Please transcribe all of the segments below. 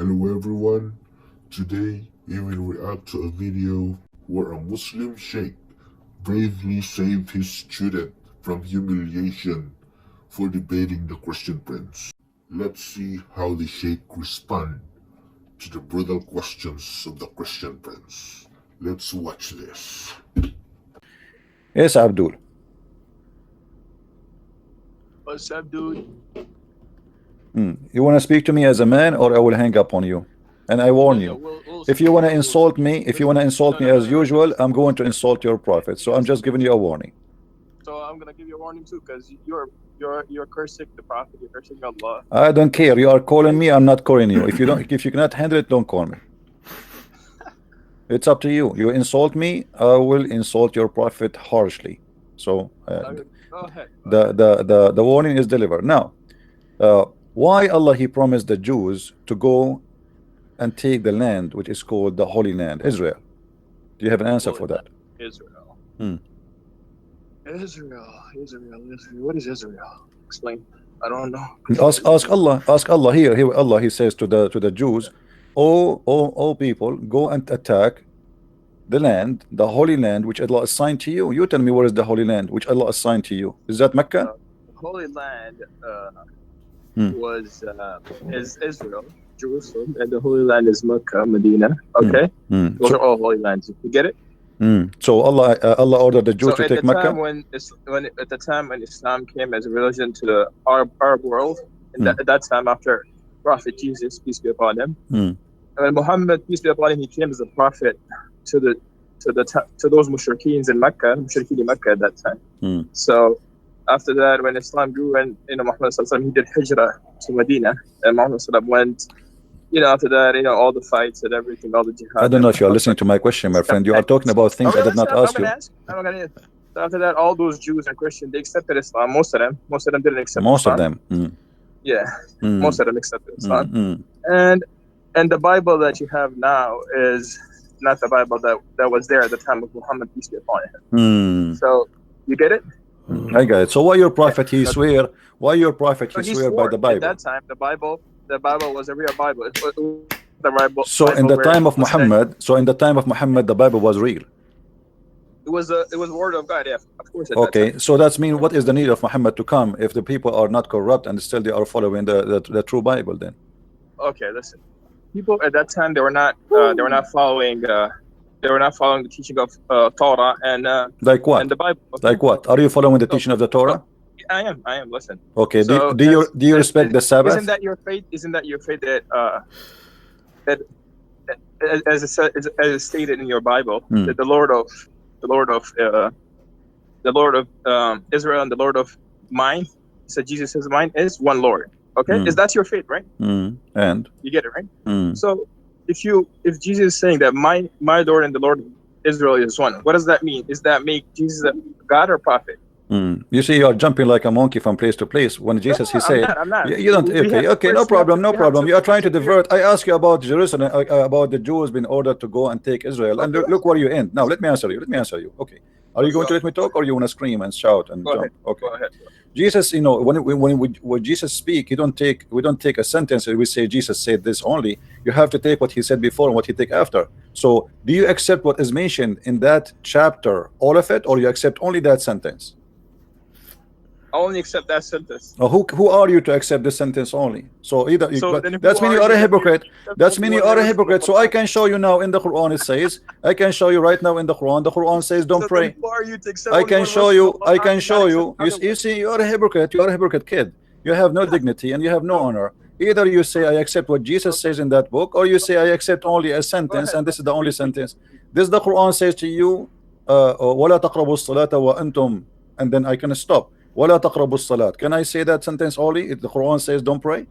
Hello everyone, today we will react to a video where a Muslim Sheikh bravely saved his student from humiliation for debating the Christian Prince. Let's see how the Sheikh respond to the brutal questions of the Christian Prince. Let's watch this. Yes, Abdul. What's up, dude? You want to speak to me as a man, or I will hang up on you? And I warn you, if you want to insult me, as usual, I'm going to insult your prophet. So I'm just giving you a warning. So I'm gonna give you a warning too, because you're cursing the prophet, you're cursing Allah. I don't care. You are calling me. I'm not calling you. If you cannot handle it, don't call me. It's up to you. You insult me, I will insult your prophet harshly. So Go ahead. the warning is delivered. Now, why Allah He promised the Jews to go and take the land which is called the Holy Land, Israel? Do you have an answer for that? Israel. Hmm. Israel. What is Israel? Explain. I don't know. Ask Allah. Ask Allah. Here Allah He says to the Jews, all people, go and attack the land, the Holy Land which Allah assigned to you. You tell me, where is the Holy Land which Allah assigned to you? Is that Mecca? Holy Land is Israel, Jerusalem, and the Holy Land is Mecca, Medina. Okay, those are all holy lands. You get it? So Allah ordered the Jews to take Mecca. At the time when Islam came as a religion to the Arab world, and at that time after Prophet Jesus, peace be upon him, and when Muhammad, peace be upon him, he came as a prophet to those mushrikeens in Mecca, at that time. So after that, when Islam grew, and Muhammad he did hijrah to Medina, and Muhammad went, after that, all the fights and everything, all the jihad. I don't know if you are listening to my question, my friend. You are talking about things I did not ask you. So after that, all those Jews and Christians, they accepted Islam. Most of them didn't accept Islam. Most of them. Yeah, most of them accepted Islam. And the Bible that you have now is not the Bible that was there at the time of Muhammad, peace be upon him. So you get it? I got it. So why your prophet he swear? Why your prophet he swear by the Bible? At that time, the Bible was a real Bible. It was the Bible. So in the time of Muhammad, the Bible was real. It was word of God. Yeah, of course. Okay, so that's mean what is the need of Muhammad to come if the people are not corrupt and still they are following the true Bible then? Okay, listen. People at that time they were not following the teaching of Torah and like what? And the Bible. Like what? Are you following the teaching of the Torah? I am. Listen. Okay. So do you respect the Sabbath? Isn't that your faith? That as stated in your Bible, that the Lord of Israel and the Lord of mine, said Jesus says mine is one Lord. Okay, is that your faith, right? And you get it, right? So if Jesus is saying that my Lord and the Lord of Israel is one, what does that mean? Does that make Jesus a God or prophet? You see, you are jumping like a monkey from place to place. When Jesus he said, I'm not. You don't. Okay, no problem. You are trying to divert. I ask you about Jerusalem, about the Jews being ordered to go and take Israel, and look where you end. Now let me answer you. Okay, are you going to let me talk, or you want to scream and shout and jump? Okay. Go ahead. Jesus, when Jesus speak, we don't take a sentence and we say Jesus said this only. You have to take what he said before and what he take after. So do you accept what is mentioned in that chapter, all of it, or you accept only that sentence? I only accept that sentence. Who are you to accept the sentence only? So that's mean you are a hypocrite. That's mean you are a hypocrite. So I can show you now in the Quran it says. I can show you right now in the Quran. The Quran says don't pray. I can show you. You see, you are a hypocrite. You are a hypocrite kid. You have no dignity and you have no honor. Either you say I accept what Jesus says in that book, or you say I accept only a sentence, and this is the only sentence. This the Quran says to you, وَلَا تَقْرَبُوا الصَّلَاةَ وَأَنْتُمْ, and then I can stop. وَلَا تَقْرَبُوا الصَّلَاةَ. Can I say that sentence only if the Quran says don't pray?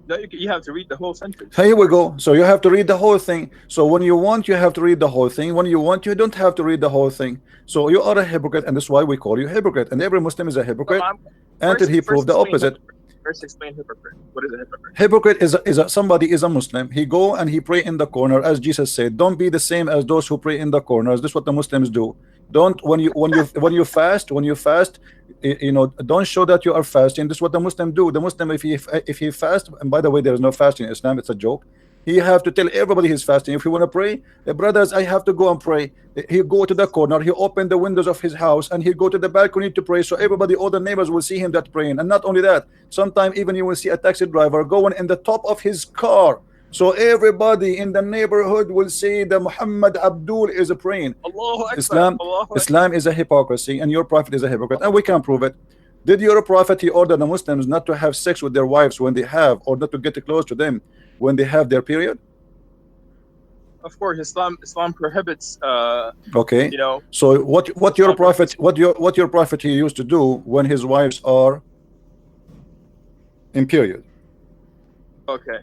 No, you have to read the whole sentence. Here we go. So you have to read the whole thing. So when you want, you have to read the whole thing. When you want, you don't have to read the whole thing. So you are a hypocrite, and that's why we call you hypocrite. And every Muslim is a hypocrite until he proves the opposite. First explain hypocrite. What is a hypocrite? Hypocrite somebody is a Muslim. He go and he pray in the corner, as Jesus said. Don't be the same as those who pray in the corners. This is what the Muslims do. Don't when you fast, you know, don't show that you are fasting. This is what the Muslim do. The Muslim, if he fast, and by the way, there is no fasting in Islam, it's a joke. He have to tell everybody he's fasting. If you want to pray, brothers, I have to go and pray. He go to the corner, he open the windows of his house, and he go to the balcony to pray. So everybody, all the neighbors will see him that praying. And not only that, sometimes even you will see a taxi driver going in the top of his car. So everybody in the neighborhood will see that Muhammad Abdul is praying. Islam is a hypocrisy, and your prophet is a hypocrite, and we can prove it. Did your prophet, he ordered the Muslims not to have sex with their wives when they have, or not to get close to them when they have their period? Of course, Islam prohibits. Okay. You know. So what your prophet he used to do when his wives are in period? Okay.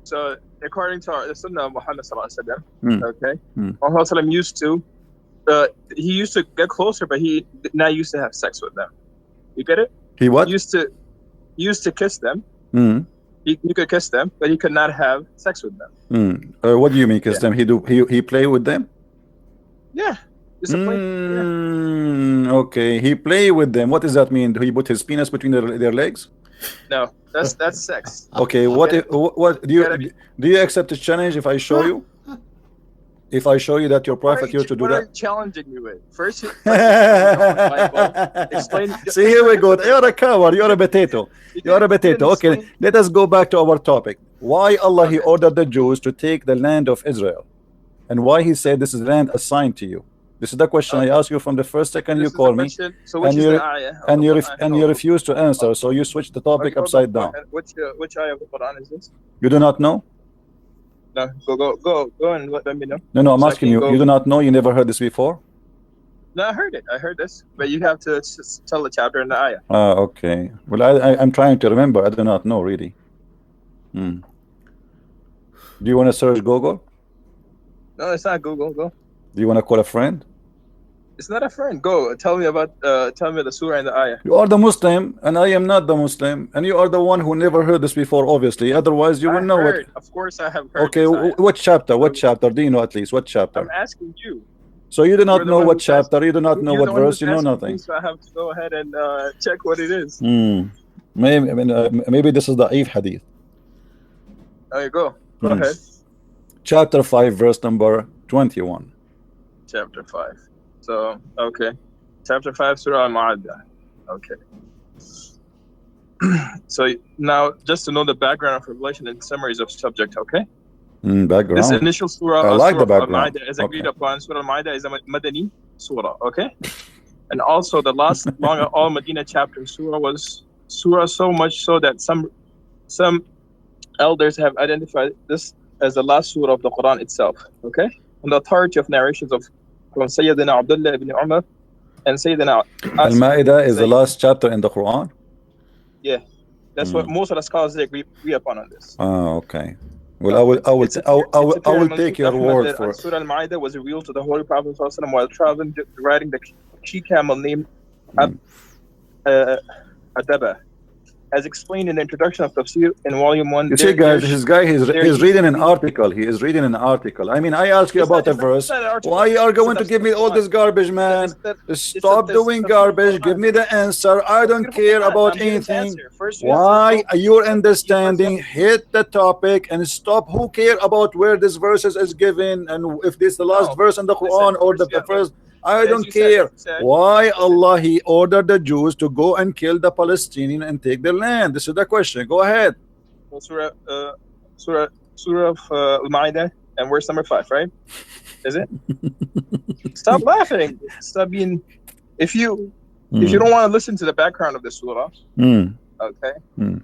So according to the Sunnah of Muhammad sallallahu alaihi wasallam, okay, Muhammad sallallahu used to, he used to get closer, but he not used to have sex with them. You get it? He what? He used to kiss them. He could kiss them, but he could not have sex with them. What do you mean kiss them? He play with them? Yeah. Okay, he play with them. What does that mean? Do he put his penis between their legs? No, that's sex. Okay, what do you accept the challenge if I show you? If I show you that your prophet used to do that? What are you challenging me with? First explain. See, here we go. You're a coward. You're a potato. You're a potato. Okay, let us go back to our topic. Why Allah he ordered the Jews to take the land of Israel, and why he said this is land assigned to you? This is the question I asked you from the first second you call me, and you refuse to answer. So you switch the topic upside down. Which ayah of the Quran is this? You do not know? No, go and let me know. No, I'm asking you. You do not know? You never heard this before? No, I heard it. I heard this, but you have to tell the chapter and the ayah. Okay. Well, I'm trying to remember. I do not know really. Do you want to search Google? No, it's not Google. Go. Do you want to call a friend? It's not a friend. Go. Tell me the surah and the ayah. You are the Muslim, and I am not the Muslim, and you are the one who never heard this before, obviously. Otherwise, you will know it. Of course, I have heard. Okay, what chapter? What chapter? Do you know at least what chapter? I'm asking you. So you do not know what chapter, you do not know what verse, you know nothing. So I have to go ahead and check what it is. Maybe this is the Eve hadith. There you go. Go ahead. Chapter 5, verse number 21. Chapter 5. So, okay. Chapter 5, Surah Al-Ma'adah. Okay. So now, just to know the background of Revelation and summaries of subject, okay? Background. This initial surah, I like the background. Al-Ma'adah is agreed upon. Surah Al-Ma'adah is a Madani surah, okay? And also the last long all Medina chapter surah was surah so much so that some elders have identified this as the last surah of the Quran itself, okay? And the authority of narrations from Sayyidina Abdul ibn Umar and Sayyidina Al-Ma'idah is the last chapter in the Quran? Yeah. That's what most of the scholars agree upon on this. Oh, okay. Well, I will take your word for it. Surah Al-Ma'idah was revealed to the Holy Prophet while traveling, riding the she-camel named Adaba. As explained in the introduction of Tafsir in Volume 1. You see, guys, he's reading an article. He is reading an article. I mean, I ask you about a verse. Why you are going to give me all this garbage, man? Stop doing garbage. Give me the answer. I don't care about anything. Why your understanding hit the topic and stop. Who care about where this verse is given and if this is the last verse in the Quran or the first? I don't care. Why Allah he ordered the Jews to go and kill the Palestinians and take their land? This is the question. Go ahead. Well, Surah of Al-Ma'idah and verse number 5, right? Is it? Stop laughing. Stop being. If you don't want to listen to the background of the surah, okay,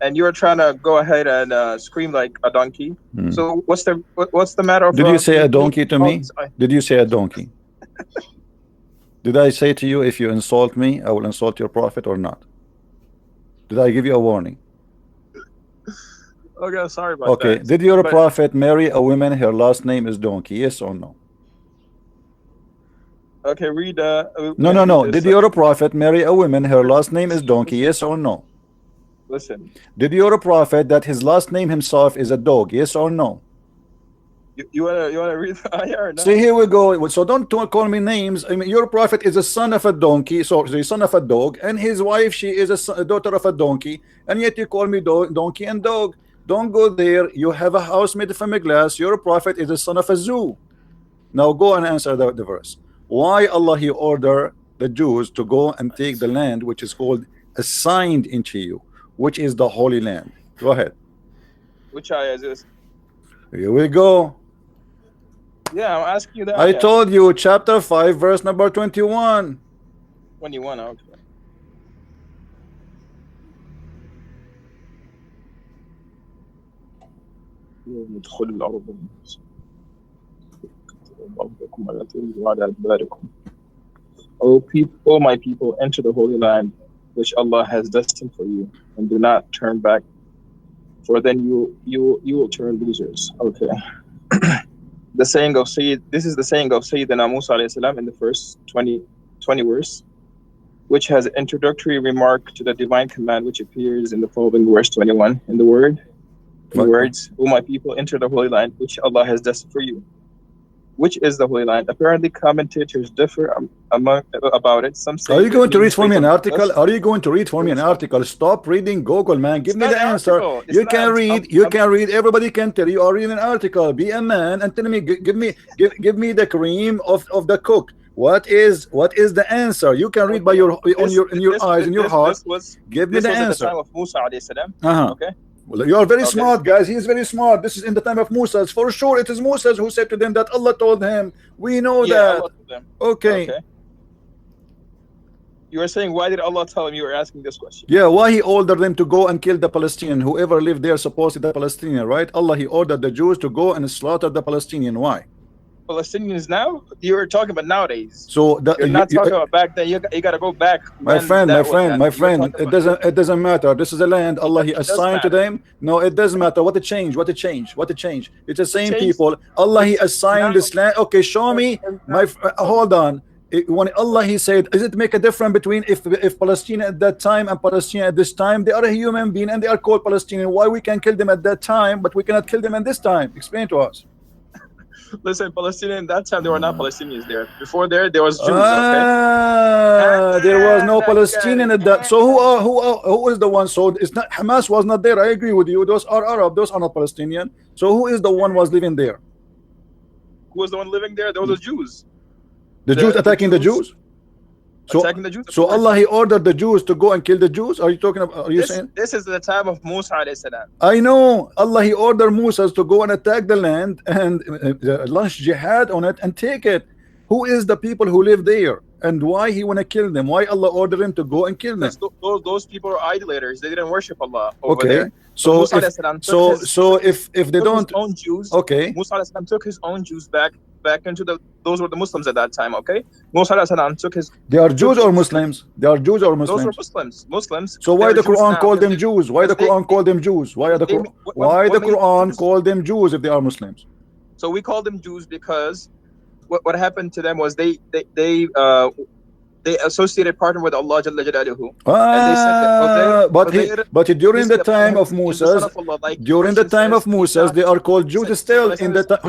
and you're trying to go ahead and scream like a donkey. So what's the matter? Did you say a donkey to me? Did you say a donkey? Did I say to you, if you insult me, I will insult your prophet or not? Did I give you a warning? Okay, sorry about that. Okay, did your prophet marry a woman, her last name is donkey, yes or no? Okay, read. No. Did your prophet marry a woman, her last name is donkey, yes or no? Listen. Did your prophet that his last name himself is a dog, yes or no? You wanna read the ayah or not? See, here we go. So don't call me names. I mean, your prophet is a son of a donkey, so the son of a dog, and his wife, she is a daughter of a donkey, and yet you call me donkey and dog. Don't go there. You have a house made from a glass. Your prophet is a son of a zoo. Now go and answer the verse. Why Allah he order the Jews to go and take the land which is called assigned into you, which is the Holy Land? Go ahead. Which ayah is this? Here we go. Yeah, I'm asking you that. I told you, chapter 5, verse number 21. 21, okay. O my people, enter the Holy Land, which Allah has destined for you, and do not turn back, for then you will turn losers. Okay. The saying of Sayyid, this is the saying of Sayyidina Musa alayhi salam in the first 20 verse, which has an introductory remark to the divine command, which appears in the following verse 21. In the words, O my people, enter the Holy Land, which Allah has destined for you. Which is the Holy Land? Apparently, commentators differ about it. Some say. Are you going to read for me an article? Are you going to read for me an article? Stop reading Google, man. Give me the answer. You can read. You can read. Everybody can tell you. Or read an article. Be a man and tell me. Give me the cream of the cook. What is the answer? You can read by your in your eyes, in your heart. Give me the answer. This was at the time of Musa alayhi salam. Okay. Well, you are very smart, guys. He is very smart. This is in the time of Musa. For sure, it is Musa who said to them that Allah told him. We know that. Allah told them. Okay. You were saying, why did Allah tell him? You were asking this question. Yeah, why he ordered them to go and kill the Palestinian? Whoever lived there, supposedly the Palestinian, right? Allah, he ordered the Jews to go and slaughter the Palestinian. Why? Palestinians now? You were talking about nowadays. So you're not talking about back then. You got to go back. My friend. It doesn't matter. This is a land Allah he assigned to them. No, it doesn't matter. What a change. It's the same people. Allah he assigned this land. Okay, show me. Hold on. When Allah he said, does it make a difference between if Palestine at that time and Palestine at this time? They are a human being and they are called Palestinian. Why we can kill them at that time, but we cannot kill them at this time? Explain to us. Listen, Palestinian, that time there were not Palestinians there. Before there was Jews. There was no Palestinian at that. So who is the one? So it's not Hamas was not there. I agree with you. Those are Arab. Those are not Palestinian. So who is the one was living there? Who was the one living there? Those were Jews. The Jews attacking the Jews. So Allah he ordered the Jews to go and kill the Jews. Are you talking about? Are you saying this is the time of Musa alayhi salam? I know Allah he ordered Musa to go and attack the land and launch jihad on it and take it. Who is the people who live there and why he want to kill them? Why Allah ordered him to go and kill them? Those people are idolaters. They didn't worship Allah over there. So if they don't, own Jews, okay. Musa alayhi salam took his own Jews back into those were the Muslims at that time. Okay, Musa alayhi salam took his. They are Jews or Muslims? They are Jews or Muslims? Those were Muslims. So why the Quran called them Jews? Why the Quran called them Jews? Why the Quran called them Jews if they are Muslims? So we call them Jews because what happened to them was they associated partner with Allah Jalla Jalaluhu. But during the time of Moses, they are called Jews still in the time.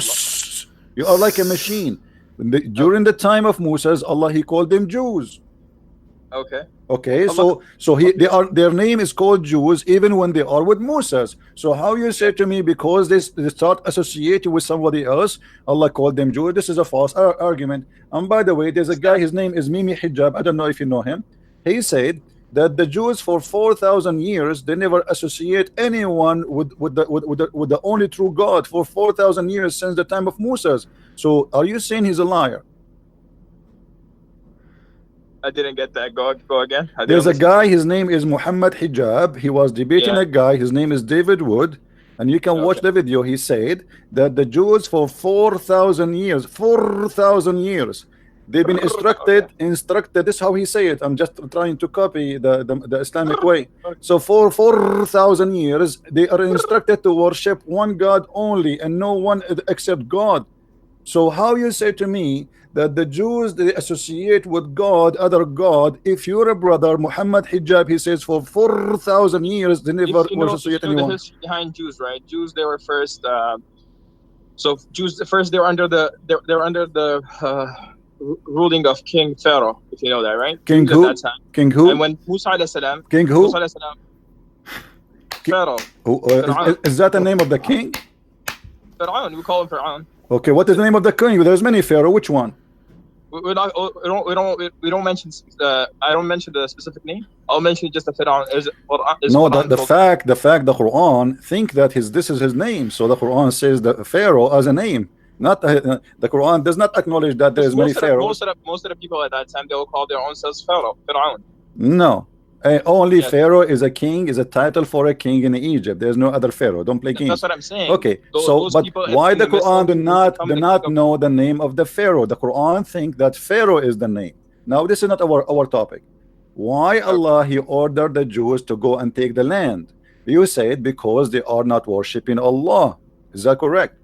You are like a machine. During the time of Moses, Allah he called them Jews. Okay, so their name is called Jews even when they are with Moses. So how you say to me because they start associated with somebody else, Allah called them Jews? This is a false argument. And by the way, there's a guy, his name is Mimi Hijab. I don't know if you know him. He said that the Jews for 4,000 years they never associate anyone with the only true God for 4,000 years since the time of Moses. So are you saying he's a liar? I didn't get that. Go again. There's a guy, his name is Muhammad Hijab. He was debating a guy, his name is David Wood, and you can watch the video. He said that the Jews for 4,000 years, they've been instructed. This is how he say it. I'm just trying to copy the Islamic way. So for 4,000 years, they are instructed to worship one God only and no one except God. So how you say to me that the Jews they associate with God, other God? If you're a brother, Muhammad Hijab, he says for 4,000 years they never associate anyone. The history behind Jews, right? Jews, they were first So Jews first they're under the ruling of King Pharaoh, if you know that, right? King Jews who? at that time. King who? And when Musa alayhi salam, King who? Musa alayhi salam, Pharaoh. Is that the name of the king? Pharaoh, we call him Pharaoh. Okay, what is the name of the king? There's many Pharaoh. Which one? We don't mention. I don't mention the specific name. I'll mention just the Pharaoh. No, the fact the Quran think that this is his name. So the Quran says the Pharaoh as a name. Not the Quran does not acknowledge that there is many pharaohs. Most of the people at that time, they will call their own selves Pharaoh. No, only Pharaoh is a king, is a title for a king in Egypt. There's no other Pharaoh. Don't play games. That's what I'm saying. Okay, but why the Quran do not know the name of the Pharaoh? The Quran think that Pharaoh is the name. Now this is not our topic. Why Allah He ordered the Jews to go and take the land? You said because they are not worshiping Allah. Is that correct?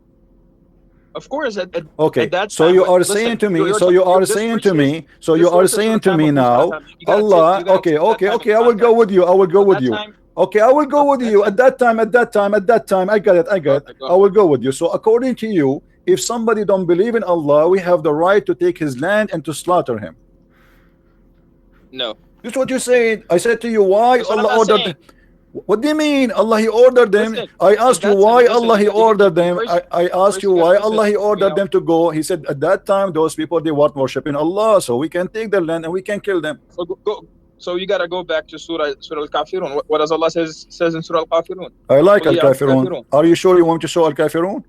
Of course. Okay. So you are saying to me. So you are saying to me. So you are saying to me now. Allah. Okay. I will go with you. I will go with you. Okay. I will go with you. At that time. I got it. I will go with you. So according to you, if somebody don't believe in Allah, we have the right to take his land and to slaughter him. No. This is what you said. I said to you, why Allah ordered. What do you mean? Allah He ordered them. Listen, I asked you why Allah He ordered them. I asked you why Allah He ordered them to go. He said at that time those people they weren't worshiping Allah, so we can take their land and we can kill them. So you gotta go back to Surah Al-Kafirun. What does Allah says in Surah Al-Kafirun? I like Al-Kafirun. Are you sure you want to show Al-Kafirun?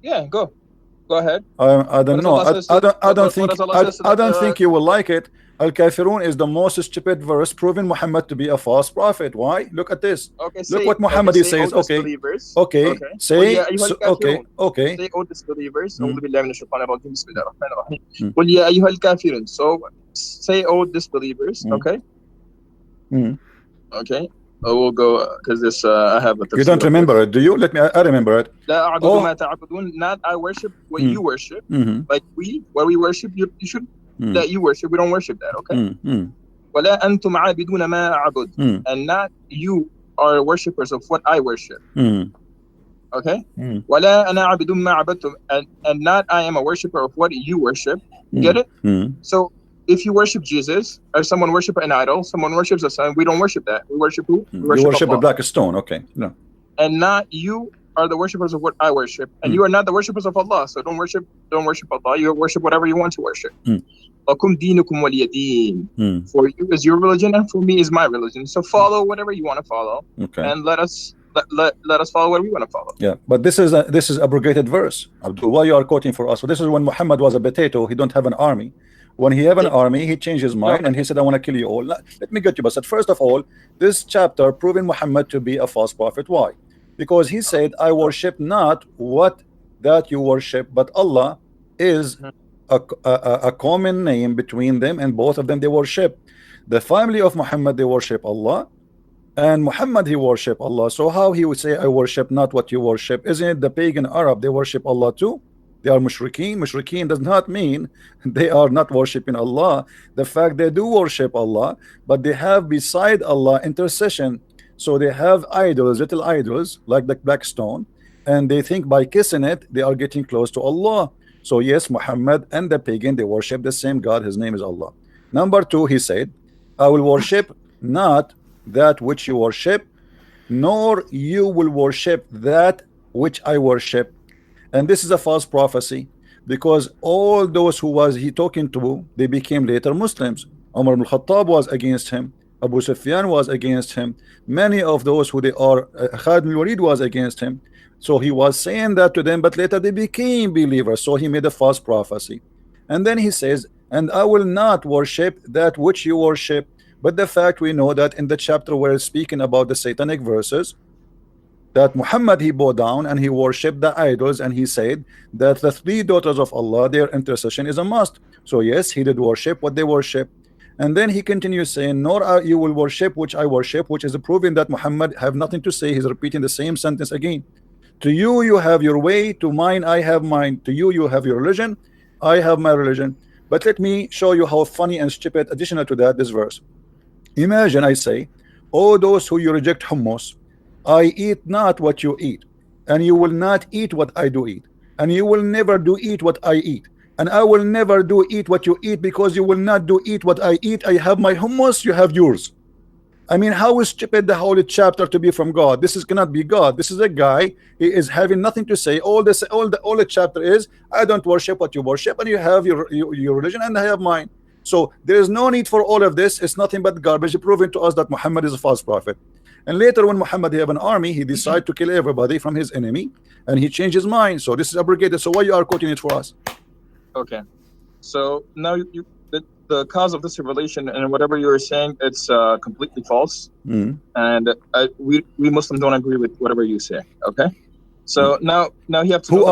Yeah, go ahead. I don't know. I don't think you will like it. Al-Kafirun is the most stupid verse proving Muhammad to be a false prophet. Why? Look at this. Look what Muhammad says. Okay. Say, okay. Say, O disbelievers. So say, O disbelievers. Okay. Okay. I will go because this I have a. You don't remember it, do you? Let me. I remember it. Not I worship what you worship. Like what we worship, you should. That you worship, we don't worship that, okay? وَلَا أَنْتُمْ عَابِدُونَ مَا أَعْبُدُ. And not you are worshippers of what I worship. Okay? وَلَا أَنَا عَابِدٌ مَا عَبَدْتُمْ. And not I am a worshipper of what you worship. Get it? So if you worship Jesus, or someone worship an idol, someone worships a son, we don't worship that. We worship who? You worship a black stone, okay. No. And not you are the worshippers of what I worship, and you are not the worshippers of Allah. So don't worship Allah. You worship whatever you want to worship. For you is your religion, and for me is my religion. So follow whatever you want to follow, and let us follow what we want to follow. Yeah, but this is abrogated verse. Abdul, why you are quoting for us? So this is when Muhammad was a potato. He don't have an army. When he have an army, he changed his mind and he said, I want to kill you all. Let me get you. But first of all, this chapter proving Muhammad to be a false prophet. Why? Because he said, I worship not what that you worship, but Allah is a common name between them, and both of them they worship. The family of Muhammad, they worship Allah, and Muhammad he worship Allah. So how he would say, I worship not what you worship? Isn't it the pagan Arab, they worship Allah too? They are mushrikeen. Mushrikeen does not mean they are not worshiping Allah. The fact they do worship Allah, but they have beside Allah intercession. So they have idols, little idols like the black stone, and they think by kissing it they are getting close to Allah. So yes, Muhammad and the pagan, they worship the same God. His name is Allah. Number two, he said, I will worship not that which you worship, nor you will worship that which I worship. And this is a false prophecy, because all those who was he talking to, they became later Muslims. Umar ibn Khattab was against him. Abu Sufyan was against him. Many of those who they are, Khalid bin Walid was against him. So he was saying that to them, but later they became believers. So he made a false prophecy. And then he says, and I will not worship that which you worship. But the fact we know that in the chapter where it's speaking about the Satanic verses, that Muhammad he bowed down and he worshipped the idols, and he said that the three daughters of Allah, their intercession is a must. So yes, he did worship what they worship. And then he continues saying, nor you will worship which I worship, which is proving that Muhammad have nothing to say. He's repeating the same sentence again. To you, you have your way. To mine, I have mine. To you, you have your religion. I have my religion. But let me show you how funny and stupid, additional to that, this verse. Imagine I say, oh, those who you reject hummus, I eat not what you eat, and you will not eat what I do eat. and you will never do eat what I eat, and I will never do eat what you eat, because you will not do eat what I eat. I have my hummus, you have yours. I mean, how is stupid the holy chapter to be from God? This is cannot be God. This is a guy. He is having nothing to say. All the chapter is, I don't worship what you worship, and you have your religion, and I have mine. So there is no need for all of this. It's nothing but garbage, proving to us that Muhammad is a false prophet. And later, when Muhammad have an army, he decided to kill everybody from his enemy, and he changed his mind. So this is abrogated. So why you are quoting it for us? Okay. So now the cause of this revelation and whatever you were saying, it's completely false. And we Muslims don't agree with whatever you say. Okay. So now you have to. Who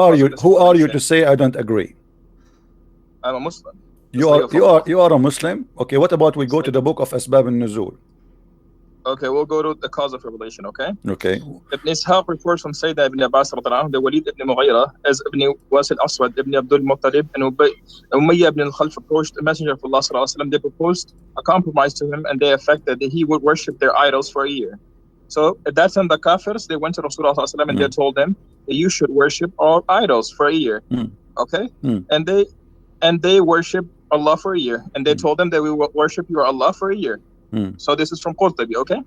are you to say I don't agree? I'm a Muslim. You are a Muslim. Okay. What about we go to the book of Asbab al-Nuzul? Okay, we'll go to the cause of revelation, okay? Okay. Ibn Ishaq reports from Sayyidina Ibn Abbas the Walid ibn Mughira, as Ibn Wasil Aswad, Ibn Abdul Muttalib, and Umayyah ibn al-Khalf approached the Messenger of Allah sallallahu alaihi wasallam. They proposed a compromise to him, and they affected that he would worship their idols for a year. So at that time, the Kafirs, they went to Rasulullah sallallahu alaihi wasallam and they told them that you should worship all idols for a year, okay? And they worship Allah for a year, and they told them that we will worship your Allah for a year. So this is from Qurtubi, okay?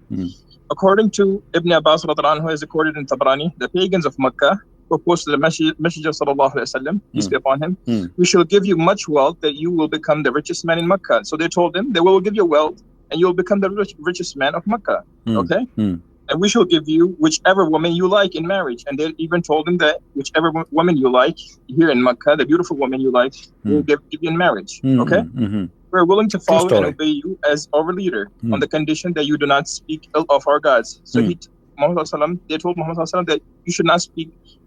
According to Ibn Abbas, who is recorded in Tabrani, the pagans of Makkah proposed to the Messenger sallallahu alaihi wasallam, peace be upon him, we shall give you much wealth that you will become the richest man in Makkah. So they told him that we will give you wealth and you will become the richest man of Makkah, okay? And we shall give you whichever woman you like in marriage. And they even told him that whichever woman you like here in Makkah, the beautiful woman you like, we'll give you in marriage, okay? We're willing to follow and obey you as our leader on the condition that you do not speak ill of our gods. So they told Muhammad that you should not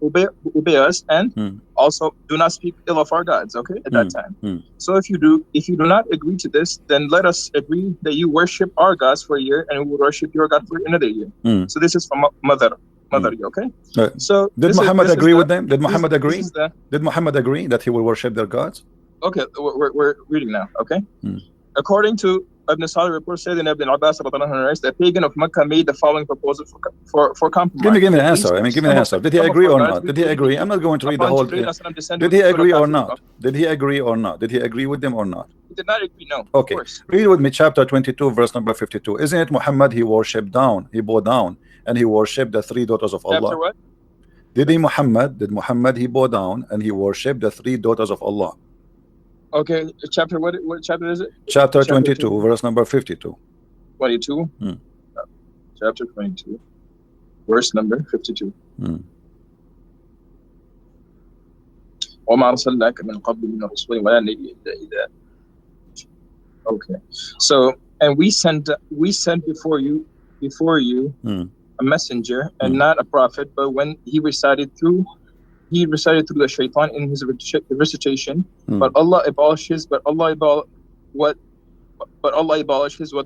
obey us, and also do not speak ill of our gods, okay, at that time. So if you do not agree to this, then let us agree that you worship our gods for a year, and we will worship your God for another year. So this is from mother, okay? So did Muhammad agree with them? Did Muhammad agree? Did Muhammad agree that he will worship their gods? Okay, we're reading now, okay? According to Ibn Salih report, said in Ibn Abbas, the pagan of Makkah made the following proposal for compromise. Give me an answer. I mean, give me an answer. Did he agree or not? Did he agree? I'm not going to read the whole thing. Did he agree or not? Did he agree or not? Did he agree with them or not? He did not agree, no. Okay, read with me chapter 22, verse number 52. Isn't it Muhammad, he worshipped down, he bowed down, and he worshipped the three daughters of Allah? After what? Did Muhammad, he bowed down and he worshipped the three daughters of Allah? Okay, chapter what chapter is it? Chapter 22, verse number 52. 22? Chapter 22, verse number 52. Okay, so and we sent before you a messenger and not a prophet, but when he recited through the shaitan in his recitation, but Allah abolishes what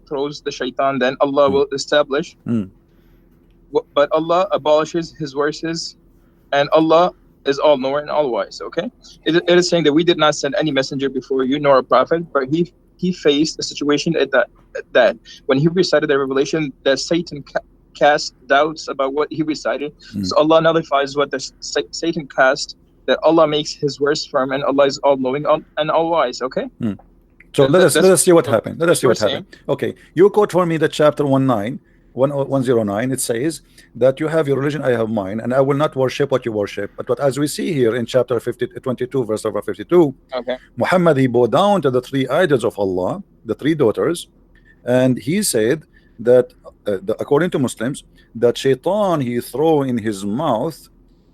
throws the shaitan, then Allah will establish. But Allah abolishes his verses, and Allah is all knower and all wise. Okay, it is saying that we did not send any messenger before you nor a prophet, but he faced a situation that when he recited the revelation, that Satan cast doubts about what he recited. So Allah nullifies what the Satan cast, that Allah makes his words firm, and Allah is all knowing and all wise. Okay. So let us see what happened. Let us see what happened. Okay, you quote for me the chapter 109. It says that you have your religion, I have mine, and I will not worship what you worship. But as we see here in chapter 22, verse number 52, okay, Muhammad, he bowed down to the three idols of Allah, the three daughters, and he said that according to Muslims, that shaitan he threw in his mouth,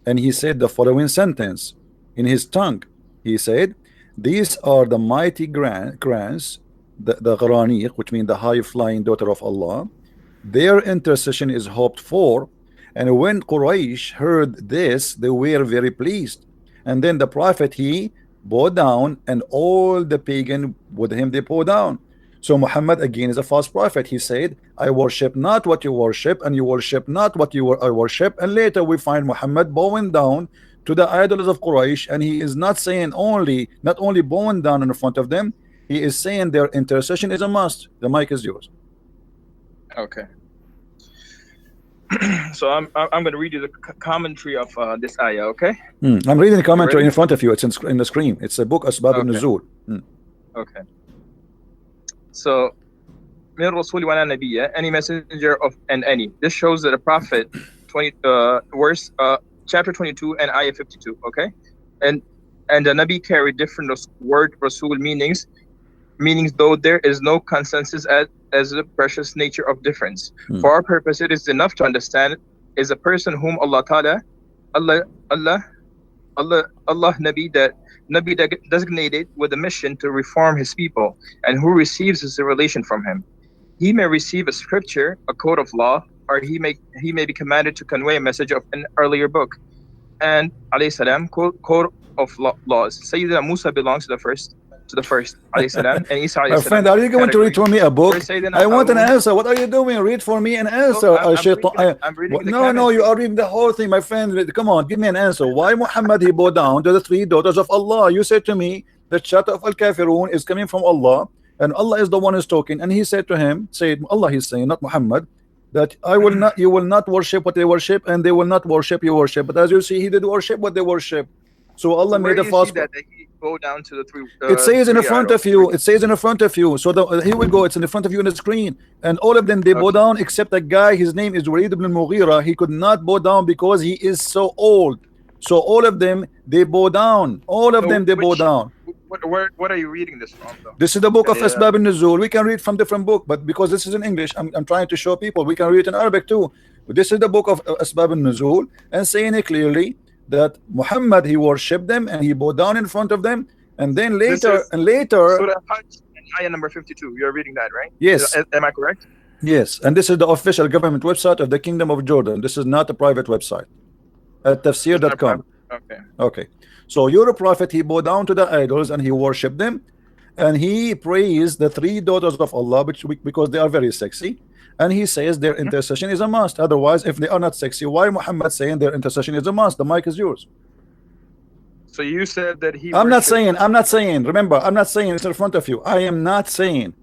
and he said the following sentence in his tongue. He said, these are the mighty grants, the Gharaniq, which means the high-flying daughter of Allah. Their intercession is hoped for. And when Quraysh heard this, they were very pleased. And then the prophet, he bowed down, and all the pagan with him, they bowed down. So Muhammad again is a false prophet. He said, I worship not what you worship, and you worship not what I worship. And later we find Muhammad bowing down to the idols of Quraysh, and he is not saying not only bowing down in front of them, he is saying their intercession is a must. The mic is yours. Okay. So I'm going to read you the commentary of this ayah, okay? I'm reading the commentary in front of you. It's in the screen. It's a book, Asbab al-Nuzul. Okay. So, min Rasul wa Nabiyya, any messenger of and any. This shows that a prophet, chapter 22 and ayah 52. Okay, and the Nabi carried different word Rasul meanings, though there is no consensus as the precious nature of difference. For our purpose, it is enough to understand is a person whom Allah Nabi designated with a mission to reform his people, and who receives his revelation from him. He may receive a scripture, a code of law, or he may be commanded to convey a message of an earlier book. And alayhi salam, code of laws. Sayyidina Musa belongs to the first alayhi salam, and Isa alayhi salam. My friend, are you going to read for me a book? I want an answer. What are you doing? Read for me an answer. I'm reading no, you are reading the whole thing, my friend. Come on, give me an answer. Why Muhammad he bowed down to the 3 daughters of Allah? You said to me the chapter of Al-Kafirun is coming from Allah, and Allah is the one who's talking, and he said to him, Allah, he's saying, not Muhammad, that you will not worship what they worship, and they will not worship you worship. But as you see, he did worship what they worship. So Allah made a false. That he go down to the 3. It says in the front of you. It says in the front of you. So here we go. It's in the front of you on the screen, and all of them they bow down except a guy. His name is Walid ibn Mughira. He could not bow down because he is so old. So all of them they bow down. All of them they bow down. What are you reading this from, though? This is the book of Asbab al-Nuzul. We can read from different book, but because this is in English, I'm trying to show people we can read it in Arabic too. But this is the book of Asbab al-Nuzul, and saying it clearly that Muhammad he worshipped them and he bowed down in front of them, and then later Surah ayah number 52. You're reading that, right? Yes. Am I correct? Yes, and this is the official government website of the Kingdom of Jordan. This is not a private website at tafsir.com. Okay. So your prophet he bowed down to the idols and he worshipped them, and he praised the 3 daughters of Allah because they are very sexy, and he says their intercession is a must. Otherwise, if they are not sexy, why Muhammad saying their intercession is a must? The mic is yours. So you said that he I'm not saying remember, I'm not saying it's in front of you. I am not saying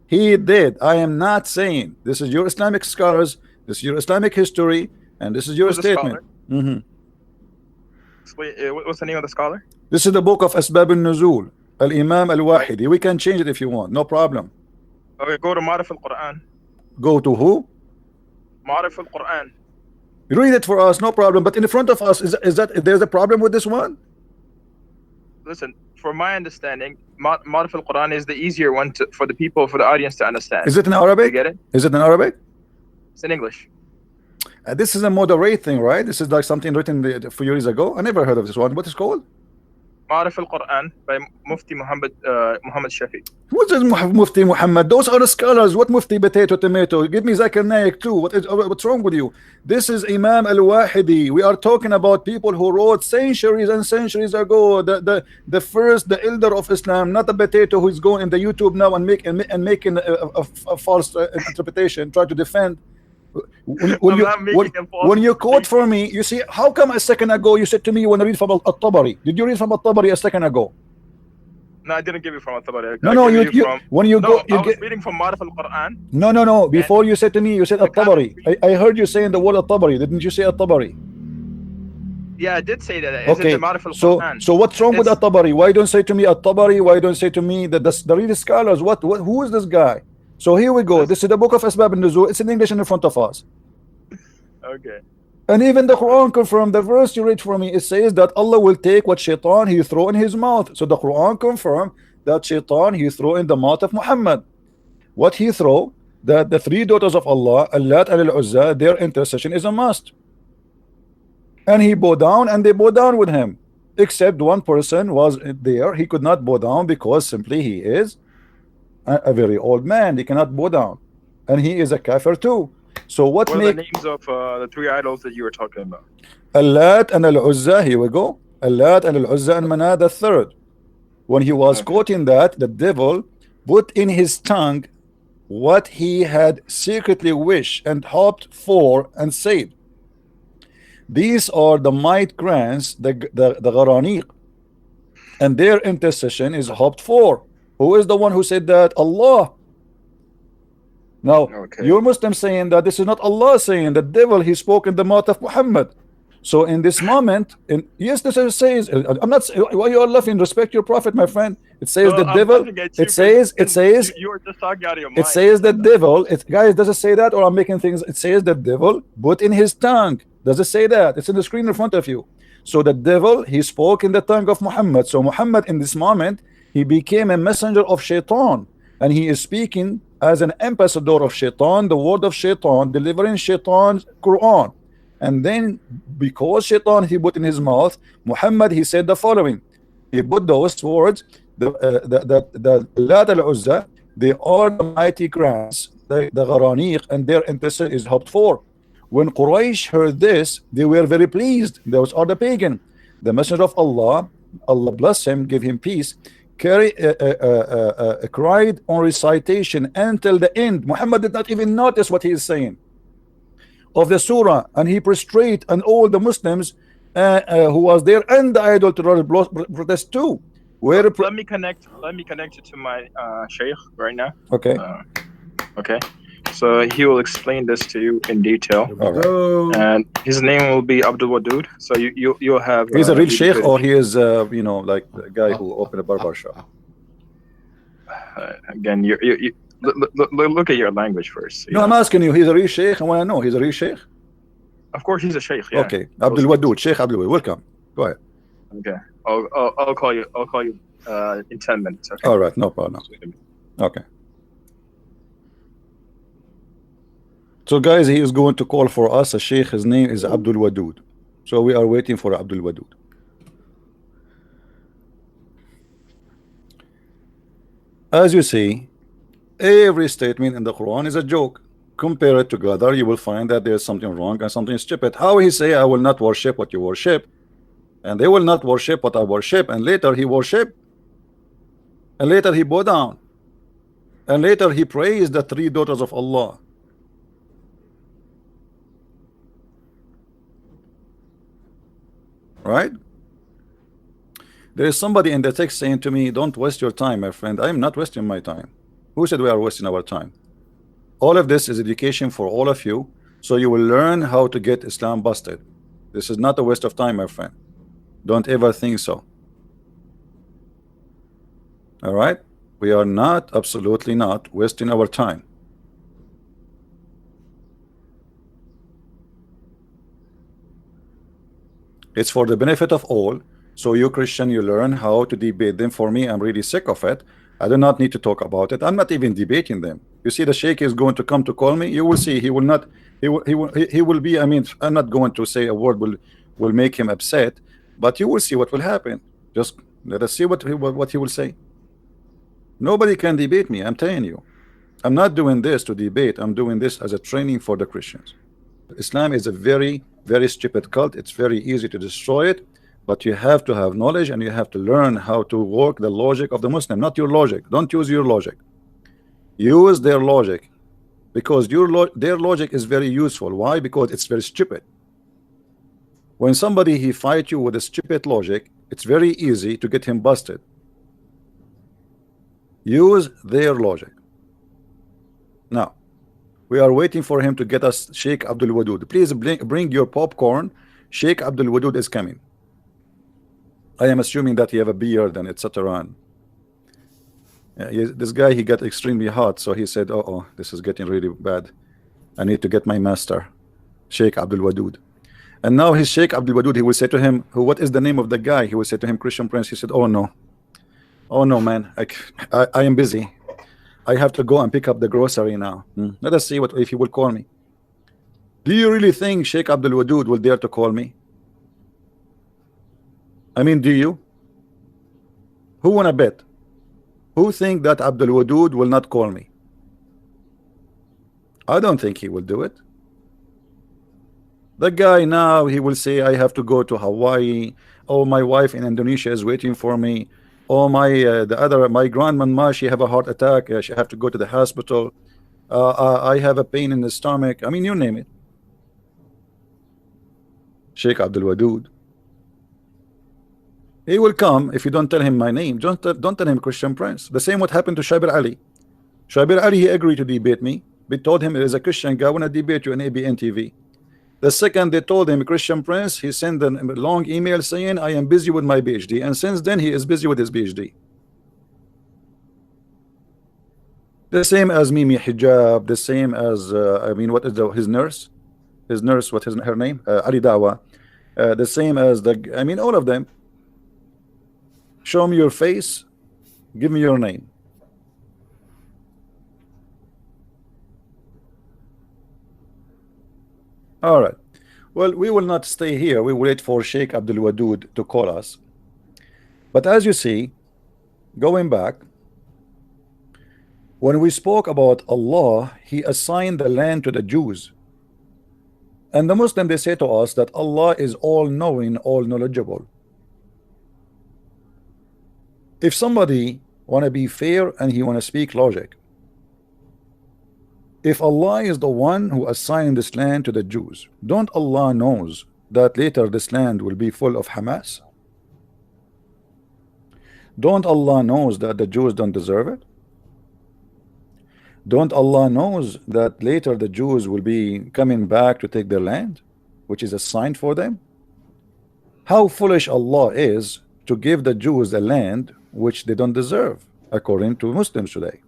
he did. I am not saying. This is your Islamic scholars, this is your Islamic history, and this is your statement. What's the name of the scholar? This is the book of Asbab al-Nuzul, Al-Imam al-Wahidi. We can change it if you want, no problem. Okay, go to Ma'arif al-Quran. Go to who? Ma'arif al-Quran. Read it for us, no problem. But in front of us, is that there's a problem with this one? Listen, from my understanding, Ma'arif al-Quran is the easier one for the audience to understand. Is it in Arabic? You get it? Is it in Arabic? It's in English. This is a moderate thing, right? This is like something written a few years ago. I never heard of this one. What is it called? Ma'arif al-Quran by Mufti Muhammad Shafi. What is Mufti Muhammad? Those are the scholars. What Mufti potato tomato? Give me Zakir Naik too. What's wrong with you? This is Imam al-Wahidi. We are talking about people who wrote centuries and centuries ago. The elder of Islam, not a potato who is going in the YouTube now and making a false interpretation, try to defend. When you quote for me, you see, how come a second ago you said to me you want to read from Al-Tabari? Did you read from Al-Tabari a second ago? No, I didn't give you from Al-Tabari. I was reading from Ma'arif al-Quran. No. Before you said to me, you said Al-Tabari. I heard you saying the word Al-Tabari. Didn't you say Al-Tabari? Yeah, I did say that. Okay. So what's wrong with Al-Tabari? Why don't say to me Al-Tabari? Why don't say to me that the real scholars? Who is this guy? So here we go. This is the book of Asbab al-Nuzul. It's in English in front of us. Okay. And even the Quran confirmed the verse you read for me. It says that Allah will take what shaitan he throw in his mouth. So the Quran confirmed that shaitan he throw in the mouth of Muhammad. What he throw? That the 3 daughters of Allah, Allat and Al-Uzza, their intercession is a must. And he bowed down, and they bowed down with him. Except one person was there. He could not bow down because simply he is a very old man. He cannot bow down, and he is a kafir too. So what are the names of the 3 idols that you were talking about? Allat and Al-Uzza. Here we go. Allat and Al-Uzza and Manat the 3rd. When he was quoting that, the devil put in his tongue what he had secretly wished and hoped for, and said, these are the might grants, the Gharaniq, and their intercession is hoped for. Who is the one who said that? Allah. Now, Okay. you're Muslim saying that this is not Allah saying, the devil, he spoke in the mouth of Muhammad. So in this moment, yes, this says, I'm not, why you are laughing? Respect your prophet, my friend. It says the devil, it says, you were just talking out of your mind. it says the devil, guys, does it say that, or I'm making things? It says the devil put in his tongue. Does it say that? It's in the screen in front of you. So the devil, he spoke in the tongue of Muhammad. So Muhammad in this moment, he became a messenger of Shaitan, and he is speaking as an ambassador of Shaitan, the word of Shaitan, delivering Shaitan's Quran. And then because Shaitan he put in his mouth, Muhammad, he said the following. He put those words, the Lat al-Uzza, they are the mighty grants, the Gharaniq, and their interest is hoped for. When Quraysh heard this, they were very pleased. Those are the pagan. The Messenger of Allah, Allah bless him, give him peace, cried on recitation until the end. Muhammad did not even notice what he is saying of the surah, and he prostrate, and all the Muslims who was there, and the idolater protest too. Let me connect you to my Sheikh right now. Okay. Okay. So he will explain this to you in detail. Right. And his name will be Abdul Wadud. So you'll have. He's a real Sheikh, or he is you know, like the guy who opened a barber shop. Again, you look at your language first. No, I'm asking you. He's a real Sheikh. I want to know. He's a real Sheikh. Of course, he's a Sheikh. Yeah. Okay. Abdul Wadud, Sheikh Abdul Wadud. Welcome. Go ahead. Okay. I'll call you. I'll call you in 10 minutes. Okay. All right. No problem. Okay. So guys, he is going to call for us a Sheikh. His name is Abdul Wadud. So we are waiting for Abdul Wadud. As you see, every statement in the Quran is a joke. Compare it together, you will find that there's something wrong and something stupid. How he say, I will not worship what you worship, and they will not worship what I worship, and later he worship, and later he bow down, and later he praised the three daughters of Allah. Right? There is somebody in the text saying to me, don't waste your time, my friend. I am not wasting my time. Who said we are wasting our time? All of this is education for all of you, so you will learn how to get Islam busted. This is not a waste of time, my friend. Don't ever think so. All right? We are not, absolutely not, wasting our time. It's for the benefit of all. So you Christian, you learn how to debate them. For me, I'm really sick of it. I do not need to talk about it. I'm not even debating them. You see, the Sheikh is going to come to call me. You will see. He will not. He will be. I mean, I'm not going to say a word will make him upset, but you will see what will happen. Just let us see what he will say. Nobody can debate me. I'm telling you. I'm not doing this to debate. I'm doing this as a training for the Christians. Islam is a very, very stupid cult. It's very easy to destroy it. But you have to have knowledge, and you have to learn how to work the logic of the Muslim, not your logic. Don't use your logic. Use their logic, because their logic is very useful. Why? Because it's very stupid. When somebody he fight you with a stupid logic, it's very easy to get him busted. Use their logic. Now, we are waiting for him to get us Sheikh Abdul Wadud. Please bring your popcorn. Sheikh Abdul Wadud is coming. I am assuming that you have a beard and etc. This guy, he got extremely hot, so he said, oh, this is getting really bad. I need to get my master, Sheikh Abdul Wadud. And now his Sheikh Abdul Wadud, he will say to him, what is the name of the guy? He will say to him, Christian Prince. He said, oh no, man, I am busy. I have to go and pick up the grocery now. Let us see if he will call me. Do you really think Sheikh Abdul Wadud will dare to call me? I mean, do you? Who wanna bet? Who think that Abdul Wadud will not call me? I don't think he will do it. The guy now, he will say, I have to go to Hawaii. Oh, my wife in Indonesia is waiting for me. Oh, my grandmama, she have a heart attack. She have to go to the hospital. I have a pain in the stomach. I mean, you name it. Sheikh Abdul Wadud. He will come if you don't tell him my name. Don't tell him Christian Prince. The same what happened to Shabir Ali. Shabir Ali, he agreed to debate me, They told him there is a Christian guy want to debate you on ABN TV. The second they told him Christian Prince, he sent a long email saying I am busy with my PhD, and since then he is busy with his PhD. The same as Mimi Hijab, the same as I mean, what is his nurse? His nurse, what is her name? Ali Dawa. The same as I mean, all of them. Show me your face, give me your name. All right. Well, we will not stay here. We will wait for Sheikh Abdul Wadud to call us. But as you see, going back, when we spoke about Allah, He assigned the land to the Jews. And the Muslim, they say to us that Allah is all-knowing, all-knowledgeable. If somebody want to be fair and he want to speak logic, if Allah is the one who assigned this land to the Jews, don't Allah knows that later this land will be full of Hamas? Don't Allah knows that the Jews don't deserve it? Don't Allah knows that later the Jews will be coming back to take their land, which is assigned for them? How foolish Allah is to give the Jews a land which they don't deserve, according to Muslims today.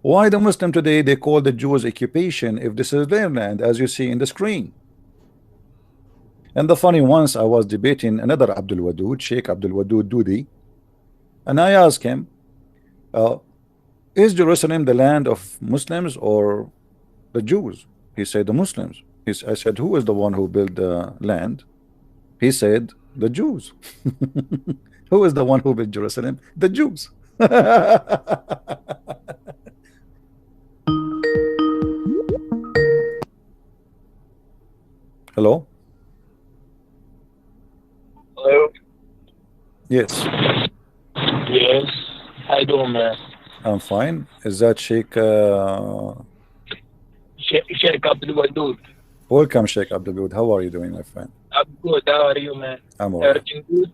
Why the Muslim today they call the Jews occupation if this is their land, as you see in the screen? And the funny, once I was debating another Abdul Wadud, Sheikh Abdul Wadud Dudi, and I asked him, is Jerusalem the land of Muslims or the Jews? He said the Muslims. I said, who is the one who built the land? He said the Jews. Who is the one who built Jerusalem? The Jews. Hello? Hello? Yes. Yes. How you doing, man? I'm fine. Is that Sheikh? Sheikh Abdul Wadud. Welcome, Sheikh Abdul. How are you doing, my friend? I'm good. How are you, man? I'm all right. Everything good?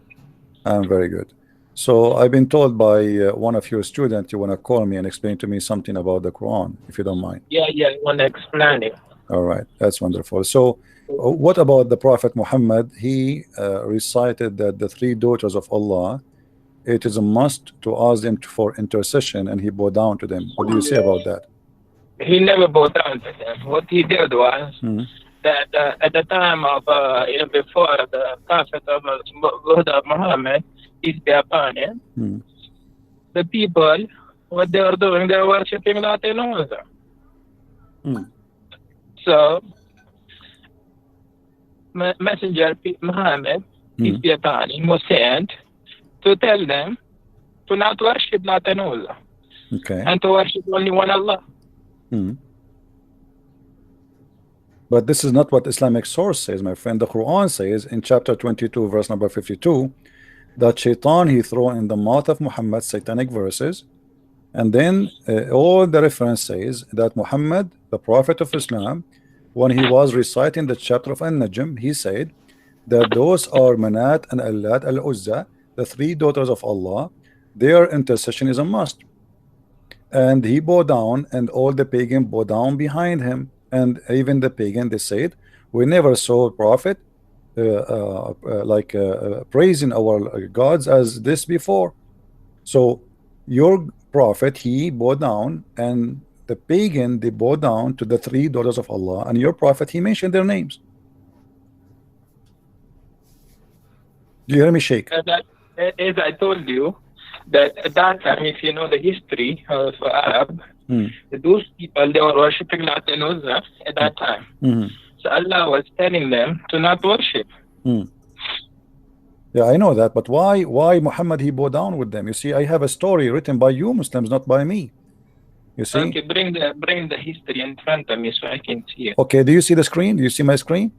I'm very good. So I've been told by one of your students you want to call me and explain to me something about the Quran, if you don't mind. Yeah, I want to explain it. All right, that's wonderful. So what about the Prophet Muhammad? He recited that the three daughters of Allah, it is a must to ask them for intercession, and he bowed down to them. What do you say about that? He never bowed down to them. What he did was that at the time of, before the Prophet of Muhammad, peace be upon him, the people, what they were doing, they were worshipping nothing other. So, Messenger Muhammad, peace be upon him, was sent to tell them to not worship nothing other, and to worship only one Allah. But this is not what Islamic source says, my friend. The Quran says in chapter 22, verse number 52, that Shaitan he threw in the mouth of Muhammad Satanic verses, and then all the reference says that Muhammad, the Prophet of Islam, when he was reciting the chapter of An-Najm, he said that those are Manat and Allat al-Uzza, the three daughters of Allah, their intercession is a must. And he bowed down, and all the pagan bowed down behind him. And even the pagan, they said, we never saw a prophet praising our gods as this before. So your prophet, he bowed down, and the pagan, they bowed down to the three daughters of Allah, and your prophet, he mentioned their names. Do you hear me, Sheikh? As I told you, that at that time, if you know the history of Arab, those people, they were worshipping Latin Uzza at that time. So Allah was telling them to not worship. Yeah, I know that, but why Muhammad he bowed down with them? You see, I have a story written by you Muslims, not by me. You see? Okay, bring the history in front of me so I can see it. Okay, do you see the screen? Do you see my screen?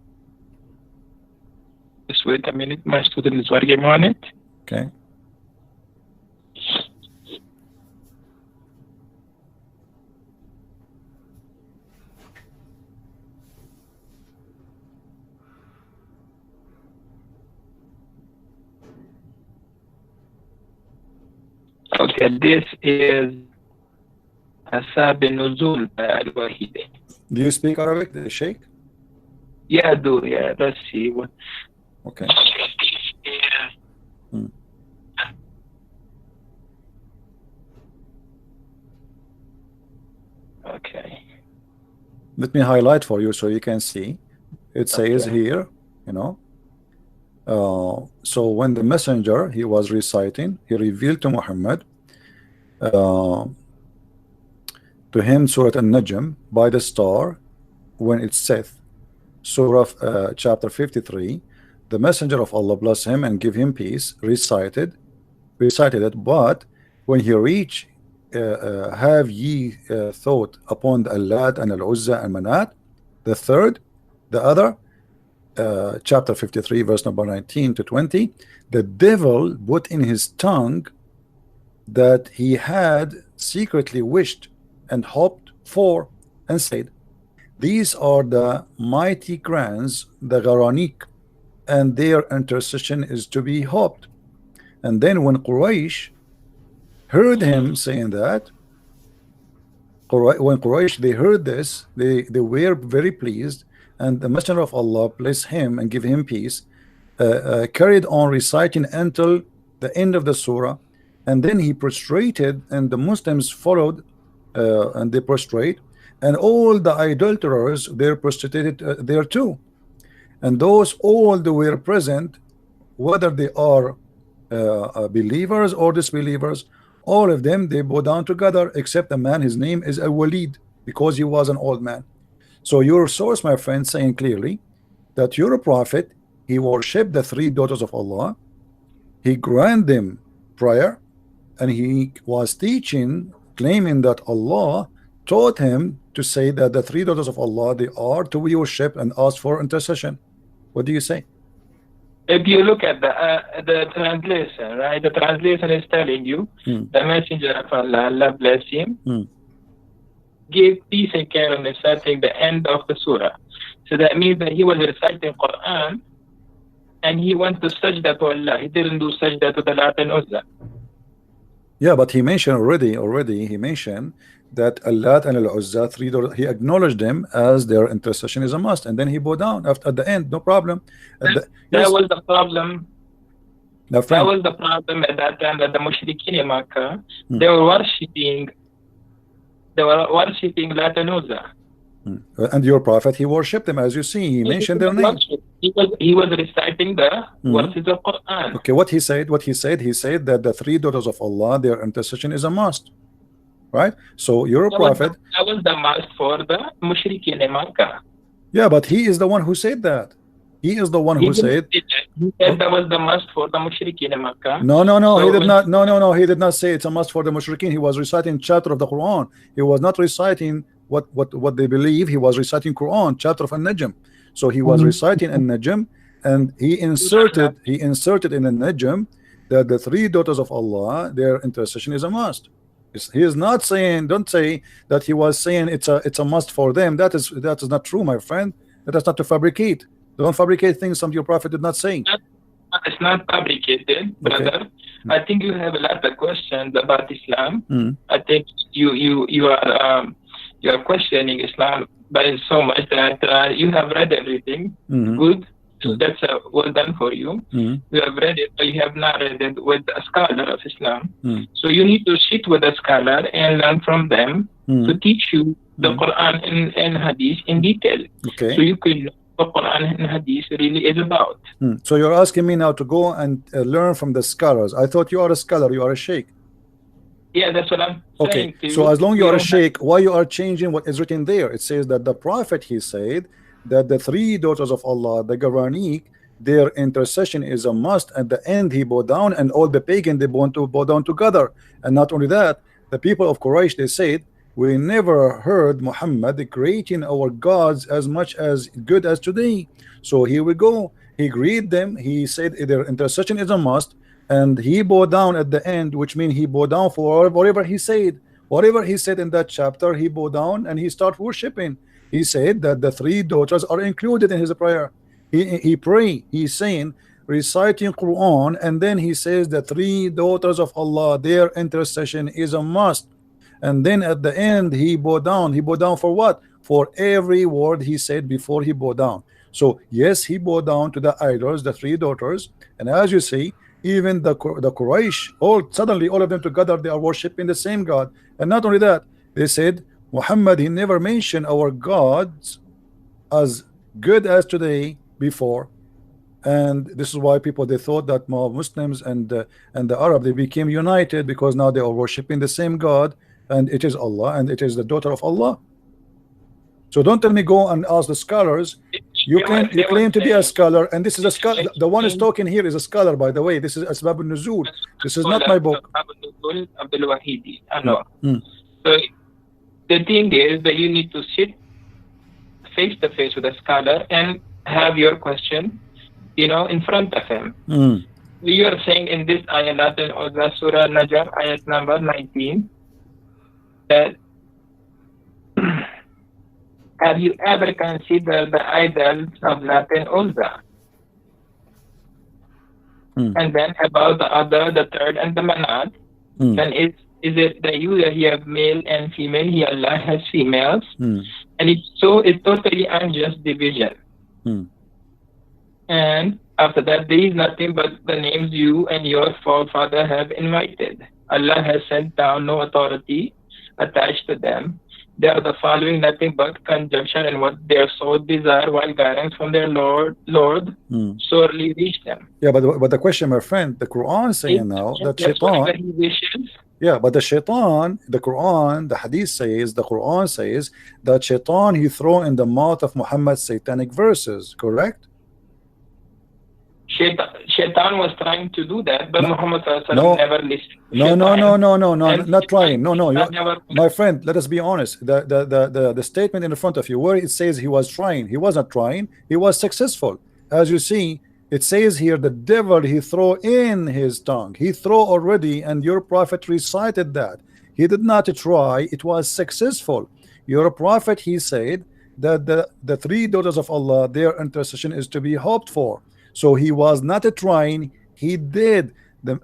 Just wait a minute, my student is working on it. Okay. Okay, this is أسباب النزول الوحيدة. Do you speak Arabic, the Sheikh? Yeah, I do. Yeah, let's see what. Okay. Yeah. Okay. Let me highlight for you so you can see. It says here, you know. So when the messenger he was reciting, he revealed to Muhammad to him Surah An-Najm by the star when it saith, Surah chapter 53, the messenger of Allah bless him and give him peace recited it, but when he reached have ye thought upon the Allat and Al-Uzza and Manat, the third, the other, chapter 53 verse number 19 to 20, the devil put in his tongue that he had secretly wished and hoped for, and said, these are the mighty grants, the Gharanik, and their intercession is to be hoped. And then when Quraysh heard him saying that, when Quraysh they heard this, they were very pleased, and the messenger of Allah bless him and give him peace, carried on reciting until the end of the surah, and then he prostrated, and the Muslims followed, and they prostrate, and all the idolaters they're prostrated there too, and those all they were present, whether they are believers or disbelievers, all of them they bow down together except a man, his name is Al-Walid, because he was an old man. So your source, my friend, saying clearly that you're a prophet, he worshipped the three daughters of Allah, he granted them prayer, and he was teaching, claiming that Allah taught him to say that the three daughters of Allah, they are to be worshipped and ask for intercession. What do you say? If you look at the translation, right? The translation is telling you the messenger of Allah, Allah bless him, gave peace and care on reciting the end of the surah. So that means that he was reciting Quran and he went to sajda to Allah. He didn't do sajda to the Lat and Uzza. Yeah, but he mentioned already he mentioned that Allat and Al-Uzza, three daughters, he acknowledged them as their intercession is a must, and then he bowed down at the end, no problem. That was the problem. That was the problem at that time, that the Mushrikeen in Makkah, they were worshipping Lat and Uzza. And your prophet, he worshipped them, as you see, he mentioned their names. He was reciting the verses of Quran. Okay, what he said, he said that the three daughters of Allah, their intercession is a must, right? So you're a prophet. That was the must for the Mushrikeen in Makkah. Yeah, but he is the one who said that. He is the one who said. He said that was the must for the Mushrikeen in Makkah. No, so he did not. No, he did not say it's a must for the Mushrikeen. He was reciting chapter of the Quran. He was not reciting what they believe. He was reciting Quran, chapter of An-Najm. So he was reciting An-Najm, and he inserted in An-Najm that the three daughters of Allah, their intercession is a must. He is not saying, don't say that he was saying it's a must for them. That is not true, my friend. That is not to fabricate. Don't fabricate things some your prophet did not say. It's not fabricated, brother. I think you have a lot of questions about Islam. I think you are questioning Islam by so much that you have read everything. Good. So that's well done for you. You have read it, but you have not read it with a scholar of Islam. So you need to sit with a scholar and learn from them to teach you the Quran and Hadith in detail. Okay. So you can know what Quran and Hadith really is about. So you're asking me now to go and learn from the scholars. I thought you are a scholar, you are a sheikh. Yeah, that's what I'm saying to you. So as long as you are a sheikh, why you are changing what is written there? It says that the prophet, he said that the three daughters of Allah, the Gharanik, their intercession is a must. At the end, he bowed down, and all the pagan, they want to bow down together. And not only that, the people of Quraysh, they said, we never heard Muhammad creating our gods as much as good as today. So here we go. He agreed them. He said their intercession is a must, and he bowed down at the end, which means he bowed down for whatever he said. Whatever he said in that chapter, he bowed down and he started worshiping. He said that the three daughters are included in his prayer. He pray. He's saying, reciting Quran, and then he says the three daughters of Allah, their intercession is a must. and then at the end he bowed down. He bowed down for what? For every word he said before he bowed down. So yes, he bowed down to the idols, the three daughters, and as you see, even the Quraysh, suddenly all of them together, they are worshiping the same God. And not only that, they said Muhammad, he never mentioned our gods as good as today before. And this is why people, they thought that Muslims and the Arab, they became united because now they are worshiping the same God, and it is Allah, and it is the daughter of Allah. So don't tell me go and ask the scholars. You claim to be a scholar, and this is a scholar. The one is talking here is a scholar, by the way. This is Asbab al-Nuzul. This is not my book. Abdul. So the thing is that you need to sit face to face with a scholar and have your question, in front of him. You are saying in this ayat or the Surah Najm, ayat number 19, that have you ever considered the idols of Lat and Uzza? And then about the third and the Manat, then is it that you have male and female, here Allah has females, and it's totally unjust division. And after that, there is nothing but the names you and your forefather have invited. Allah has sent down no authority attached to them. They are the following nothing but conjunction and what their soul desire, while guidance from their Lord sorely reach them. Yeah, but the question, my friend, the Quran is saying now that Shaitan. Yeah, but the Shaitan, the Quran, the Hadith says, the Quran says that Shaitan, he throw in the mouth of Muhammad satanic verses, correct? Shaitan was trying to do that, but Muhammad never listened. No, not trying. My friend, let us be honest. The statement in front of you, where it says he was trying, he was not trying, he was successful. As you see, it says here the devil he throw in his tongue. He throw already, and your prophet recited that. He did not try, it was successful. Your prophet, he said that the three daughters of Allah, their intercession is to be hoped for. So he was not trying, he did.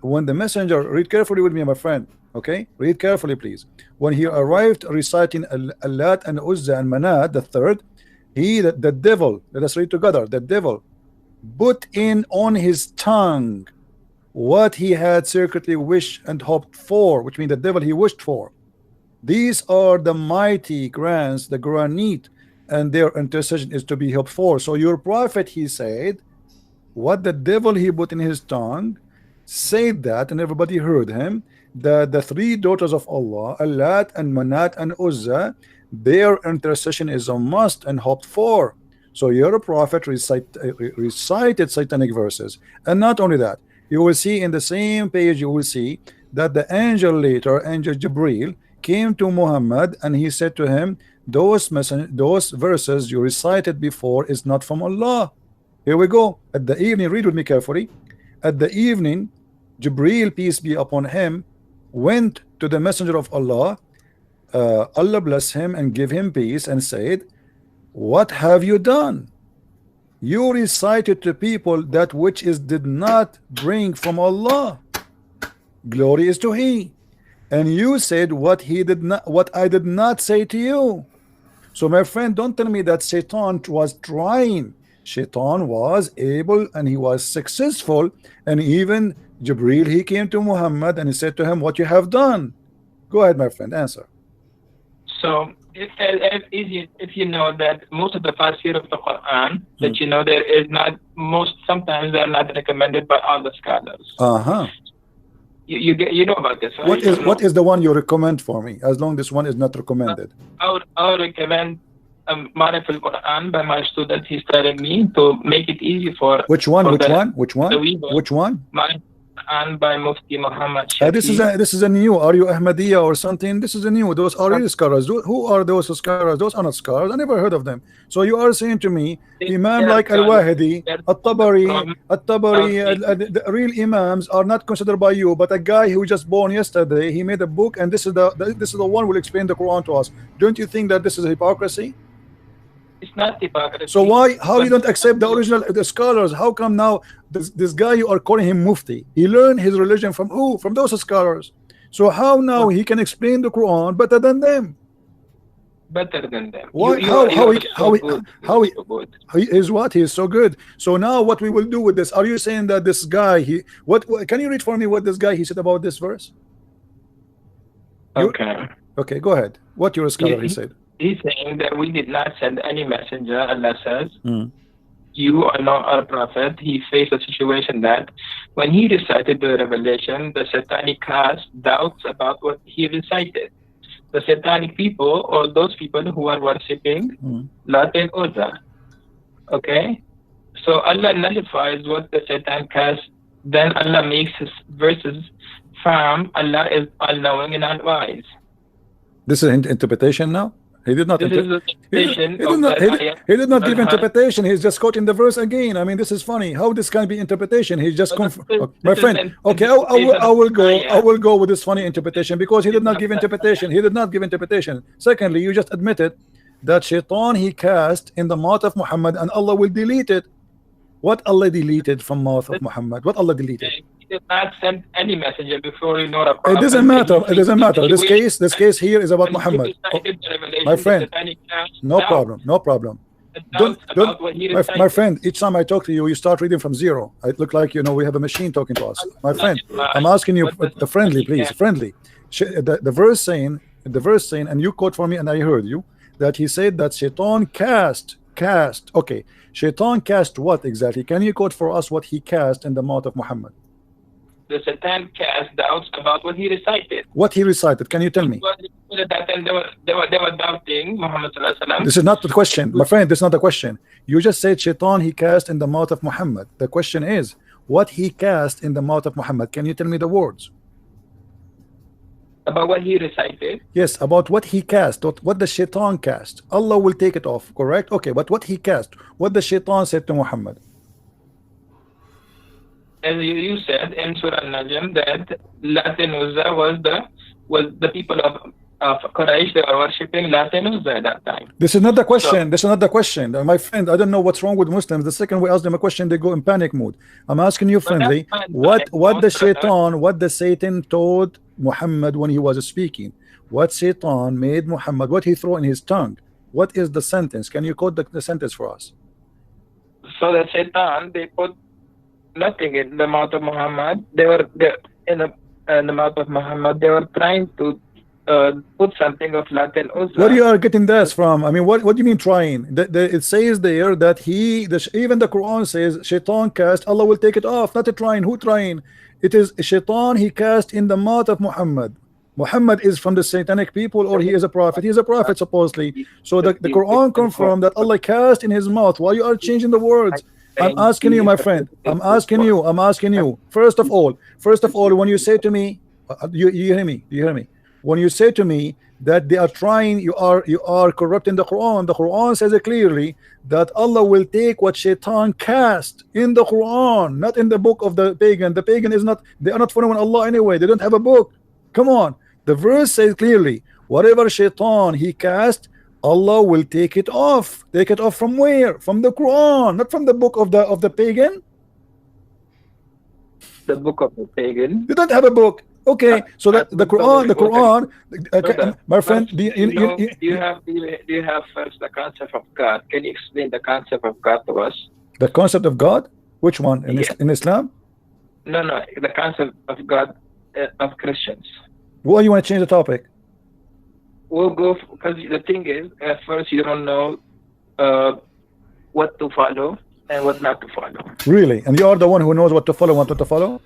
When the messenger, read carefully with me, my friend, okay? Read carefully, please. When he arrived reciting Lat and Uzza and Manat, the third, the devil, let us read together, the devil put in on his tongue what he had secretly wished and hoped for, which means the devil he wished for. These are the mighty grants, the granite, and their intercession is to be hoped for. So your prophet, he said, what the devil he put in his tongue, said that, and everybody heard him, that the three daughters of Allah, Lat and Manat and Uzza, their intercession is a must and hoped for. So your prophet recited satanic verses. And not only that, you will see in the same page, you will see that the angel later, angel Jibril, came to Muhammad and he said to him, those verses you recited before is not from Allah. Here we go. At the evening, read with me carefully. At the evening, Jibril, peace be upon him, went to the messenger of Allah, Allah bless him and give him peace, and said, what have you done? You recited to people that which did not bring from Allah. Glory is to He. And you said what I did not say to you. So my friend, don't tell me that Satan was trying. Shaitan was able and he was successful, and even Jibril, he came to Muhammad and he said to him, what you have done. Go ahead, my friend, answer. So if you know that most of the tafsir of the Quran, that there is not, sometimes they are not recommended by all the scholars. You know about this, right? What is the one you recommend for me, as long as this one is not recommended? I would recommend Marif al-Quran by my student. He's telling me to make it easy for which one? And by Mufti Muhammad Sheikh. This is a new. Are you Ahmadiyya or something? This is a new. Those are real scholars. Who are those scholars? Those are not scholars. I never heard of them. So you are saying to me, Imam like Al-Wahidi, At-Tabari, the real Imams are not considered by you, but a guy who just born yesterday, he made a book, and this is the one who will explain the Quran to us. Don't you think that this is hypocrisy? It's not hypocrisy. So how you don't accept the original, the scholars? How come now this guy you are calling him Mufti? He learned his religion from who? From those scholars. So how now he can explain the Quran better than them? Better than them. Why? How he is what? He is so good. So now what we will do with this? Are you saying that this guy, what can you read for me what this guy he said about this verse? Okay. Okay, go ahead. What your scholar he said? He's saying that we did not send any messenger. Allah says, you are not our prophet. He faced a situation that when he recited the revelation, the Satanic cast doubts about what he recited. The Satanic people, or those people who are worshipping Lat and Uzza. Okay? So Allah nullifies what the Satan cast, then Allah makes his verses firm. Allah is all-knowing and all-wise. This is an interpretation now? He did not. He did not give interpretation. He's just quoting the verse again. I mean, this is funny. How this can be interpretation? He's just my friend. Okay, I will go with this funny interpretation because he did not give interpretation. He did not give interpretation. Secondly, you just admitted that Shaitan he cast in the mouth of Muhammad and Allah will delete it. What Allah deleted from mouth of Muhammad? What Allah deleted? He did not send any messenger before you know the prophet. It doesn't matter. It doesn't matter. This case here is about Muhammad. My friend, no problem. No problem. My friend, each time I talk to you, you start reading from zero. It look like we have a machine talking to us. My friend, I'm asking you, friendly, please, friendly. The verse saying, and you quote for me, and I heard you that he said that Shaitan cast. Okay, Shaitan cast what exactly? Can you quote for us what he cast in the mouth of Muhammad? The Satan cast doubts about what he recited. What he recited? Can you tell me? They were doubting Muhammad. This is not the question, my friend. This is not the question. You just said Shaitan he cast in the mouth of Muhammad. The question is what he cast in the mouth of Muhammad. Can you tell me the words? About what he recited? Yes, about what he cast. What the Shaitan cast. Allah will take it off, correct? Okay, but what he cast, what the Shaitan said to Muhammad. As you said in Surah Najm that Lat and Uzza was the people of Quraysh. They were worshipping Lat and Uzza at that time. This is not the question. This is not the question, my friend. I don't know what's wrong with Muslims. The second we ask them a question, they go in panic mode. I'm asking you friendly. What the Satan told Muhammad when he was speaking? What Satan made Muhammad? What he threw in his tongue? What is the sentence? Can you quote the sentence for us? So the Satan, they put nothing in the mouth of Muhammad. They were in the mouth of Muhammad. They were trying to put something of Lat and Uzza. Where you are getting this from? I mean, what do you mean trying? It says there that even the Quran says Shaitan cast, Allah will take it off. Not a trying. Who trying? It is Shaitan he cast in the mouth of Muhammad. Muhammad is from the Satanic people, or he is a prophet. He is a prophet supposedly. So the Quran confirmed that Allah cast in his mouth. Why you are changing the words? I'm asking you, my friend. I'm asking you. First of all, when you say to me, you hear me? Do you hear me? When you say to me that they are trying, you are corrupting the Quran. The Quran says it clearly that Allah will take what Shaitan cast in the Quran, not in the book of the pagan. The pagan is not. They are not following Allah anyway. They don't have a book. Come on. The verse says clearly, whatever Shaitan he cast, Allah will take it off. Take it off from where? From the Quran, not from the book of the pagan. The book of the pagan. You don't have a book. Okay, so that the Quran. My friend, do you have first the concept of God? Can you explain the concept of God to us? The concept of God? Which one? In Islam? No, the concept of God of Christians. Well, you want to change the topic? We'll go because the thing is, at first you don't know what to follow and what not to follow. Really? And you are the one who knows what to follow and what not to follow?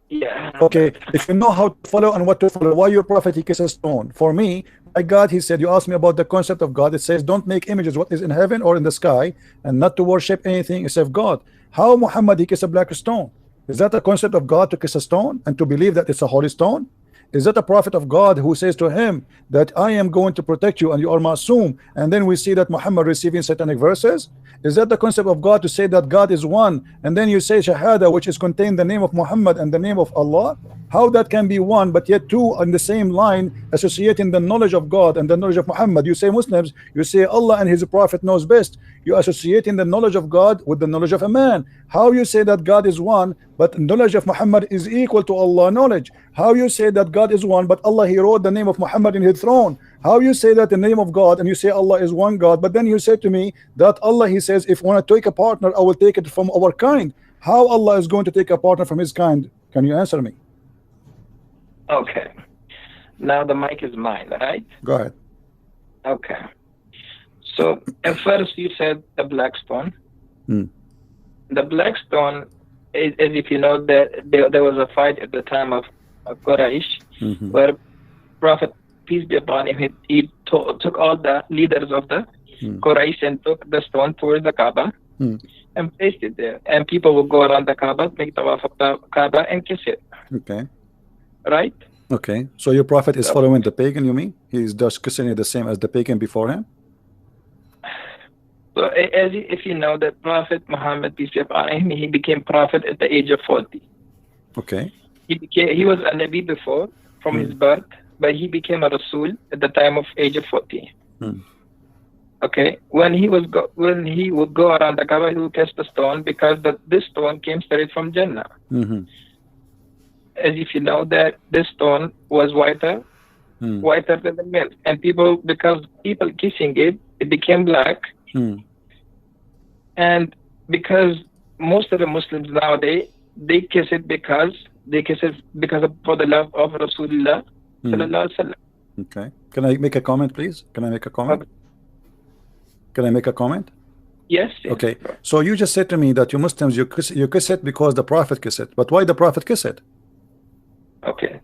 Yeah. Okay. If you know how to follow and what to follow, why your prophet he kisses stone? For me, my God, he said, you asked me about the concept of God. It says, don't make images what is in heaven or in the sky, and not to worship anything except God. How Muhammad he kissed a black stone? Is that a concept of God to kiss a stone and to believe that it's a holy stone? Is that a prophet of God who says to him that I am going to protect you and you are masoom? And then we see that Muhammad receiving Satanic verses. Is that the concept of God to say that God is one, and then you say Shahada, which is contained the name of Muhammad and the name of Allah? How that can be one, but yet two on the same line, associating the knowledge of God and the knowledge of Muhammad? You say Muslims, you say Allah and His Prophet knows best. You associating the knowledge of God with the knowledge of a man. How you say that God is one, but knowledge of Muhammad is equal to Allah knowledge? How you say that God is one, but Allah, He wrote the name of Muhammad in His throne? How you say that the name of God and you say Allah is one God, but then you say to me that Allah, He says, if I want to take a partner, I will take it from our kind. How Allah is going to take a partner from His kind? Can you answer me? Okay. Now the mic is mine, right? Go ahead. Okay. So at first you said the black stone. The black stone is, if you know, that there was a fight at the time of Quraysh, where Prophet, peace be upon him, he took all the leaders of the Quraysh and took the stone towards the Kaaba and placed it there. And people will go around the Kaaba, make tawaf of the Kaaba and kiss it. Okay. Right? Okay. So your Prophet is following the pagan, you mean? He's just kissing it the same as the pagan before him? So if you know that Prophet Muhammad, peace be upon him, he became prophet at the age of 40. Okay. He was a Nabi before from his birth, but he became a Rasul at the time of age of 40. Okay. When he would go around the Kaaba, he would kiss the stone because this stone came straight from Jannah. As if you know that this stone was whiter than the milk, and because people kissing it, it became black. And because most of the Muslims nowadays, they kiss it for the love of Rasulullah sallallahu alaihi wasallam. Okay. Can I make a comment, please? Can I make a comment? Can I make a comment? Yes. Okay. So you just said to me that you Muslims, you kiss it because the Prophet kissed it. But why the Prophet kiss it? Okay.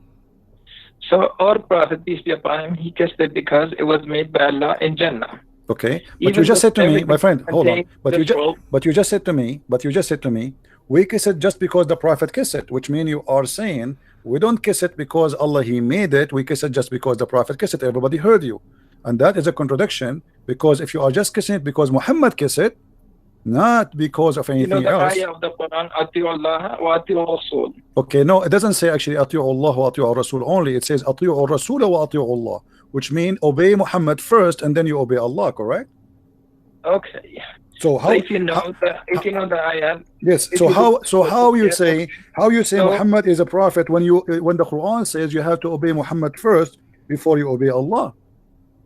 So our Prophet, peace be upon him, he kissed it because it was made by Allah in Jannah. Okay, but you just said to me, my friend, hold on. But you just said to me, we kiss it just because the Prophet kissed it, which means you are saying we don't kiss it because Allah He made it. We kiss it just because the Prophet kissed it. Everybody heard you, and that is a contradiction. Because if you are just kissing it because Muhammad kissed it, not because of anything else. Ayah of the Quran, Ati'u Allah wa Ati'u Rasul. Okay, no, it doesn't say actually Ati'u Allah wa Ati'u Rasul only. It says Ati'u Rasul wa Ati'u Allah, which means obey Muhammad first and then you obey Allah, correct? Okay. So how? If you know the ayah. Yes. So how you say Muhammad is a prophet when the Quran says you have to obey Muhammad first before you obey Allah?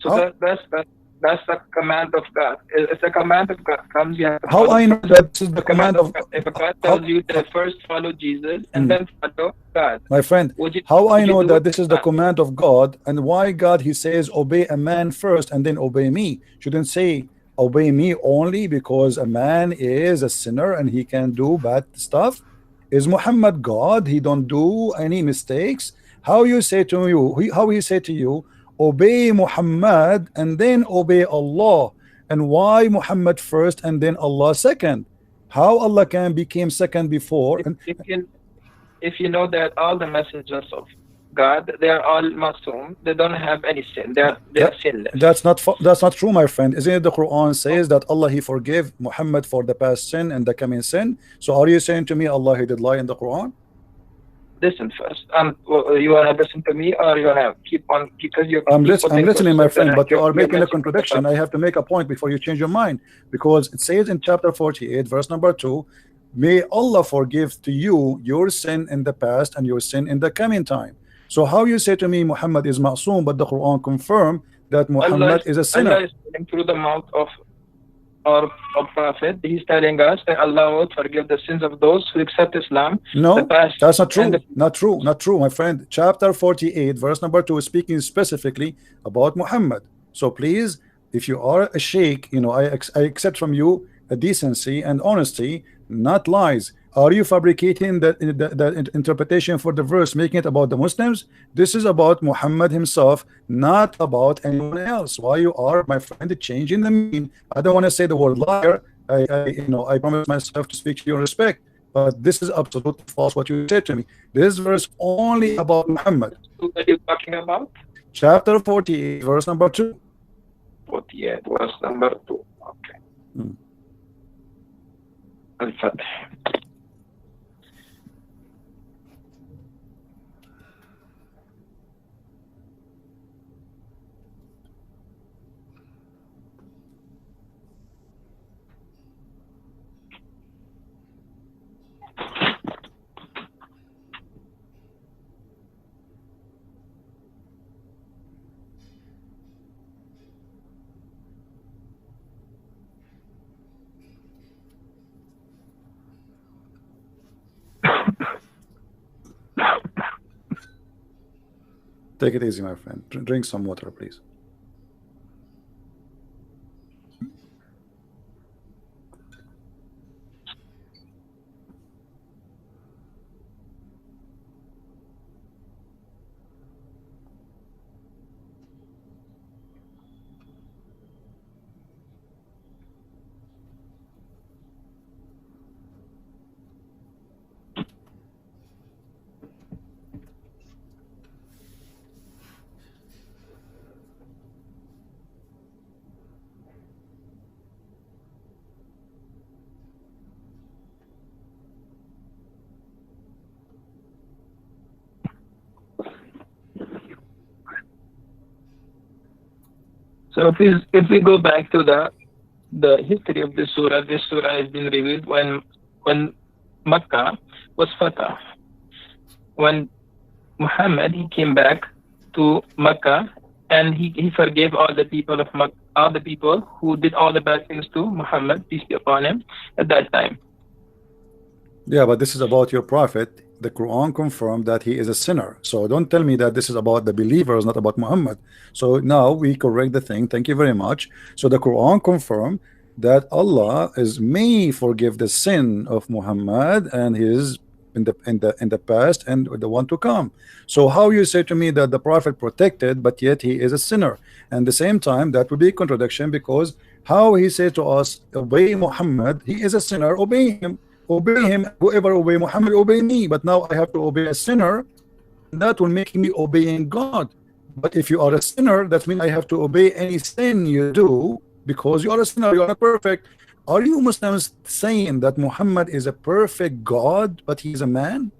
So that's the command of God. It's a command of God. How I know that this is the command of God? If God tells you to first follow Jesus and then follow God. My friend, how I know that this is the command of God, and why God He says obey a man first and then obey me? Shouldn't say obey me only because a man is a sinner and he can do bad stuff. Is Muhammad God? He don't do any mistakes. How you say to you? How he say to you? Obey Muhammad and then obey Allah. And why Muhammad first and then Allah second? How Allah can become second before? If you know that all the messengers of God, they are all masum, they don't have any sin, they are sinless. That's not true, my friend. Isn't it the Quran says that Allah He forgave Muhammad for the past sin and the coming sin? So are you saying to me Allah He did lie in the Quran? Listen first. You wanna listen to me, or you wanna keep on because you? I'm listening, my friend, but you are making a contradiction. I have to make a point before you change your mind, because it says in chapter 48, verse number 2, may Allah forgive to you your sin in the past and your sin in the coming time. So how you say to me Muhammad is ma'soom, but the Quran confirm that Muhammad is a sinner? Allah is telling through the mouth of our Prophet, he's telling us that Allah will forgive the sins of those who accept Islam. No, that's not true. Not true, my friend. Chapter 48, verse number 2 is speaking specifically about Muhammad. So please, if you are a sheikh, you know, I accept from you a decency and honesty, not lies. Are you fabricating the interpretation for the verse, making it about the Muslims? This is about Muhammad himself, not about anyone else. Why you are, my friend, changing the meaning? I don't want to say the word liar. I promise myself to speak to you in respect, but this is absolutely false what you said to me. This verse only about Muhammad. What are you talking about? Chapter 48, verse number 2. 48, verse number 2. Okay. Al-Fatih. Take it easy, my friend. Drink some water, please. So if we go back to the history of this surah has been revealed when Makkah was fatah. When Muhammad he came back to Makkah and he forgave all the people of Makkah, all the people who did all the bad things to Muhammad, peace be upon him, at that time. Yeah, but this is about your prophet. The Quran confirmed that he is a sinner. So don't tell me that this is about the believers, not about Muhammad. So now we correct the thing. Thank you very much. So the Quran confirmed that Allah may forgive the sin of Muhammad and his in the past and the one to come. So how you say to me that the prophet protected, but yet he is a sinner? And the same time, that would be a contradiction, because how he says to us, obey Muhammad, he is a sinner, obey him. Obey him, whoever obey Muhammad, obey me. But now I have to obey a sinner, that will make me obeying God. But if you are a sinner, that means I have to obey any sin you do, because you are a sinner, you are not perfect. Are you Muslims saying that Muhammad is a perfect God, but he's a man?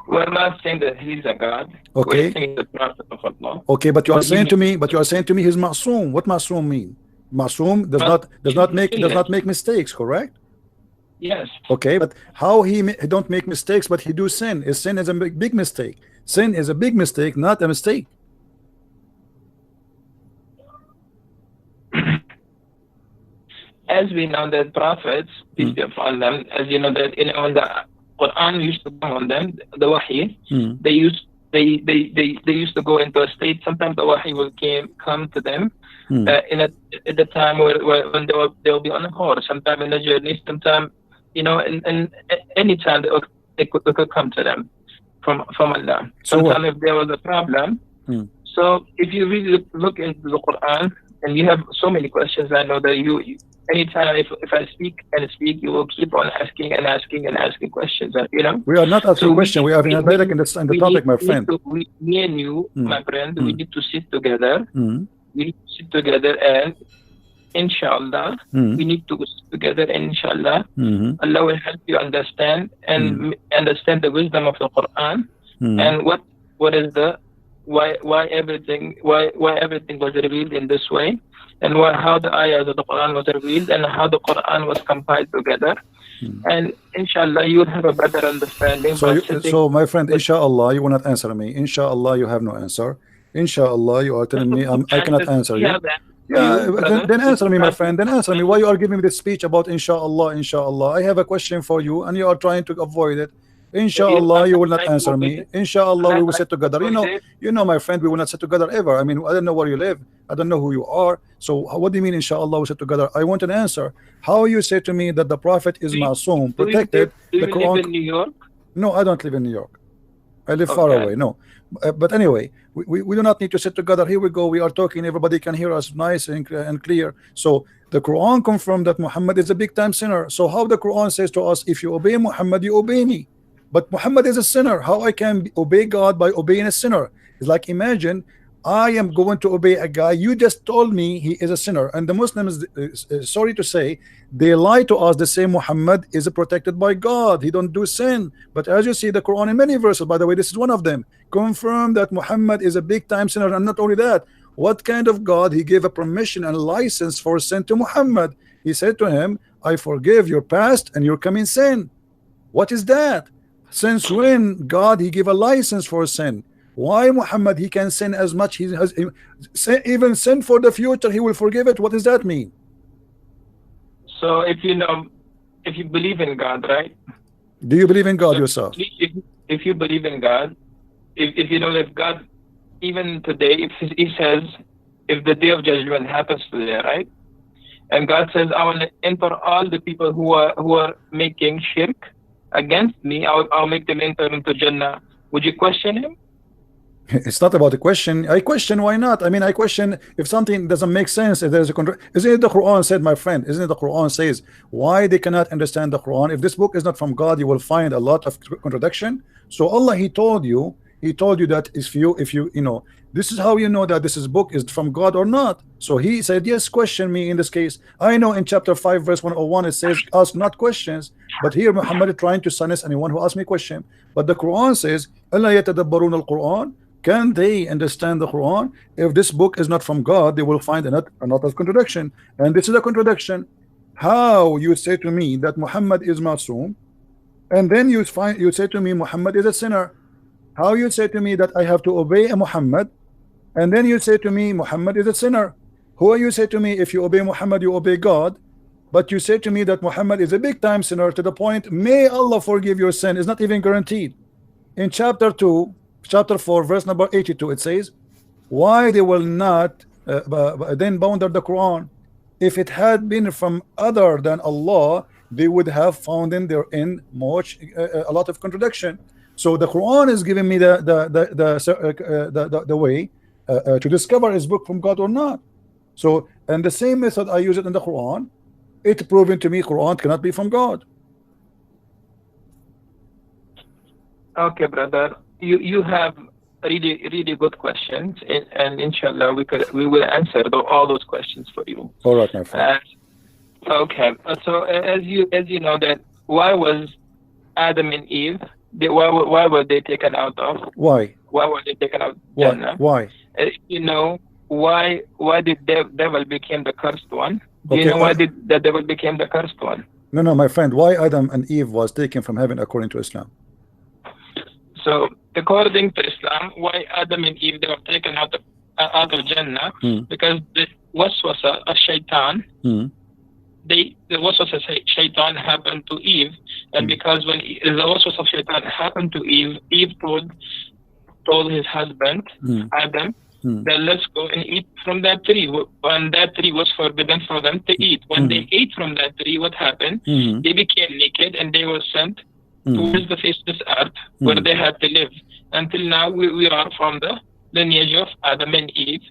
We're not saying that he's a God. Okay. We're saying the prophet of Allah. Okay, but you are saying to me, he's ma'soom. What ma'soom mean? Ma'soom does not make mistakes, correct? Yes. Okay, but how he don't make mistakes, but he do sin? Sin is a big mistake. Sin is a big mistake, not a mistake. As we know that prophets, peace be upon them, as you know that when the Quran used to come on them, the wahi, they used to go into a state. Sometimes the wahi will come to them at the time when they will be on a horse, sometime in the journey, sometime and any time they could come to them from Allah. Sometimes if there was a problem. So if you really look into the Quran, and you have so many questions, I know that you anytime if I speak, you will keep on asking questions. We are not asking questions. We are in the topic, my friend. Me and you, my friend, we need to sit together. We need to sit together and inshallah, we need to sit together and inshallah, Allah will help you understand and understand the wisdom of the Quran and what is the why everything was revealed in this way, and how the ayahs of the Quran was revealed and how the Quran was compiled together. And inshallah you will have a better understanding. So my friend, inshallah you will not answer me. Inshallah you have no answer. Inshallah you are telling me I cannot answer you. Yeah, then answer me, my friend. Then answer me. Why you are giving me this speech about inshallah? I have a question for you and you are trying to avoid it. Inshallah you will not answer me. Inshallah we will sit together. You know my friend, we will not sit together ever. I mean, I don't know where you live, I don't know who you are. So what do you mean inshallah we sit together? I want an answer. How you say to me that the prophet is ma'soom, protected? Do you live in New York? No, I don't live in New York. I live far away. No, but anyway, we do not need to sit together. Here we go. We are talking. Everybody can hear us nice and clear. So the Quran confirmed that Muhammad is a big time sinner. So how the Quran says to us, if you obey Muhammad, you obey me. But Muhammad is a sinner. How I can obey God by obeying a sinner? It's like, imagine I am going to obey a guy. You just told me he is a sinner, and the Muslims, sorry to say, they lie to us. They say Muhammad is protected by God. He don't do sin. But as you see, the Quran in many verses, by the way, this is one of them, confirm that Muhammad is a big time sinner. And not only that, what kind of God? He gave a permission and license for sin to Muhammad. He said to him, I forgive your past and your coming sin. What is that? Since when God he gave a license for sin? Why Muhammad he can sin as much he has, even sin for the future he will forgive it? What does that mean? So if you believe in God, right? Do you believe in God yourself? If you believe in God, if you know that God, even today, if he says, if the day of judgment happens today, right? And God says, I will enter all the people who are making shirk against me. I'll make them enter into Jannah. Would you question him? It's not about a question. I question why not. I mean, I question if something doesn't make sense. If there's a isn't it the Quran said, my friend? Isn't it the Quran says why they cannot understand the Quran? If this book is not from God, you will find a lot of contradiction. So Allah, He told you that if you know, this is how you know that this book is from God or not. So He said, yes, question me in this case. I know in chapter 5 verse 101 it says ask not questions, but here Muhammad is trying to silence anyone who asks me question. But the Quran says Allah yatadabbarun al-Quran. Can they understand the Quran? If this book is not from God, they will find a lot of contradiction. And this is a contradiction. How you say to me that Muhammad is Masum, and then you say to me Muhammad is a sinner? How you say to me that I have to obey a Muhammad, and then you say to me Muhammad is a sinner? Who you say to me if you obey Muhammad, you obey God, but you say to me that Muhammad is a big time sinner to the point, may Allah forgive your sin, is not even guaranteed. In chapter 4 verse number 82 it says why they will not then bound the Quran. If it had been from other than Allah, they would have found in therein much a lot of contradiction. So the Quran is giving me the way to discover is book from God or not. So, and the same method I use it in the Quran, it proven to me Quran cannot be from God. Okay, brother. You have really good questions, and inshallah we will answer all those questions for you. All right, my friend. Okay. So as you know that why was Adam and Eve? Why were they taken out of? Why? Why were they taken out? Jannah? Why? You know why did the devil became the cursed one? Do Okay, you know why did the devil became the cursed one? No, my friend. Why Adam and Eve was taken from heaven according to Islam? So according to Islam, why Adam and Eve they were taken out of Jannah? Because the waswasa of Shaitan, the waswasa of Shaitan happened to Eve, and because when the waswasa of Shaitan happened to Eve, Eve told his husband Adam that let's go and eat from that tree. When that tree was forbidden for them to eat, when they ate from that tree, what happened? They became naked and they were sent towards the face of this earth where they had to live. Until now, we are from the lineage of Adam and Eve.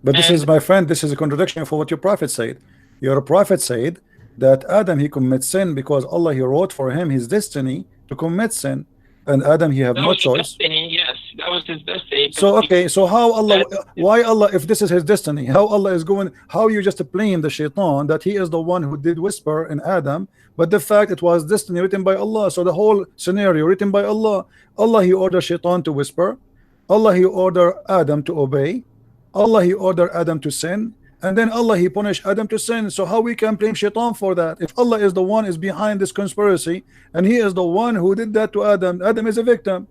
But this is, my friend, this is a contradiction for what your prophet said. Your prophet said that Adam, he commits sin because Allah, he wrote for him his destiny to commit sin. And Adam, he have no choice. Destiny, yes, that was his destiny. So okay, so how Allah, why Allah, if this is his destiny, how Allah is going, how you just blame the Shaitan that he is the one who did whisper in Adam, but the fact it was destiny written by Allah. So the whole scenario written by Allah. Allah, he ordered Shaitan to whisper. Allah, he ordered Adam to obey. Allah, he ordered Adam to sin. And then Allah, he punished Adam to sin. So how we can blame Shaitan for that? If Allah is the one is behind this conspiracy, and he is the one who did that to Adam, Adam is a victim.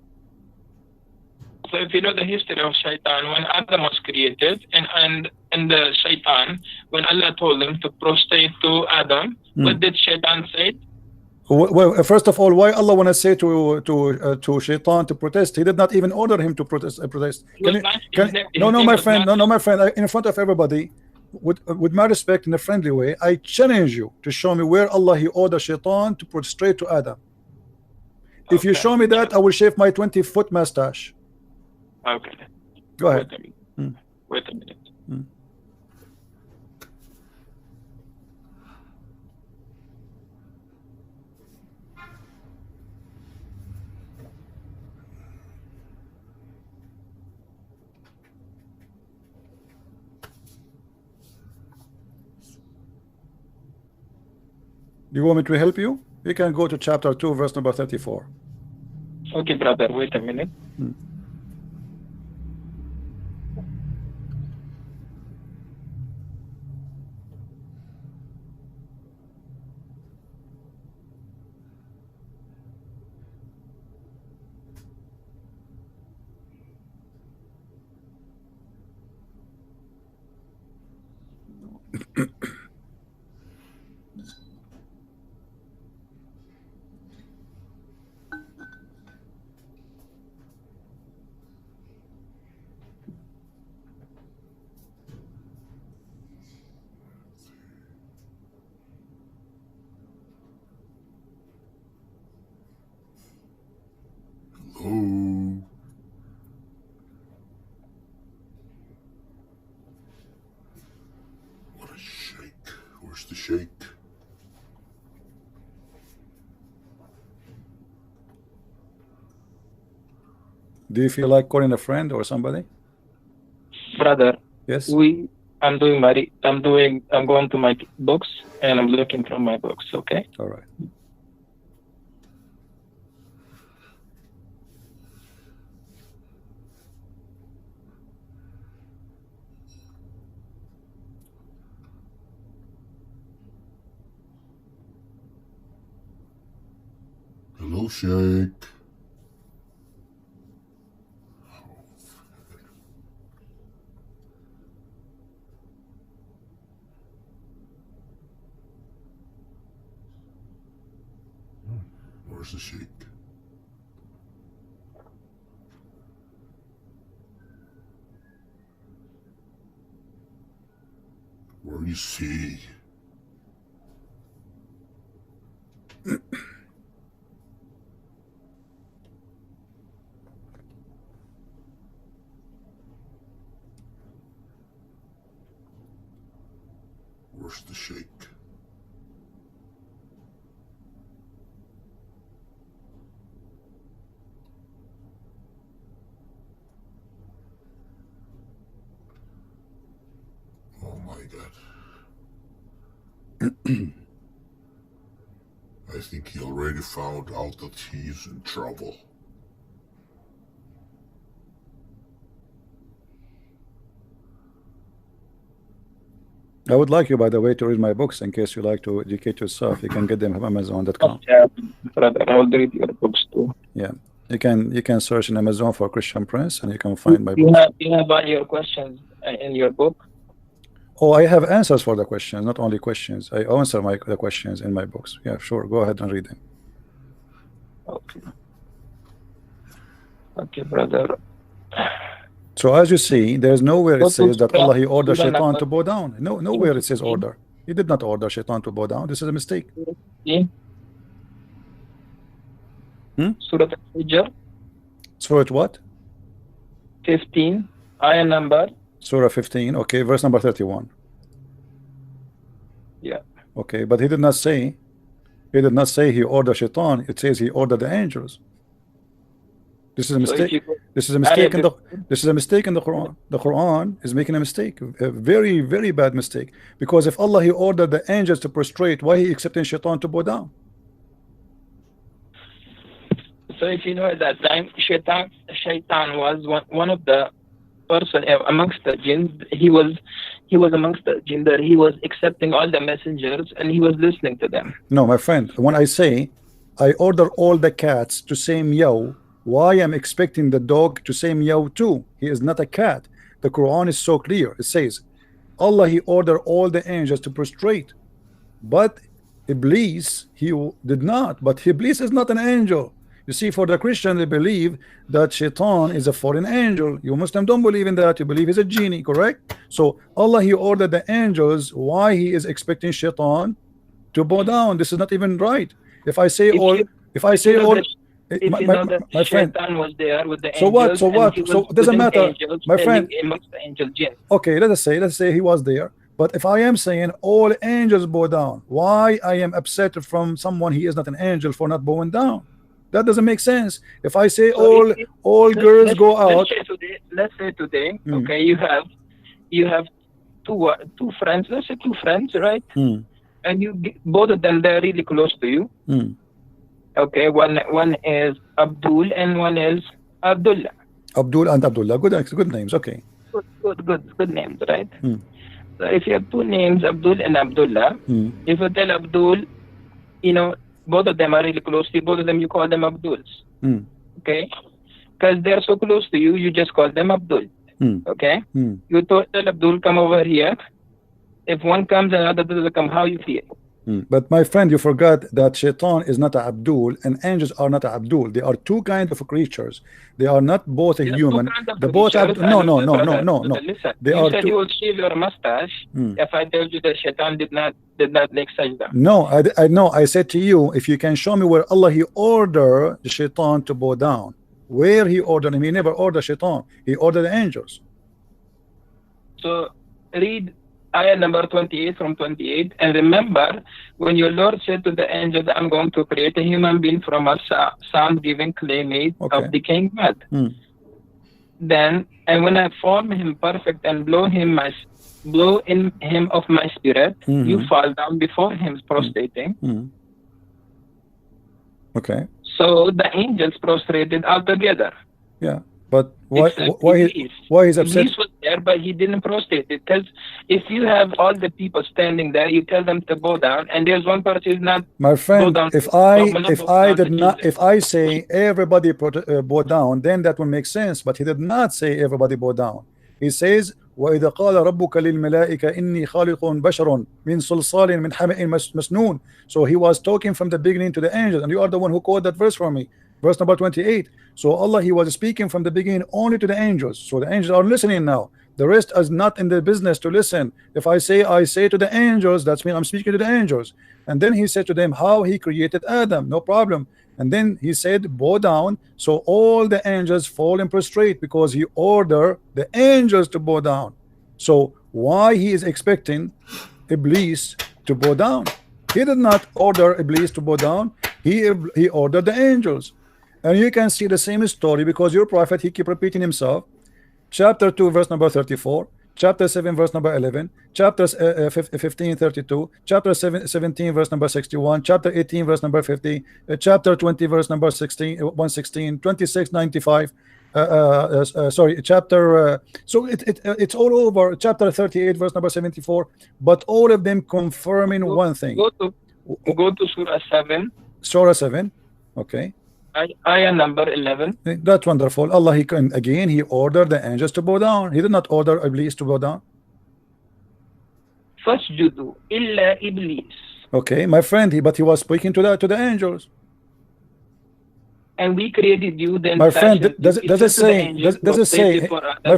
So if you know the history of Shaitan, when Adam was created, and the Shaitan, when Allah told him to prostrate to Adam, what did Shaitan say? Well, first of all, why Allah want to say to Shaitan to protest? He did not even order him to protest. No, my friend. No, my friend. In front of everybody, with my respect, in a friendly way, I challenge you to show me where Allah he ordered Shaitan to prostrate to Adam. If you show me that, I will shave my 20-foot mustache. Okay. Go ahead. Wait a minute. Do you want me to help you? You can go to chapter 2, verse number 34. Okay, brother, wait a minute. Do you feel like calling a friend or somebody? Brother. Yes. I'm going to my books and I'm looking from my books. Okay. All right. Hello, Sheikh. Where's the Sheikh? Where is he? Where's the Sheikh? Oh my God. I think he already found out that he's in trouble. I would like you, by the way, to read my books in case you like to educate yourself. You can get them from Amazon.com. Yeah, brother, I will read your books too. Yeah, you can search in Amazon for Christian Prince, and you can find my books. You have all your questions in your book. Oh, I have answers for the questions, not only questions. I answer the questions in my books. Yeah, sure. Go ahead and read them. Okay. Okay, brother. So as you see, there's nowhere it says that Allah he ordered Shaitan to bow down. No, nowhere it says order. He did not order Shaitan to bow down. This is a mistake. Surah Al-Hijr. Surah what? 15. Ayah number. Surah 15. Okay, verse number 31. Yeah. Okay, but he did not say. He did not say he ordered Shaitan. It says he ordered the angels. This is a mistake. This is a mistake in the. This is a mistake in the Quran. The Quran is making a mistake, a very, very bad mistake. Because if Allah he ordered the angels to prostrate, why he accepting Shaitan to bow down? So if you know at that time, Shaitan was one of the person amongst the jinn. He was amongst the jinn that he was accepting all the messengers and he was listening to them. No, my friend. When I say I order all the cats to say meow, why am expecting the dog to say meow too? He is not a cat. The Quran is so clear. It says Allah he ordered all the angels to prostrate, but Iblis he did not. But Iblis is not an angel. You see, for the Christian, they believe that Shaitan is a fallen angel. You Muslim don't believe in that. You believe he's a genie, correct? So Allah he ordered the angels. Why he is expecting Shaitan to bow down? This is not even right. If I say all, my friend was there with the so angels, what so it doesn't matter, my friend. Amongst the angel jinn. Okay, let's say he was there, but if I am saying all angels bow down, why I am upset from someone he is not an angel for not bowing down? That doesn't make sense. If I say all girls go out, let's say today okay, you have two friends, let's say two friends, right? And both of them, they're really close to you. Okay, one is Abdul and one is Abdullah. Abdul and Abdullah, good names. Okay, good names, right? So if you have two names, Abdul and Abdullah, if you tell Abdul, you know, both of them are really close to you, both of them you call them Abduls. Okay, because they're so close to you, you just call them Abdul. Okay, you tell Abdul, come over here. If one comes and another doesn't come, how you feel? But my friend, you forgot that Shaitan is not a Abdul and angels are not a Abdul. They are two kinds of creatures. They are not both a human. The both no. Listen, they you are said two. you will shave your mustache if I told you that Shaitan did not make sajda. No, I know. I said to you, if you can show me where Allah he ordered the Shaitan to bow down, where he ordered him. He never ordered Shaitan. He ordered the angels. So read ayah number 28 from 28, and remember when your Lord said to the angel that I'm going to create a human being from a sound giving clay made of decaying mud. then and when I form him perfect and blow in him of my spirit, you fall down before him prostrating. Okay. So the angels prostrated altogether. Yeah, but why he's upset? Iblis was there, but he didn't prostrate. Because if you have all the people standing there, you tell them to bow down, and there's one person who's not. My friend, if I say everybody bow down, then that will make sense. But he did not say everybody bow down. He says, وَإِذَا قَالَ رَبُّكَ لِلْمَلَائِكَةِ إِنِّي خَالِقٌ بَشَرٌ مِنْ صَلْصَالٍ مِنْ حَمَإٍ مَسْنُونٍ. So he was talking from the beginning to the angels, and you are the one who quoted that verse for me, verse number 28. So Allah, he was speaking from the beginning only to the angels. So the angels are listening now. The rest is not in the business to listen. If I say to the angels, that's mean I'm speaking to the angels. And then he said to them how he created Adam, no problem. And then he said bow down, so all the angels fall and prostrate because he ordered the angels to bow down. So why he is expecting Iblis to bow down? He did not order Iblis to bow down. He ordered the angels. And you can see the same story because your prophet, he keep repeating himself. Chapter 2 verse number 34, chapter 7 verse number 11, chapter 15 32, chapter 17 verse number 61, chapter 18 verse number 50, chapter 20 verse number 116, 26 95, sorry, chapter so it's all over. Chapter 38 verse number 74, but all of them confirming one thing. Go to Surah 7. Surah 7, okay. Ayah number 11. That's wonderful. Allah, he ordered the angels to bow down. He did not order Iblis to bow down. Fasjudu illa Iblis. Okay, my friend, but he was speaking to the angels. And we created you. Then my friend, does it say? My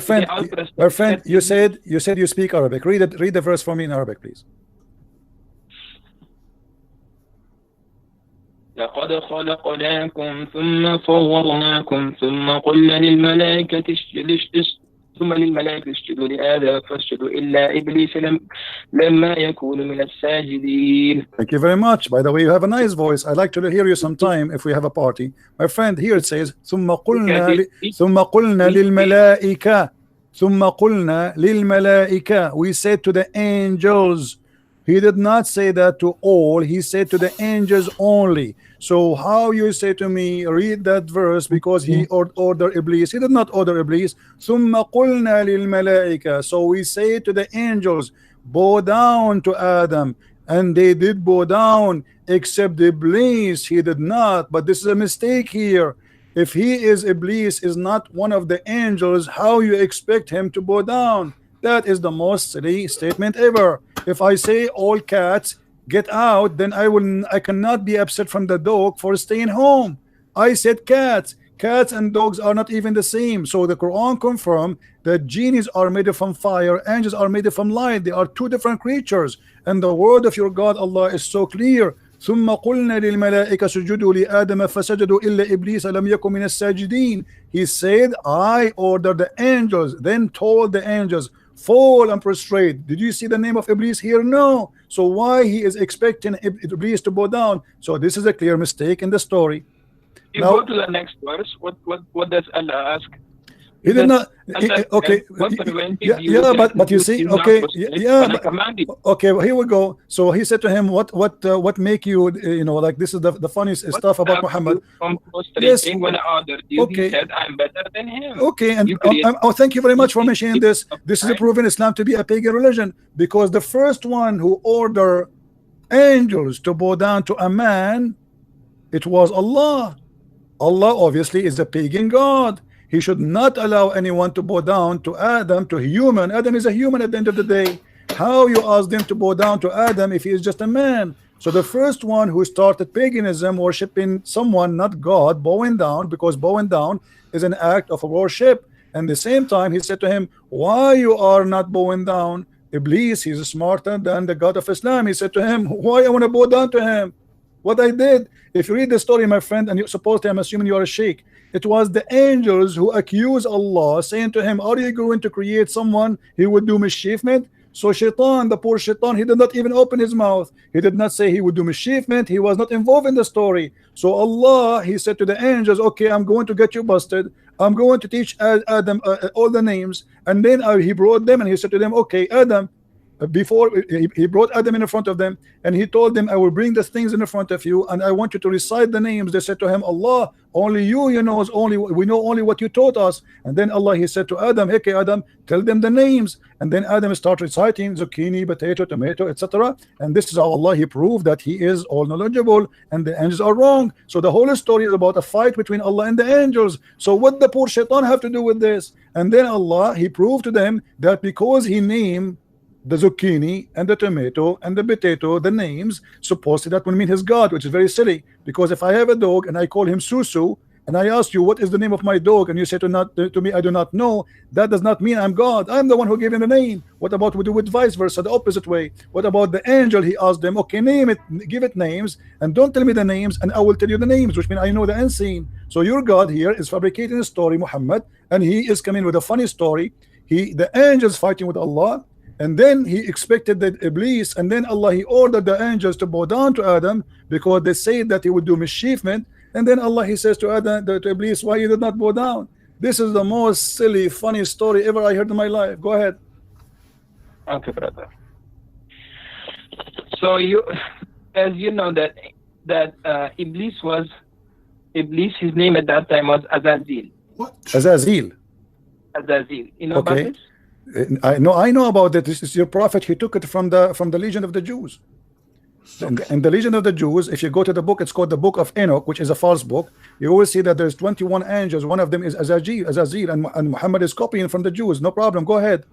friend, you said you speak Arabic. Read the verse for me in Arabic, please. لقد خلقناكم ثم صورناكم ثم قلنا للملائكة اسجدوا لآدم فاسجدوا إلا إبليس لما يكون من الساجدين. Thank you very much. By the way, you have a nice voice. I'd like to hear you sometime if we have a party. My friend, here it says ثم قلنا للملائكة. We said to the angels. He did not say that to all. He said to the angels only. So how you say to me, read that verse because he ordered Iblis. He did not order Iblis. ثُمَّ قُلْنَا لِلْمَلَائِكَةِ. So we say to the angels, bow down to Adam. And they did bow down, except Iblis. He did not. But this is a mistake here. If Iblis is not one of the angels, how you expect him to bow down? That is the most silly statement ever. If I say all cats get out, then I cannot be upset from the dog for staying home. I said cats. Cats and dogs are not even the same. So the Quran confirmed that genies are made from fire, angels are made from light. They are two different creatures. And the word of your God Allah is so clear. ثم قلنا للملائكة سجدوا لآدم فسجدوا إلا إبليس لم يكن من الساجدين. He said, I ordered the angels, then told the angels, fall and prostrate. Did you see the name of Iblis here? No. So why he is expecting Iblis to bow down? So this is a clear mistake in the story. You now, go to the next verse. What does Allah ask? He did not. Okay. Yeah, but you see, okay, yeah, okay. Well, here we go. So he said to him, "What make you, like this is the funniest stuff about Muhammad." Yes. When I ordered you, okay. He said, "I'm better than him." Okay, and thank you very much for mentioning this. This is proven Islam to be a pagan religion because the first one who ordered angels to bow down to a man, it was Allah. Allah obviously is a pagan god. He should not allow anyone to bow down to Adam, to human. Adam is a human at the end of the day. How you ask them to bow down to Adam if he is just a man? So the first one who started paganism, worshiping someone, not God, bowing down, because bowing down is an act of worship. And at the same time, he said to him, why you are not bowing down? Iblis, he's smarter than the God of Islam. He said to him, why I want to bow down to him? What I did, if you read the story, my friend, and you're supposed to, I'm assuming you are a sheikh, it was the angels who accused Allah, saying to him, are you going to create someone he would do mischievement? So Shaitan, the poor Shaitan, he did not even open his mouth. He did not say he would do mischievement. He was not involved in the story. So Allah, he said to the angels, okay, I'm going to get you busted. I'm going to teach Adam all the names. And then he brought them and he said to them, okay, Adam, before he brought Adam in front of them, and he told them, I will bring the things in front of you, and I want you to recite the names. They said to him, Allah, only you knows, only we know only what you taught us. And then Allah, he said to Adam, okay, Adam, tell them the names. And then Adam started reciting zucchini, potato, tomato, etc. And this is how Allah, he proved that he is all knowledgeable and the angels are wrong. So the whole story is about a fight between Allah and the angels. So what the poor Shaitan have to do with this? And then Allah, he proved to them that because he named the zucchini and the tomato and the potato, the names, supposedly that will mean his God, which is very silly. Because if I have a dog and I call him Susu, and I ask you what is the name of my dog, and you say to me, I do not know, that does not mean I'm God. I'm the one who gave him the name. What about we do it vice versa, the opposite way? What about the angel? He asked them, okay, name it, give it names, and don't tell me the names, and I will tell you the names, which means I know the unseen. So your God here is fabricating a story, Muhammad, and he is coming with a funny story. The angels fighting with Allah. And then he expected that Iblis, and then Allah, he ordered the angels to bow down to Adam because they said that he would do mischievement. And then Allah, he says to Adam, to Iblis, why you did not bow down? This is the most silly, funny story ever I heard in my life. Go ahead. Okay, brother. So you, as you know that Iblis, his name at that time was Azazel. What? Azazel. Azazel. You know okay. about this? I know about that. This is your prophet. He took it from the Legion of the Jews. In the Legion of the Jews, if you go to the book, it's called the Book of Enoch, which is a false book. You will see that there's 21 angels. One of them is Azazel, and Muhammad is copying from the Jews. No problem. Go ahead.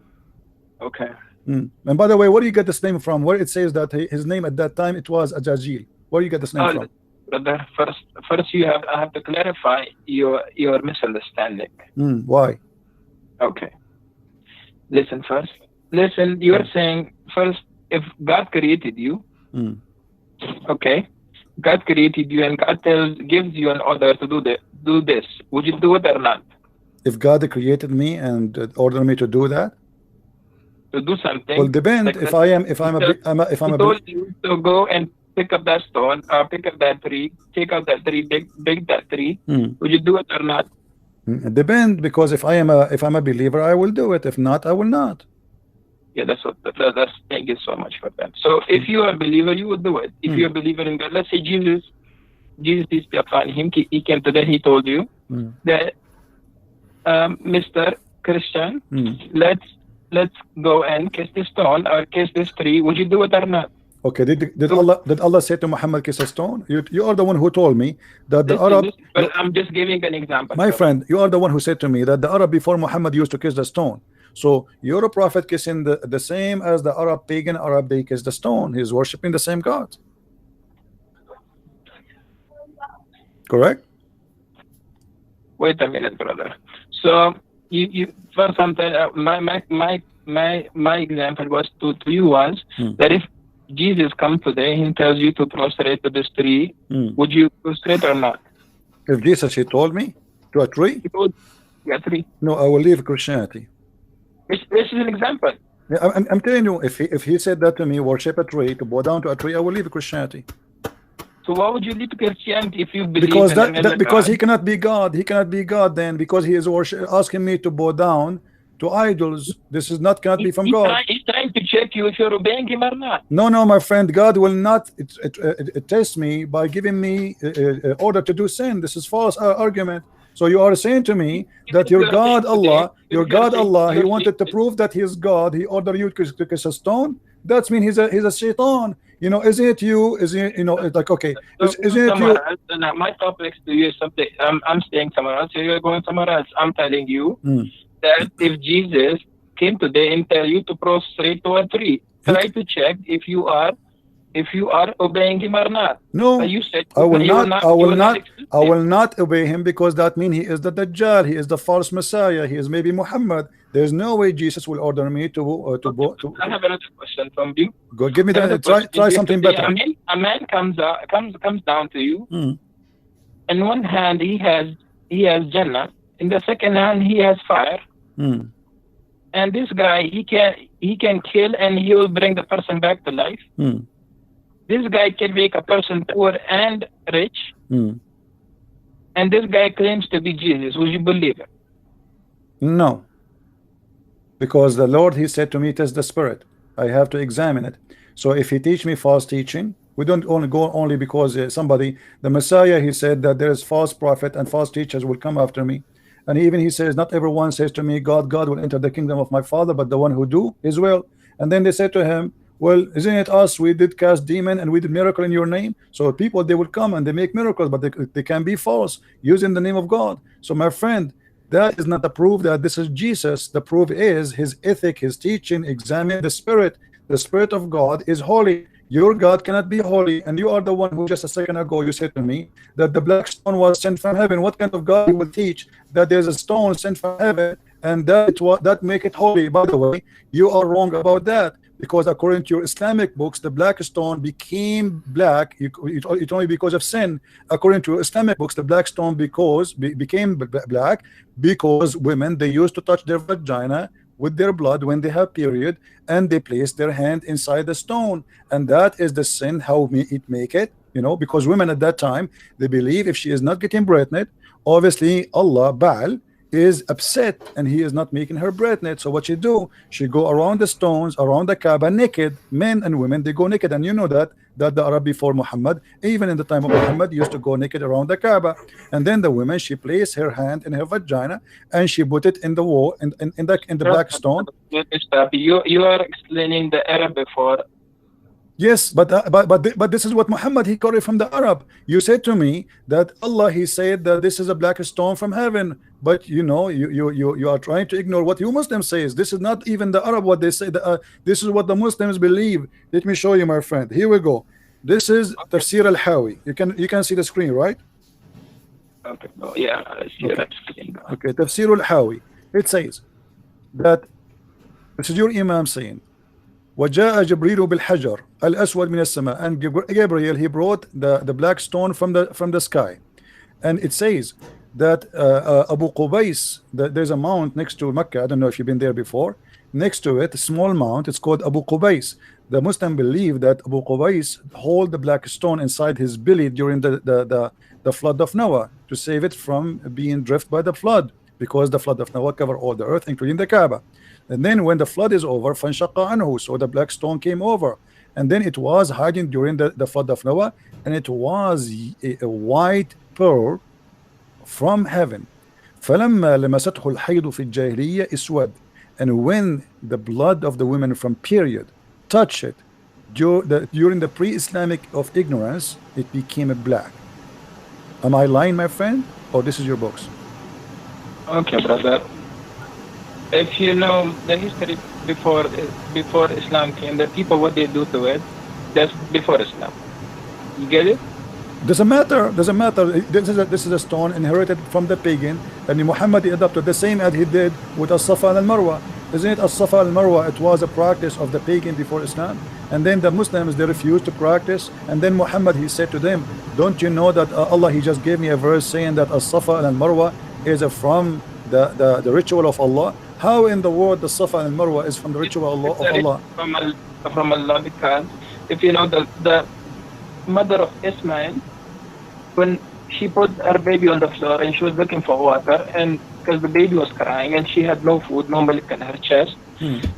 Okay. And by the way, where do you get this name from? Where it says that his name at that time it was Azazel. Where do you get this name from? Brother, first I have to clarify your misunderstanding. Why? Okay. Listen first. Listen, you are saying first, if God created you, okay, God created you and God gives you an order to do this. Would you do it or not? If God created me and ordered me to do that, to do something. Well, depend. Like if I'm a told you to go and pick up that stone or pick up that tree, take out that tree, big that tree. Would you do it or not? It depends, because if I'm a believer, I will do it. If not, I will not. Yeah, that's thank you so much for that. So if you are a believer, you would do it. If you're a believer in God, let's say Jesus is upon him. He came today. He told you that, Mr. Christian, let's go and kiss this stone or kiss this tree. Would you do it or not? Okay, did Allah say to Muhammad, kiss a stone? You are the one who told me that the Arab. But I'm just giving an example. My friend, you are the one who said to me that the Arab before Muhammad used to kiss the stone. So you're a prophet kissing the same as the Arab pagan Arab, they kiss the stone. He's worshiping the same God. Correct? Wait a minute, brother. So you for something. My example was to you was that if Jesus comes today and tells you to prostrate to this tree, would you prostrate or not? If Jesus, he told me to a tree? He told a tree. No, I will leave Christianity. This is an example. Yeah, I'm telling you, if he said that to me, worship a tree, to bow down to a tree, I will leave Christianity. So why would you leave Christianity if you believe? Because he cannot be God. He cannot be God then, because he is asking me to bow down to idols. This is not cannot be from God. He's trying to check you if you're obeying him or not. No, my friend, God will not it tests me by giving me order to do sin. This is false argument. So you are saying to me that your God Allah, he wanted to prove that he is God. He ordered you to kiss a stone. That means he's a shaitan. You know, isn't it you? Is it, you know, it's like, okay, isn't it you? My topics to you is something. I'm staying somewhere else. You're going somewhere else. I'm telling you that if Jesus came today and tell you to prostrate to a tree, try to check if you are obeying him or not. No, you said I will not obey him, because that means he is the Dajjal, he is the false Messiah, he is maybe Muhammad. There's no way Jesus will order me to I have another question from you. Go, give me that. Try something better. A man comes down to you. In one hand he has Jannah, in the second hand he has fire. and this guy, he can kill and he will bring the person back to life. This guy can make a person poor and rich. And this guy claims to be Jesus. Would you believe it? No. Because the Lord, he said to me, it is the spirit. I have to examine it. So if he teach me false teaching, we don't only go only because somebody, the Messiah, he said that there is false prophet and false teachers will come after me. And even he says, not everyone says to me, God will enter the kingdom of my Father, but the one who do his will. And then they said to him, well, isn't it us? We did cast demon and we did miracle in your name. So people, they will come and they make miracles, but they can be false using the name of God. So my friend, that is not the proof that this is Jesus. The proof is his ethic, his teaching. Examine the spirit. The spirit of God is holy. Your God cannot be holy, and you are the one who just a second ago you said to me that the black stone was sent from heaven. What kind of God you will teach that there's a stone sent from heaven and that make it holy? By the way, you are wrong about that, because according to your Islamic books, the black stone became black. It only because of sin. According to Islamic books, the black stone became black because women, they used to touch their vagina with their blood when they have period, and they place their hand inside the stone, and that is the sin. How it make it, because women at that time, they believe if she is not getting pregnant, obviously Allah Baal is upset and he is not making her pregnant. So what she do, she go around the stones, around the Kaaba naked. Men and women, they go naked. And you know that the Arab before Muhammad, even in the time of Muhammad, used to go naked around the Kaaba. And then the woman, she placed her hand in her vagina and she put it in the wall, in the black stone. You are explaining the Arab before. Yes, but this is what Muhammad, he got it from the Arab. You said to me that Allah, he said that this is a black stone from heaven, but you are trying to ignore what you Muslims says. This is not even the Arab what they say. This is what the Muslims believe. Let me show you, my friend. Here we go. This is Tafsir al-Hawi. You can see the screen, right? Okay. Oh, yeah. I see that screen. Okay. Tafsir al-Hawi. It says that this is your Imam saying, وجاء جبريل بالحجر الأسود من السماء, and Gabriel, he brought the black stone from the sky. And it says that Abu Qubais, there's a mount next to Mecca. I don't know if you've been there before. Next to it, a small mount, it's called Abu Qubais. The Muslim believe that Abu Qubais hold the black stone inside his belly during the flood of Noah, to save it from being drifted by the flood, because the flood of Noah covered all the earth, including the Kaaba. And then when the flood is over, فَانْشَقَّ عَنْهُ, so the black stone came over, and then it was hiding during the flood of Noah, and it was a white pearl from heaven. فَلَمَّا لَمَسَتْهُ الْحَيْضُ فِي الْجَاهِلِيَّةِ إِسْوَدْ, and when the blood of the women from period touched it during the pre-Islamic of ignorance, it became a black. Am I lying, my friend, or this is your books? Okay, brother. If you know the history before Islam came, the people, what they do to it, that's before Islam. You get it? Doesn't matter. This is a stone inherited from the pagan, and Muhammad adopted the same as he did with As-Safa and Al-Marwa. Isn't it? As-Safa and Al-Marwa, it was a practice of the pagan before Islam, and then the Muslims, they refused to practice, and then Muhammad, he said to them, don't you know that Allah, he just gave me a verse saying that As-Safa and Al-Marwa is from the ritual of Allah. How in the world the Safa and Marwa is from the ritual of Allah? From Allah, because if you know the mother of Ismail, when she put her baby on the floor and she was looking for water, and because the baby was crying and she had no food, no milk in her chest,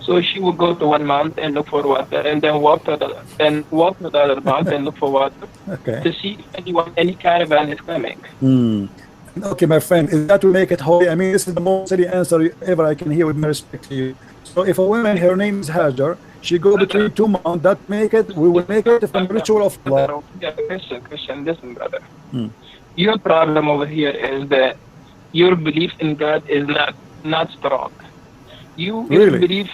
so she would go to one mount and look for water, and then walk to the other mount and look for water, to see if any caravan is coming. Okay, my friend, is that to make it holy? I mean, this is the most silly answer ever I can hear, with my respect to you. So if a woman, her name is Hajar, she go between two mountains, we will make it from the ritual of Allah. Yeah, Christian, listen, brother. Your problem over here is that your belief in God is not strong. Your belief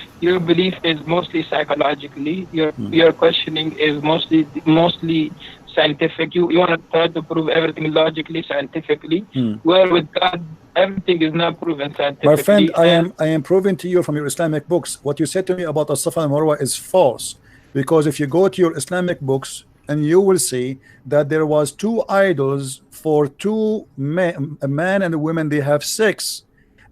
is mostly psychologically. Your questioning is mostly scientific. You want to try to prove everything logically, scientifically. Where with God, everything is not proven scientifically. My friend, I am proving to you from your Islamic books, what you said to me about As-Safa and Marwa is false. Because if you go to your Islamic books, and you will see that there was two idols for two men, a man and a woman, they have sex.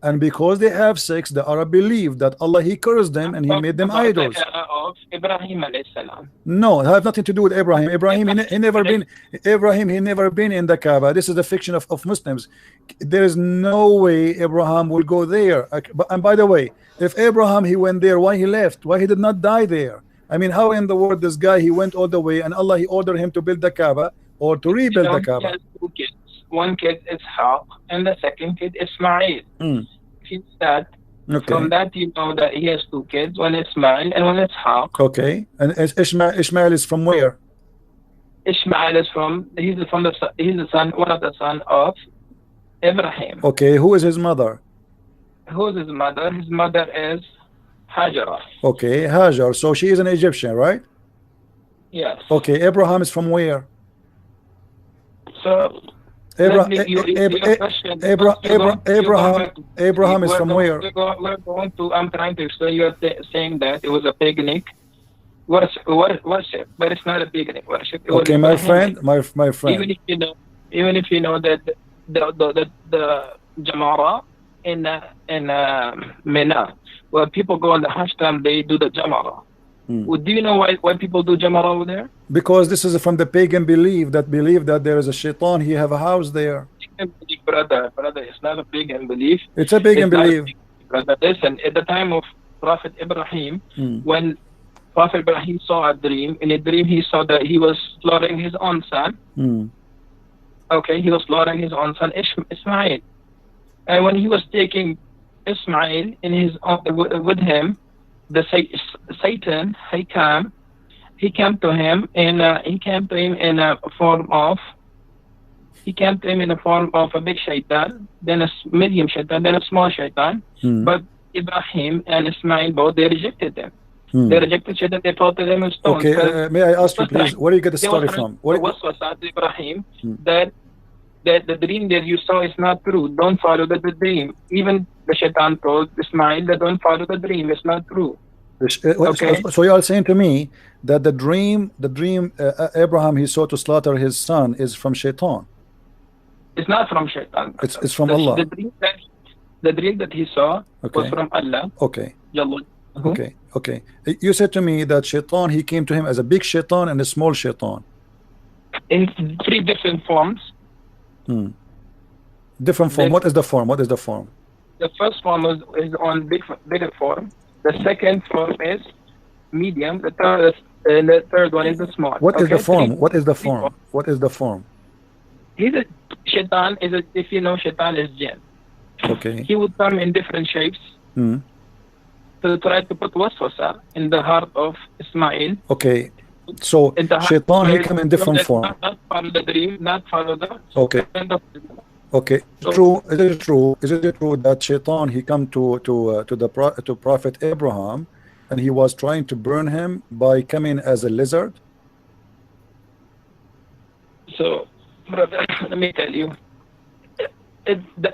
and because they have sex, the Arab believe that Allah he cursed them and he made them idols. Of Ibrahim alayhi salam. No, it have nothing to do with Abraham. Abraham he never been he never been in the Kaaba. This is a fiction of Muslims. There is no way Abraham will go there. And by the way, if Abraham he went there, why he left? Why he did not die there? I mean, how in the world this guy he went all the way and Allah he ordered him to build the Kaaba or to rebuild the Kaaba? He has two kids. One kid is Ishaq and the second kid is Ismail. From that you know that he has two kids, one is Ismail and one is Ishaq. Okay, and Ishmael is from where? Ishmael is he's the son, one of the son of Ibrahim. Okay, who is his mother? Who is his mother? His mother is Hajar. Okay, Hajar. So she is an Egyptian, right? Yes. Okay, Abraham is from where? So Abraham is from where? We're going to. I'm trying to explain. You're saying that it was a paganic worship, but it's not a paganic worship. Okay, my friend. Even if you know that the Jamara in Mina, where people go on the Hajj time, they do the Jamara. Do you know why people do Jamara over there? Because this is from the pagan belief that there is a shaitan. He have a house there. Brother, it's not a pagan belief. It's a pagan belief. Brother, listen. At the time of Prophet Ibrahim, when Prophet Ibrahim saw a dream, in a dream he saw that he was slaughtering his own son. Okay, he was slaughtering his own son Ismail, and when he was taking Ismail in his with him, the Satan he came to him in a form of a big shaitan, then a medium shaitan, then a small shaitan. But Ibrahim and Ismail both they rejected them. They rejected shaitan. They thought them in stone. Okay, may I ask you please, where do you get the story from? What was Ibrahim that the dream that you saw is not true. Don't follow the dream. Even the shaitan told Ismail that don't follow the dream. It's not true. Okay. So you are saying to me that the dream Abraham he saw to slaughter his son is from shaitan? It's not from shaitan. It's from Allah. The dream that he saw was from Allah. Okay. Okay. You said to me that shaitan he came to him as a big shaitan and a small shaitan. In three different forms. Different form. What is the form? The first form is on bigger form. The second form is medium. The third one is the small. What is the form? He's a shaitan. If you know, shaitan is jinn. Okay. He would come in different shapes to try to put waswasa in the heart of Ismail. Okay. So shaitan he come in different form. Not follow the dream. Not follow the. Okay. Okay. So, is it true that shaitan he come to Prophet Abraham and he was trying to burn him by coming as a lizard? So, brother, let me tell you,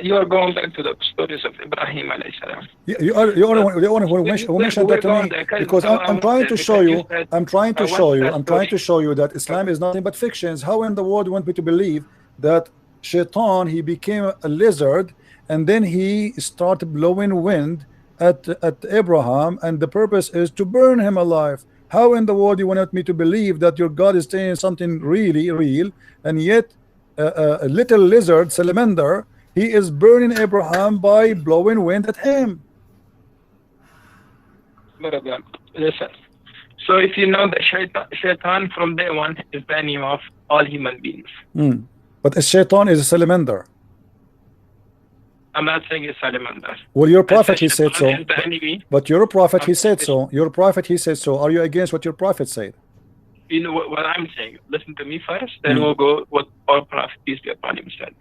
you are going back to the stories of Ibrahim alayhi salam. You are the one who mentioned that to me, because I'm trying to show you that Islam is nothing but fictions. How in the world you want me to believe that shaitan he became a lizard and then he started blowing wind at Abraham and the purpose is to burn him alive? How in the world you want me to believe that your God is saying something really real, and yet a little lizard salamander he is burning Abraham by blowing wind at him? Listen. So if you know that shaitan from day one is the enemy of all human beings. But a shaitan is a salamander. I'm not saying it's salamander. Well, your prophet he said so. But your prophet he said so. Are you against what your prophet said? You know what I'm saying? Listen to me first, then we'll go what our prophet peace be upon him said.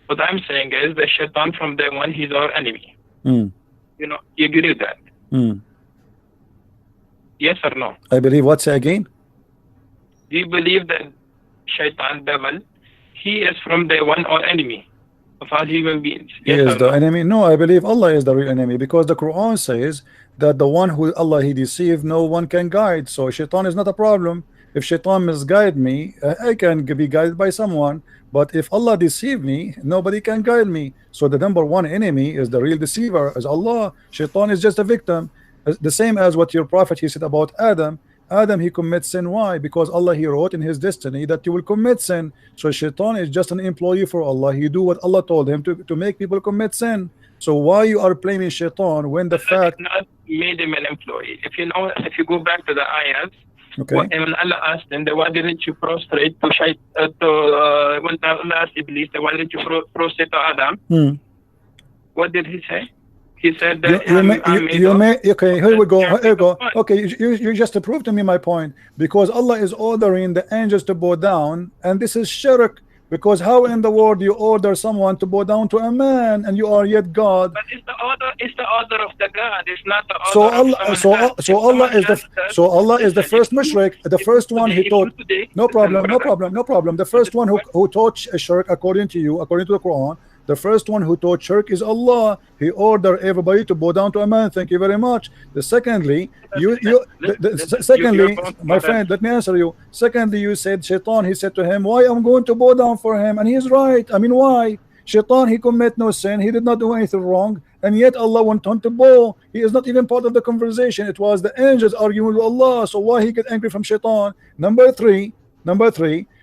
What I'm saying is the shaitan from day one he's our enemy. You know, you agree with that? Yes or no? I believe. What? Say again? Do you believe that shaitan, devil, he is from day one our enemy of all human beings? He is the enemy? No, I believe Allah is the real enemy, because the Quran says that the one who Allah he deceived, no one can guide. So shaitan is not a problem. If shaitan misguide me, I can be guided by someone. But if Allah deceive me, nobody can guide me. So the number one enemy is the real deceiver, is Allah. Shaitan is just a victim. The same as what your prophet he said about Adam. Adam, he commits sin. Why? Because Allah, he wrote in his destiny that you will commit sin. So shaitan is just an employee for Allah. He do what Allah told him to make people commit sin. So why you are blaming shaitan when the fact not made him an employee? If you go back to the ayahs, okay, when Allah asked him, why didn't you prostrate to when Allah asked Iblis, why didn't you prostrate to Adam? What did he say? He said that okay, here we go. Here we go. Okay, you just proved to me my point, because Allah is ordering the angels to bow down, and this is shirk. Because how in the world you order someone to bow down to a man and you are yet God? But it's the order of the God. It's not the order so Allah is the first mushrik, the first one he taught. No problem. The first one who taught shirk according to you, according to the Quran. The first one who taught shirk is Allah. He ordered everybody to bow down to a man. Thank you very much. Secondly, my friend, let me answer you. Secondly, you said shaitan, he said to him, why I'm going to bow down for him? And he's right. I mean, why? Shaitan, he commit no sin. He did not do anything wrong. And yet Allah went on to bow. He is not even part of the conversation. It was the angels arguing with Allah. So why he get angry from shaitan? Number three,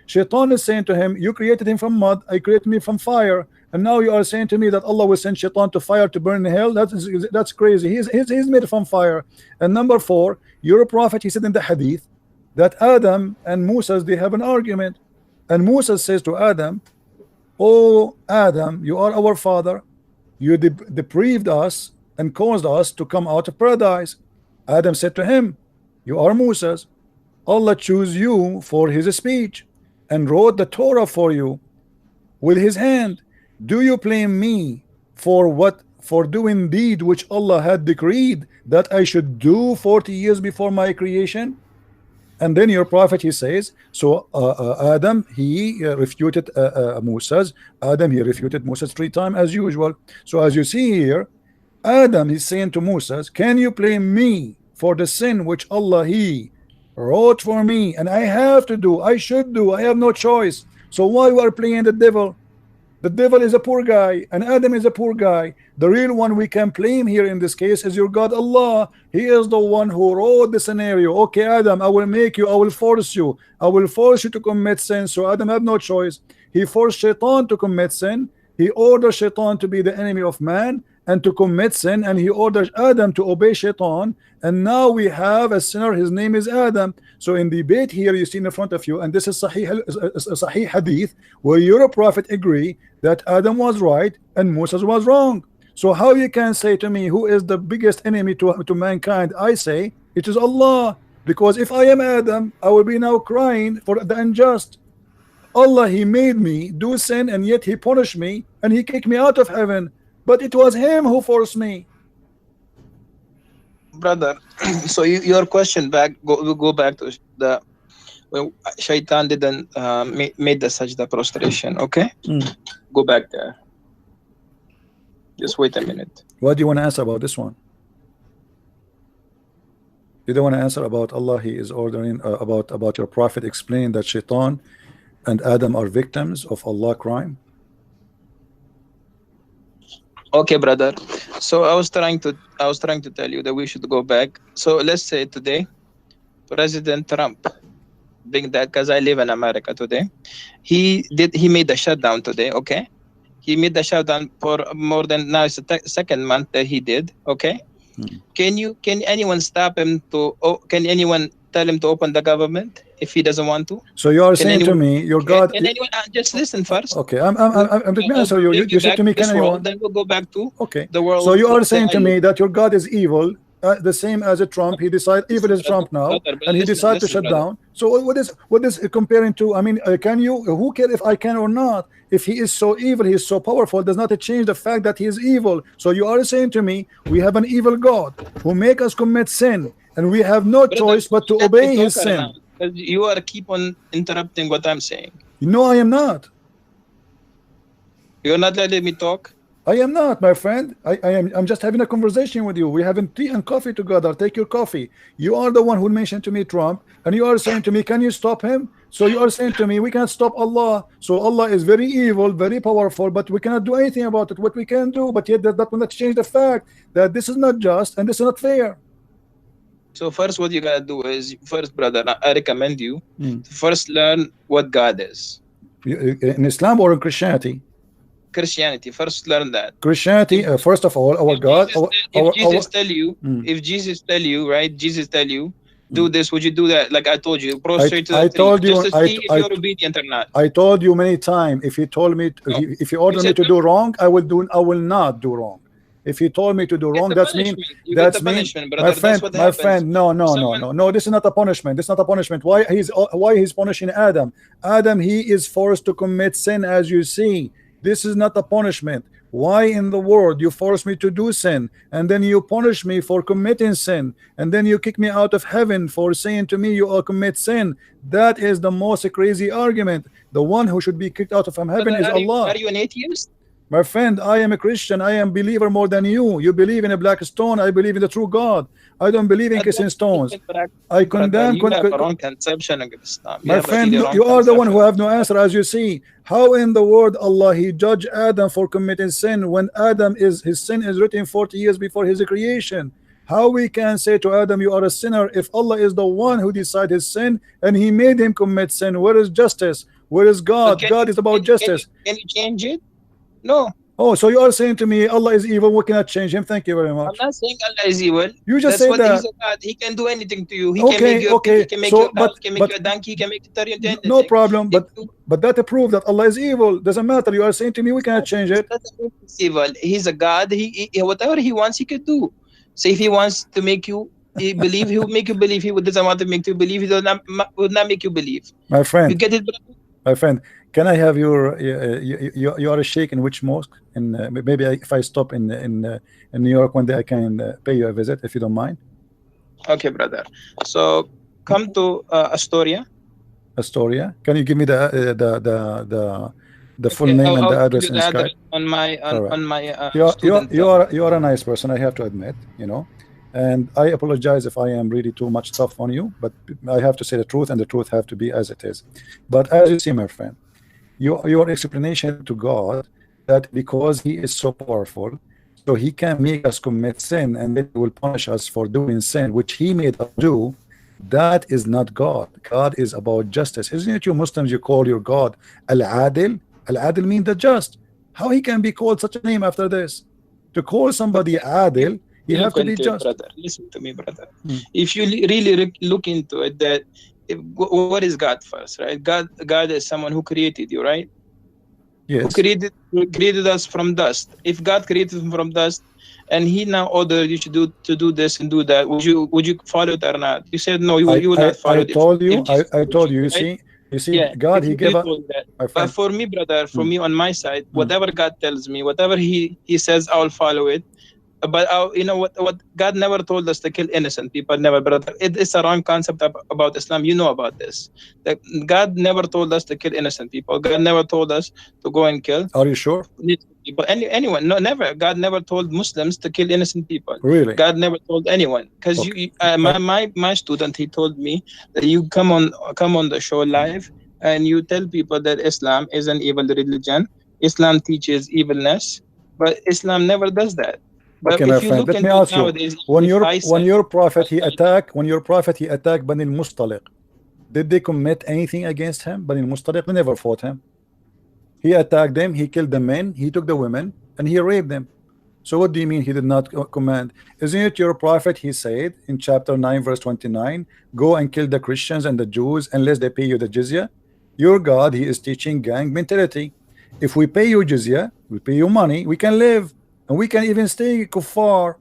shaitan is saying to him, you created him from mud. I created me from fire. And now you are saying to me that Allah will send shaitan to fire to burn in hell. That's crazy. He's made from fire. And number four, your prophet, he said in the hadith that Adam and Moses, they have an argument. And Moses says to Adam, oh Adam, you are our father. You deprived us and caused us to come out of paradise. Adam said to him, you are Moses. Allah chose you for his speech and wrote the Torah for you with his hand. Do you blame me for doing deed which Allah had decreed that I should do 40 years before my creation? And then your prophet, he says, so Adam, he refuted Moses. Adam, he refuted Moses 3 times as usual. So as you see here, Adam, he's saying to Moses, can you blame me for the sin which Allah, he wrote for me, and I have to do, I should do, I have no choice. So why you are playing the devil? The devil is a poor guy and Adam is a poor guy. The real one we can blame here in this case is your God Allah. He is the one who wrote the scenario. Okay, Adam, I will make you, I will force you to commit sin. So Adam had no choice. He forced shaitan to commit sin. He ordered shaitan to be the enemy of man and to commit sin, and he orders Adam to obey shaitan, and now we have a sinner, his name is Adam. So in the debate here you see in front of you, and this is Sahih hadith, where your prophet agree that Adam was right and Moses was wrong. So how you can say to me who is the biggest enemy to mankind? I say it is Allah, because if I am Adam, I will be now crying for the unjust. Allah, he made me do sin, and yet he punished me and he kicked me out of heaven. But it was him who forced me. Brother, so your question go back to the when shaitan didn't made the sajda prostration, okay? Go back there. Just wait a minute. What do you want to answer about this one? You don't want to answer about Allah, he is ordering about your prophet explaining that shaitan and Adam are victims of Allah crime? Okay, brother. So I was trying to tell you that we should go back. So let's say today, President Trump, being that, because I live in America today, he made the shutdown today. Okay, he made the shutdown for more than, now it's the second month that he did. Okay, can anyone stop him to? Can anyone tell him to open the government if he doesn't want to? So you are saying to me, your God. Can anyone just listen first? Okay, I'm let me answer you. You said to me, can anyone? Then we'll go back to the world. So you are saying to me that your God is evil, the same as a Trump. He decided evil is Trump now, and he decided to shut down. So what is comparing to? I mean, can you? Who cares if I can or not? If he is so evil, he is so powerful, does not change the fact that he is evil. So you are saying to me, we have an evil God who make us commit sin, and we have no choice but to obey his sin. You are keep on interrupting what I'm saying. No, I am not. You're not letting me talk. I am not, my friend. I'm just having a conversation with you. We're having tea and coffee together. Take your coffee. You are the one who mentioned to me Trump, and you are saying to me, can you stop him? So you are saying to me, we can't stop Allah. So Allah is very evil, very powerful, but we cannot do anything about it. What we can do, but yet that will not change the fact that this is not just and this is not fair. So first, what you gotta do is, first, brother, I recommend you to first learn what God is. In Islam or in Christianity? Christianity. First, learn that. Christianity. First of all, our God. If Jesus tell you, right? Jesus tell you, do this. Would you do that? Like I told you, prostrate to the I told you. Just to see if you're obedient or not. I told you many times. If you told me, if you order me to do wrong, I will do. I will not do wrong. If you told me to do wrong, that's mean. That's mean. My friend. No. This is not a punishment. This is not a punishment. Why he's punishing Adam? Adam, he is forced to commit sin, as you see. This is not a punishment. Why in the world you force me to do sin, and then you punish me for committing sin, and then you kick me out of heaven for saying to me you all commit sin? That is the most crazy argument. The one who should be kicked out of heaven is Allah. Are you an atheist? My friend, I am a Christian. I am a believer more than you. You believe in a black stone. I believe in the true God. I don't believe in kissing stones. I condemn. You have a wrong conception of Islam. My friend, you are the one who have no answer, as you see. How in the world Allah he judged Adam for committing sin when his sin is written 40 years before his creation? How we can say to Adam, you are a sinner, if Allah is the one who decided his sin and he made him commit sin? Where is justice? Where is God? God is about justice. Can you change it? No. Oh, so you are saying to me Allah is evil, we cannot change him? Thank you very much. I'm not saying Allah is evil. You just say that. He's a God. He can do anything to you. He can make you he can make you a cow, he can make you a donkey, he can make you turn into anything. No problem, but that proves that Allah is evil. Doesn't matter. You are saying to me we cannot change it. He's evil. He's a God. He whatever he wants, he could do. So if he wants to make you believe, he will make you believe. He doesn't want to make you believe. He will not make you believe. My friend. You get it, brother? My friend, can I have your you are a sheikh in which mosque? And maybe if I stop in New York one day, I can pay you a visit if you don't mind. Okay, brother. So come to Astoria. Astoria. Can you give me the full name and the address in Skype? On my you are a nice person, I have to admit, you know. And I apologize if I am really too much tough on you, but I have to say the truth, and the truth have to be as it is. But as you see, my friend, your explanation to God that because he is so powerful, so he can make us commit sin and then he will punish us for doing sin, which he made us do, that is not God. God is about justice. Isn't it you Muslims, you call your God Al-Adil? Al-Adil means the just. How he can be called such a name after this? To call somebody Adil, you have to be just. Brother, listen to me, brother. If you really look into it, that what is God first, right? God is someone who created you, right? Yes. Who created us from dust. If God created us from dust, and He now ordered you to do this and do that, would you follow it or not? You said no. You will not follow it. I told you. You see, yeah, God, He gave us. But for me, brother, for me on my side, whatever God tells me, whatever He says, I will follow it. But you know what God never told us to kill innocent people. Never, brother. It's a wrong concept about Islam. You know about this. That God never told us to kill innocent people. God never told us to go and kill. Are you sure? People, anyone? No, never. God never told Muslims to kill innocent people. Really? God never told anyone. Because my student, he told me that you come on the show live and you tell people that Islam is an evil religion. Islam teaches evilness, but Islam never does that. But okay, my friend, let me ask you. When your prophet he attacked Bani al-Mustaliq, did they commit anything against him? Bani al-Mustaliq, they never fought him. He attacked them, he killed the men, he took the women, and he raped them. So what do you mean he did not command? Isn't it your prophet, he said in chapter 9 verse 29, go and kill the Christians and the Jews unless they pay you the jizya? Your God, he is teaching gang mentality. If we pay you jizya, we pay you money, we can live. And we can even stay kuffar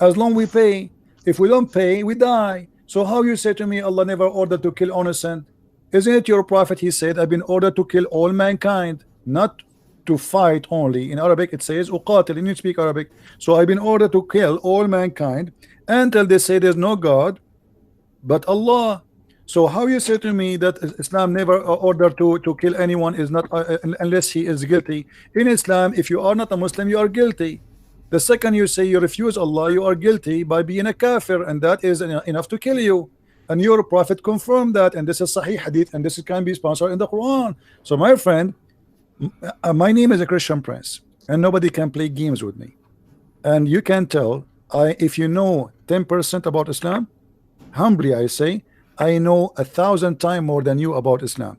as long we pay. If we don't pay, we die. So how you say to me Allah never ordered to kill innocent? Isn't it your prophet, he said, I've been ordered to kill all mankind, not to fight only. In Arabic it says uqatil, and you speak Arabic. So I've been ordered to kill all mankind until they say there's no God but Allah. So how you say to me that Islam never ordered to kill anyone is not unless he is guilty? In Islam, if you are not a Muslim, you are guilty. The second you say you refuse Allah, you are guilty by being a kafir, and that is enough to kill you. And your prophet confirmed that, and this is Sahih Hadith, and this can be sponsored in the Quran. So my friend, my name is a Christian Prince, and nobody can play games with me. And you can tell, if you know 10% about Islam, humbly I say, I know 1,000 times more than you about Islam.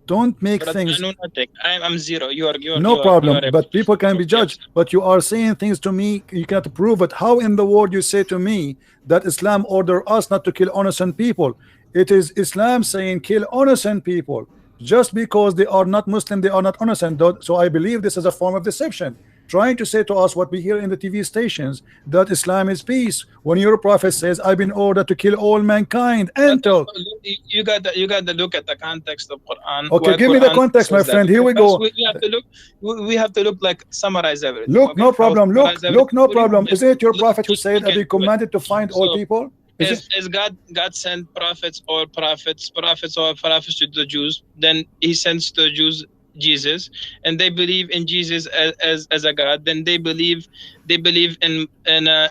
Don't make things. I know nothing. I'm zero. You are. No problem. But people can be judged. But you are saying things to me. You cannot prove it. How in the world you say to me that Islam order us not to kill innocent people? It is Islam saying kill innocent people. Just because they are not Muslim, they are not innocent. So I believe this is a form of deception, trying to say to us what we hear in the TV stations, that Islam is peace, when your prophet says I've been ordered to kill all mankind. Until you got to look at the context of Quran. Okay, give me the context, my friend. Here we go. We have to look like summarize everything. Look, okay? No problem. Look, no problem. Isn't it your prophet who said I've been commanded to find all people? As God sent prophets or prophets to the Jews, then he sends to the Jews Jesus, and they believe in Jesus as a God. Then they believe in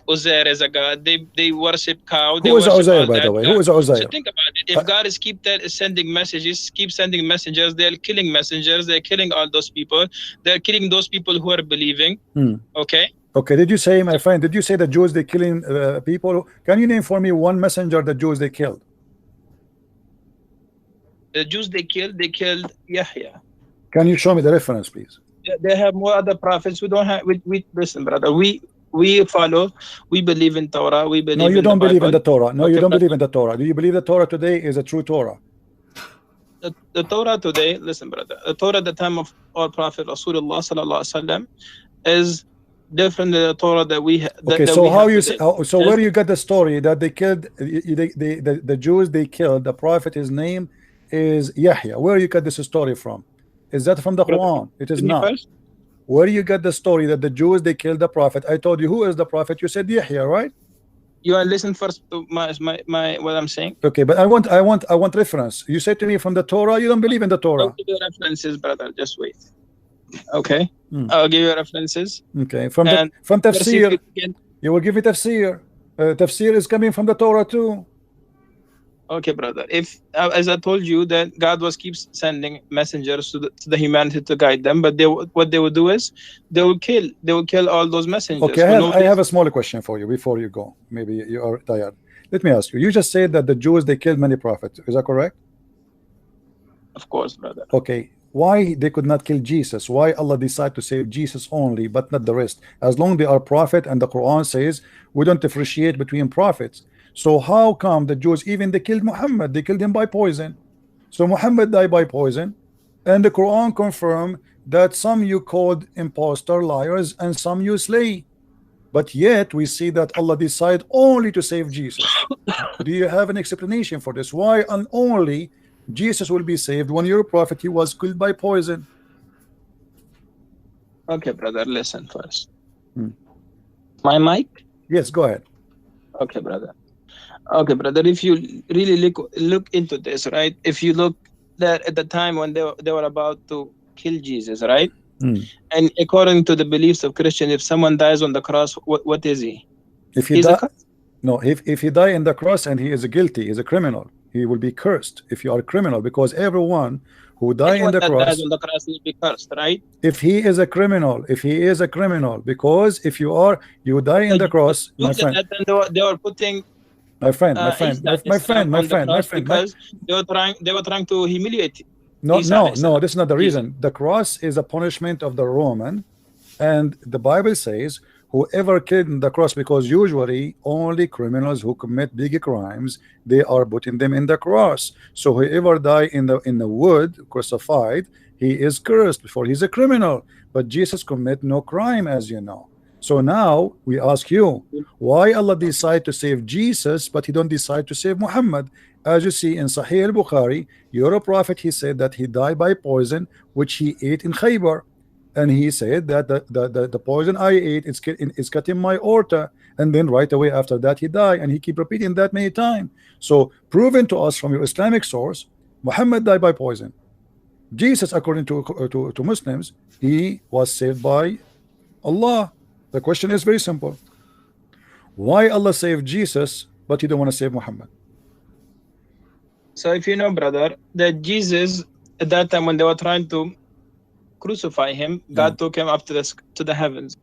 Uzair as a God. They worship cow. Who is Uzair, by the way? Who is Uzair? So think about it. If God is keep sending messages, keep sending messengers, they're killing messengers. They're killing all those people. They're killing those people who are believing. Okay. Did you say, my friend? Did you say the Jews they killing people? Can you name for me one messenger the Jews they killed? The Jews they killed Yahya. Can you show me the reference, please? They have more other prophets. We don't have. We listen, brother. We follow. We believe in Torah. We believe. No, you don't believe in the Torah. No, okay, you don't believe in the Torah. Do you believe the Torah today is a true Torah? The Torah today, listen, brother. The Torah at the time of our Prophet Rasulullah sallallahu alaihi wasallam is different than the Torah that we have. Okay, so how you say, so where you got the story that they killed the Jews? They killed the prophet. His name is Yahya. Where you got this story from? Is that from the Quran? It is not. Where you get the story that the Jews they killed the prophet? I told you who is the prophet. You said Yahya, right? You are listen first to my what I'm saying. Okay, but I want reference. You said to me from the Torah. You don't believe in the Torah. I'll give you references, brother. Just wait. Okay, I'll give you references. Okay, from tafsir. You will give me tafsir. Tafsir is coming from the Torah too. Okay, brother. If as I told you that God keeps sending messengers to the humanity to guide them, but what they will do is they will kill all those messengers. Okay, I have a small question for you before you go. Maybe you are tired. Let me ask you. You just said that the Jews they killed many prophets. Is that correct? Of course, brother. Okay. Why they could not kill Jesus? Why Allah decided to save Jesus only, but not the rest? As long they are prophet, and the Quran says we don't differentiate between prophets. So how come the Jews even they killed Muhammad? They killed him by poison. So Muhammad died by poison, and the Quran confirmed that some you called impostor, liars, and some you slay. But yet we see that Allah decided only to save Jesus. Do you have an explanation for this? Why and only Jesus will be saved when your prophet he was killed by poison? Okay, brother, listen first. My mic? Yes, go ahead. Okay, brother. If you really look into this, right? If you look that at the time when they were about to kill Jesus, right? And according to the beliefs of Christians, if someone dies on the cross, what is he? If he die, no, if he die in the cross and he is guilty, is a criminal, he will be cursed. If you are a criminal, because everyone who die in the cross will be cursed, right? If he is a criminal, because if you die in the cross, my friend. They were putting. My friend, because they were trying to humiliate. No, this is not the reason. The cross is a punishment of the Roman, and the Bible says whoever killed in the cross, because usually only criminals who commit big crimes, they are putting them in the cross. So whoever die in the wood crucified, he is cursed before he's a criminal. But Jesus commit no crime, as you know. So now we ask you, why Allah decide to save Jesus, but he don't decide to save Muhammad? As you see in Sahih al-Bukhari, your prophet, he said that he died by poison, which he ate in Khaybar. and he said that the poison I ate is cutting my aorta, and then right away after that he died, and he keep repeating that many times. So proven to us from your Islamic source, Muhammad died by poison. Jesus, according to Muslims, he was saved by Allah. The question is very simple: why Allah saved Jesus, but you don't want to save Muhammad? So if you know, brother, that Jesus at that time when they were trying to crucify him, God took him up to the heavens.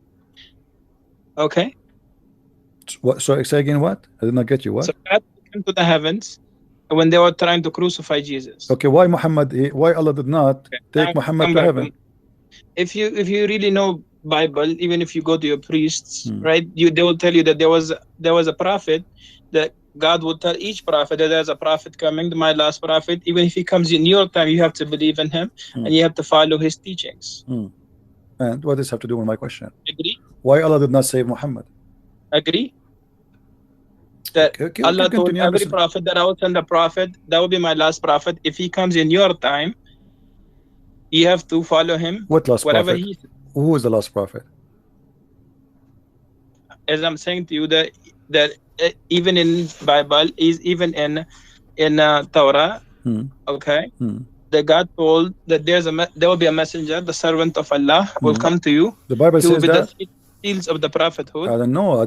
Okay. What? So say again, what? I did not get you. What? So God took him to the heavens when they were trying to crucify Jesus. Okay, why Muhammad? Why Allah did not take Muhammad to heaven? If you really know Bible, even if you go to your priests, right, they will tell you that there was a prophet that God will tell each prophet that there's a prophet coming, my last prophet. Even if he comes in your time, you have to believe in him and you have to follow his teachings. And what does this have to do with my question? Agree? Why Allah did not save Muhammad? Agree? That Allah told every prophet that I will send a prophet, that will be my last prophet. If he comes in your time, you have to follow him. What last whatever prophet? Who is the last prophet? As I'm saying to you, that even in Bible, is even in Torah, okay, that God told that there will be a messenger, the servant of Allah will come to you. The Bible says that. The seals of the prophethood. I don't know.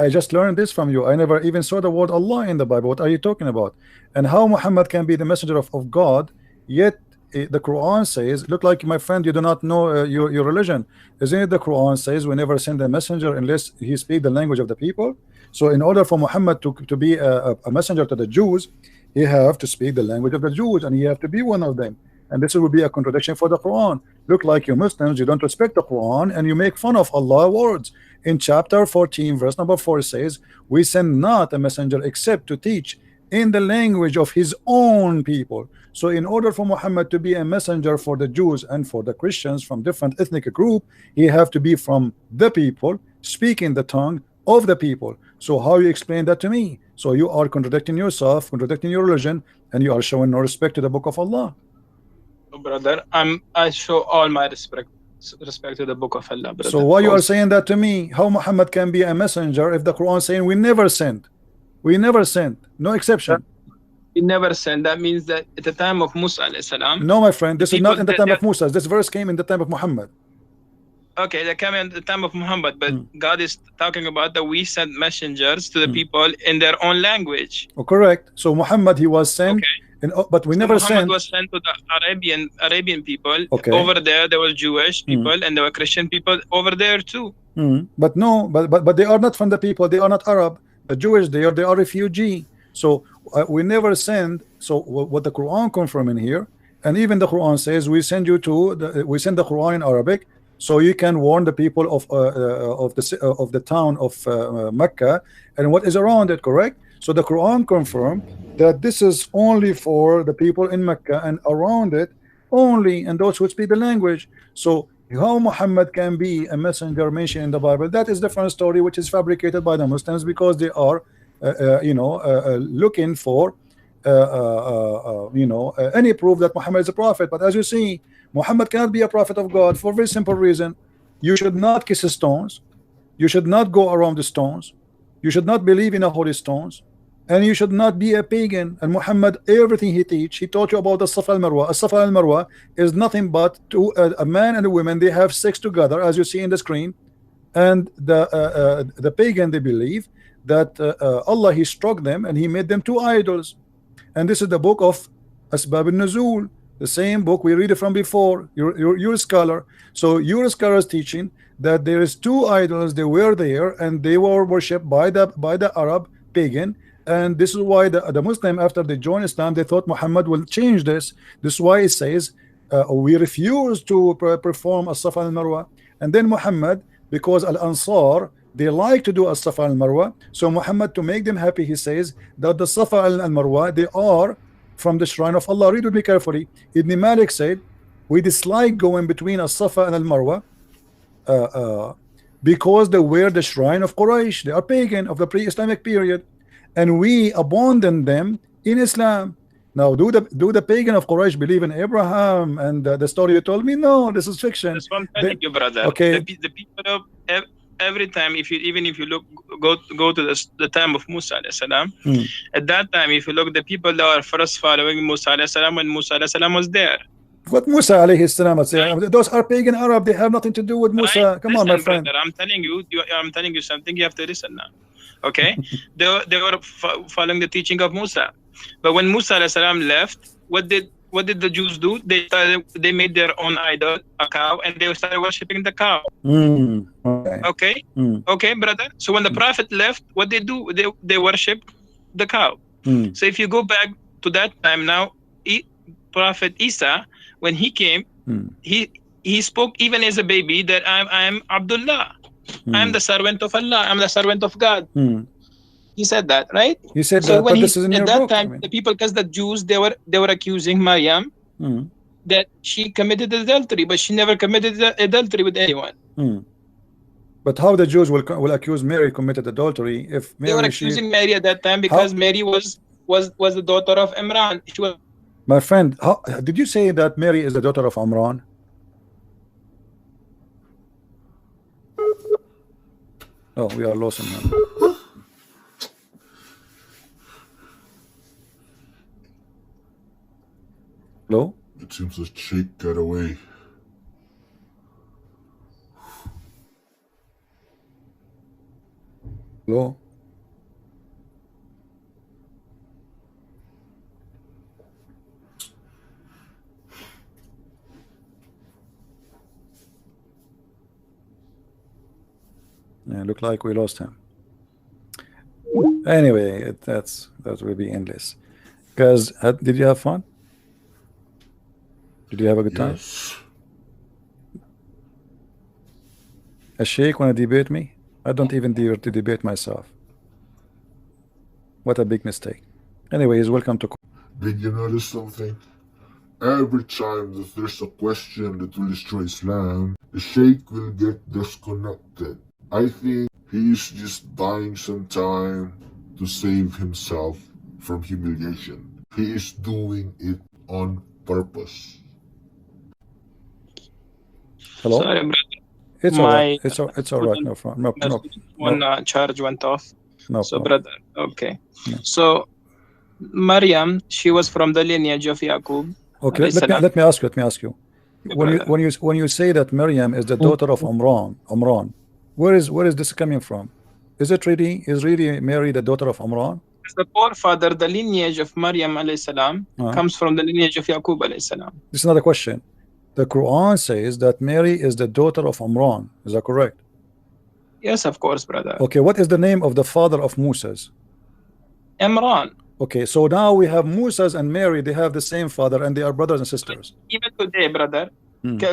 I just learned this from you. I never even saw the word Allah in the Bible. What are you talking about? And how Muhammad can be the messenger of God, yet the Quran says, look like my friend, you do not know your religion. Isn't it the Quran says we never send a messenger unless he speak the language of the people? So in order for Muhammad to be a messenger to the Jews, he have to speak the language of the Jews, and he have to be one of them. And this would be a contradiction for the Quran. Look like you Muslims, you don't respect the Quran and you make fun of Allah's words. In chapter 14 verse number 4 says, we send not a messenger except to teach in the language of his own people. So in order for Muhammad to be a messenger for the Jews and for the Christians from different ethnic group, he have to be from the people, speaking the tongue of the people. So how you explain that to me? So you are contradicting yourself, contradicting your religion, and you are showing no respect to the book of Allah. Brother, I show all my respect to the book of Allah, brother. So why you are saying that to me? How Muhammad can be a messenger if the Quran is saying we never sent? We never sent, no exception. We never sent. That means that at the time of Musa alayhi salam. No, my friend, this is not in the time of Musa. This verse came in the time of Muhammad. Okay, that came in the time of Muhammad, but God is talking about that we sent messengers to the people in their own language. Oh, correct. So Muhammad, he was sent. Okay. But we never Muhammad sent. was sent to the Arabian people. Okay. Over there were Jewish people and there were Christian people over there too. But no, but they are not from the people. They are not Arab. The Jewish they are refugee. So we never send. So what the Quran confirming here, and even the Quran says we send you to we send the Quran in Arabic, so you can warn the people of the town of Mecca and what is around it. Correct. So the Quran confirmed that this is only for the people in Mecca and around it only, and those who speak the language. So how Muhammad can be a messenger mentioned in the Bible, that is different story, which is fabricated by the Muslims because they are looking for any proof that Muhammad is a prophet. But as you see, Muhammad cannot be a prophet of God for a very simple reason. You should not kiss stones, you should not go around the stones, you should not believe in the holy stones, and you should not be a pagan. And Muhammad, everything he taught you about the Safa al-Marwa. A Safa al-Marwa is nothing but a man and a woman, they have sex together, as you see in the screen. And the pagan, they believe that Allah, he struck them and he made them two idols. And this is the book of Asbab al-Nuzul, the same book we read it from before. You're a scholar, so your scholar is teaching that there is two idols, they were there and they were worshipped by the Arab pagan. And this is why the Muslim, after they joined Islam, they thought Muhammad will change this. This is why it says we refuse to perform as-Safa al-Marwa. And then Muhammad, because al-Ansar, they like to do as-Safa al-Marwa, so Muhammad, to make them happy, he says that the Safa al-Marwa, they are from the shrine of Allah. Read with me carefully. Ibn Malik said we dislike going between as-Safa and al-Marwa because they were the shrine of Quraysh. They are pagan of the pre-Islamic period, and we abandon them in Islam. Now, do the pagan of Quraysh believe in Abraham and the story you told me? No, this is fiction. That's what I'm telling you, brother. Okay. The people of every time, if you look, go to the time of Musa alayhi salam. At that time, if you look, the people that are first following Musa alayhi salam when Musa alayhi salam was there. What Musa alayhi salam? Those are pagan Arab. They have nothing to do with Musa. Right? Come on, my friend. Brother, I'm telling you something. You have to listen now. Okay? they were following the teaching of Musa. But when Musa alayhi salam left, what did the Jews do? They made their own idol, a cow, and they started worshiping the cow. Okay. Okay, brother. So when the prophet left, what they do? They worship the cow. So if you go back to that time now, Prophet Isa, when he came, he spoke even as a baby that I'm Abdullah. I'm the servant of Allah. I'm the servant of God. He said that, right? He said so that, when but this is in your book. Time, the people, because the Jews, they were accusing Maryam that she committed adultery, but she never committed adultery with anyone. But how the Jews will accuse Mary committed adultery if Mary, they were accusing Mary at that time because Mary was the daughter of Imran. She was. My friend, did you say that Mary is the daughter of Imran? Oh, we are losing him. Hello? It seems the Sheikh got away. Hello? Yeah, look like we lost him. Anyway, that will be endless. Guys, did you have fun? Did you have a good time? Yes. A Sheikh wanna debate me? I don't even dare to debate myself. What a big mistake. Anyway, he's welcome to. Did you notice something? Every time that there's a question that will destroy Islam, the Sheikh will get disconnected. I think he's just buying some time to save himself from humiliation. He is doing it on purpose. Hello? Sorry, brother. It's all right. It's all right. No problem. No. Charge went off. No so, problem. brother, okay. No. So, Maryam, she was from the lineage of Yaqub. Okay, let me ask you. When you say that Maryam is the daughter of Imran, where is this coming from? Is really Mary the daughter of Imran? The forefather, the lineage of Maryam alayhi salam comes from the lineage of Yaqub alayhi salam. This is another question. The Quran says that Mary is the daughter of Imran. Is that correct? Yes, of course, brother. Okay, what is the name of the father of Moses? Imran. Okay, so now we have Moses and Mary. They have the same father, and they are brothers and sisters. Even today, brother,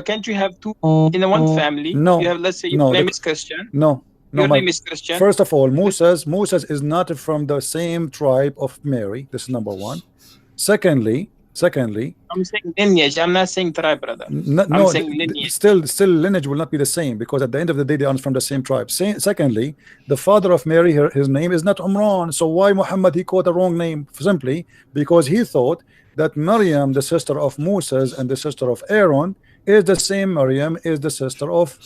can't you have two in one family? No. You have, let's say, your name is Christian. No. Your name is Christian. First of all, Moses is not from the same tribe of Mary. This is number one. Secondly, I'm saying lineage. I'm not saying tribe, brother. I'm saying lineage. Still lineage will not be the same, because at the end of the day they are from the same tribe. Secondly, the father of Mary, his name is not Imran. So why Muhammad he quote a wrong name? Simply because he thought that Maryam, the sister of Moses and the sister of Aaron, is the same Maryam is the sister of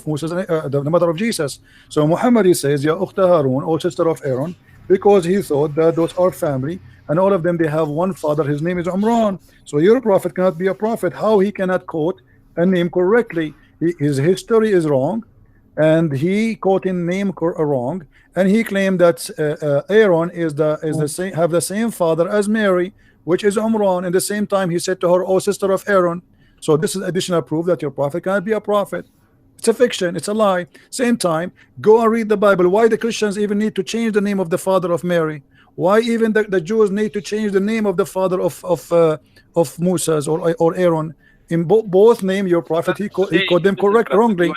Moses, the mother of Jesus. So Muhammad he says, Ya Ukhta Harun, or sister of Aaron, because he thought that those are family, and all of them they have one father. His name is Imran. So your prophet cannot be a prophet. How he cannot quote a name correctly? His history is wrong, and he quoting name wrong, and he claimed that Aaron is the same, have the same father as Mary, which is Imran. In the same time, he said to her, "Oh, sister of Aaron." So this is additional proof that your prophet cannot be a prophet. It's a fiction. It's a lie. Same time, go and read the Bible. Why the Christians even need to change the name of the father of Mary? Why even the Jews need to change the name of the father of Moses or Aaron? In both name, your prophet he called them wrongly.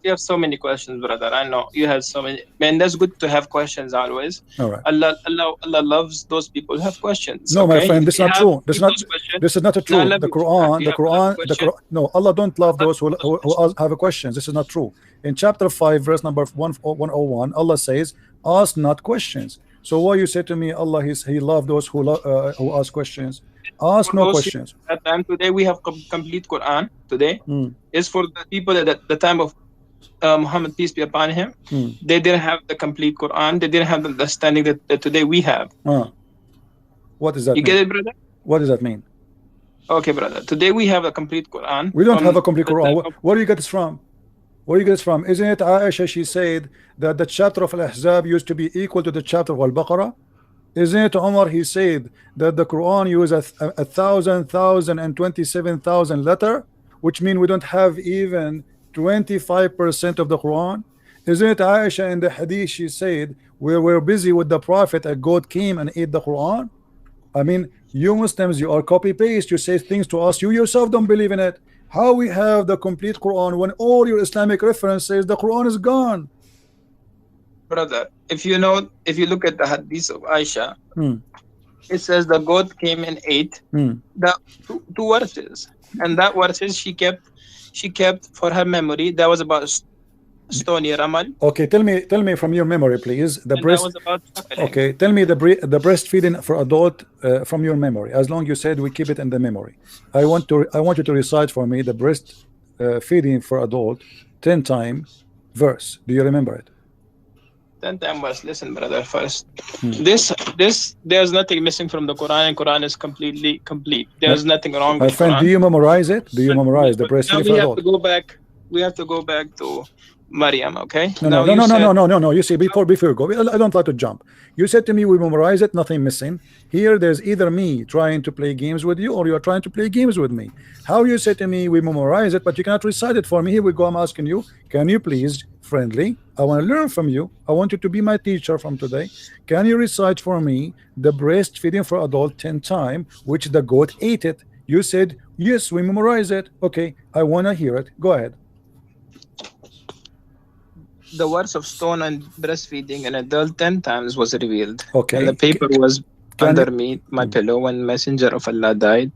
You have so many questions, brother. I know you have so many. Man, that's good to have questions always. All right. Allah loves those people who have questions. No, my friend, this is not true. This is not true. The Quran. No, Allah don't love those who have questions. This is not true. In chapter 5, verse number 101, Allah says, "Ask not questions." So why you say to me Allah he loved those who ask questions? Ask no questions. At time today we have complete Quran today. Is for the people at the time of Muhammad, peace be upon him. They didn't have the complete Quran. They didn't have the understanding that today we have. What does that mean? You get it, brother? What does that mean? Okay, brother. Today we have a complete Quran. We don't have a complete Quran. Where do you get this from? Where do you get this from? Isn't it Aisha, she said that the chapter of Al-Ahzab used to be equal to the chapter of Al-Baqarah? Isn't it Umar, he said that the Quran uses 1,027,000 letter, which means we don't have even 25% of the Quran? Isn't it Aisha in the hadith, she said we were busy with the Prophet, a goat came and ate the Quran? I mean, you Muslims, you are copy paste, you say things to us, you yourself don't believe in it. How we have the complete Quran when all your Islamic references the Quran is gone? Brother, if you look at the hadith of Aisha, it says the goat came and ate the two verses, and that verses she kept for her memory. That was about stony ramal. Okay, tell me from your memory, please. The breast. That was about okay, tell me the breastfeeding for adult from your memory. As long you said we keep it in the memory. I want you to recite for me the breast feeding for adult 10 times verse. Do you remember it? 10 times verse. Listen, brother. First, this there's nothing missing from the Quran, and Quran is completely complete. There's nothing wrong. My with friend, Quran. Do you memorize it? Do you memorize the breastfeeding for adult? We have to go back to Maryam, okay? No. You see, before you go, I don't like to jump. You said to me we memorize it, nothing missing. Here, there's either me trying to play games with you, or you are trying to play games with me. How you say to me we memorize it, but you cannot recite it for me? Here we go. I'm asking you, can you please, friendly? I want to learn from you. I want you to be my teacher from today. Can you recite for me the breastfeeding for adult 10 times, which the goat ate it? You said yes, we memorize it. Okay, I want to hear it. Go ahead. The words of stone and breastfeeding an adult 10 times was revealed. Okay. And the paper was under my pillow when Messenger of Allah died.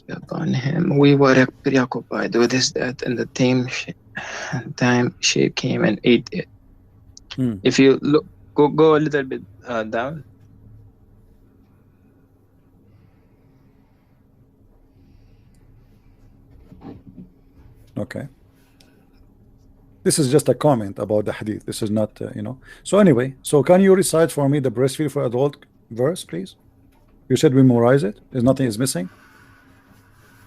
Upon him, we were preoccupied with this, that, and the time Sheikh came and ate it. If you look, go a little bit down. Okay. This is just a comment about the hadith. This is not, So anyway, so can you recite for me the breastfeed for adult verse, please? You said we memorize it. There's nothing is missing.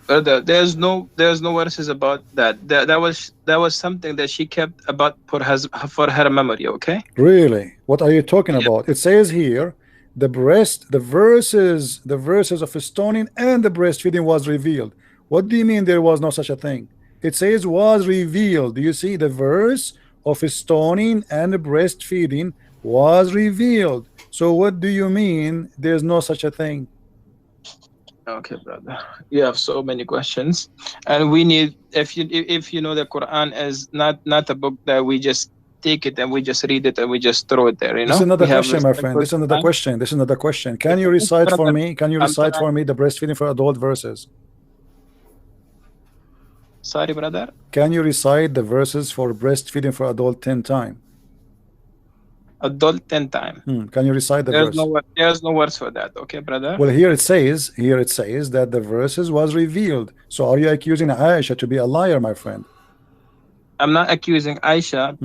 There's no verses about that. That was something that she kept about for her memory. Okay. Really? What are you talking about? It says here, the verses of stoning and the breastfeeding was revealed. What do you mean there was no such a thing? It says was revealed. Do you see the verse of stoning and breastfeeding was revealed? So what do you mean there's no such a thing? Okay, brother. You have so many questions, and we need if you know the Quran is not a book that we just take it and we just read it and we just throw it there. This is another question, my friend. This is another question. Can you recite for me? Can you recite for me the breastfeeding for adult verses? Sorry, brother. Can you recite the verses for breastfeeding for adult 10 times? Adult 10 times. Can you recite the verse? There's no words for that. Okay, brother. Well, here it says that the verses was revealed. So are you accusing Aisha to be a liar, my friend? I'm not accusing Aisha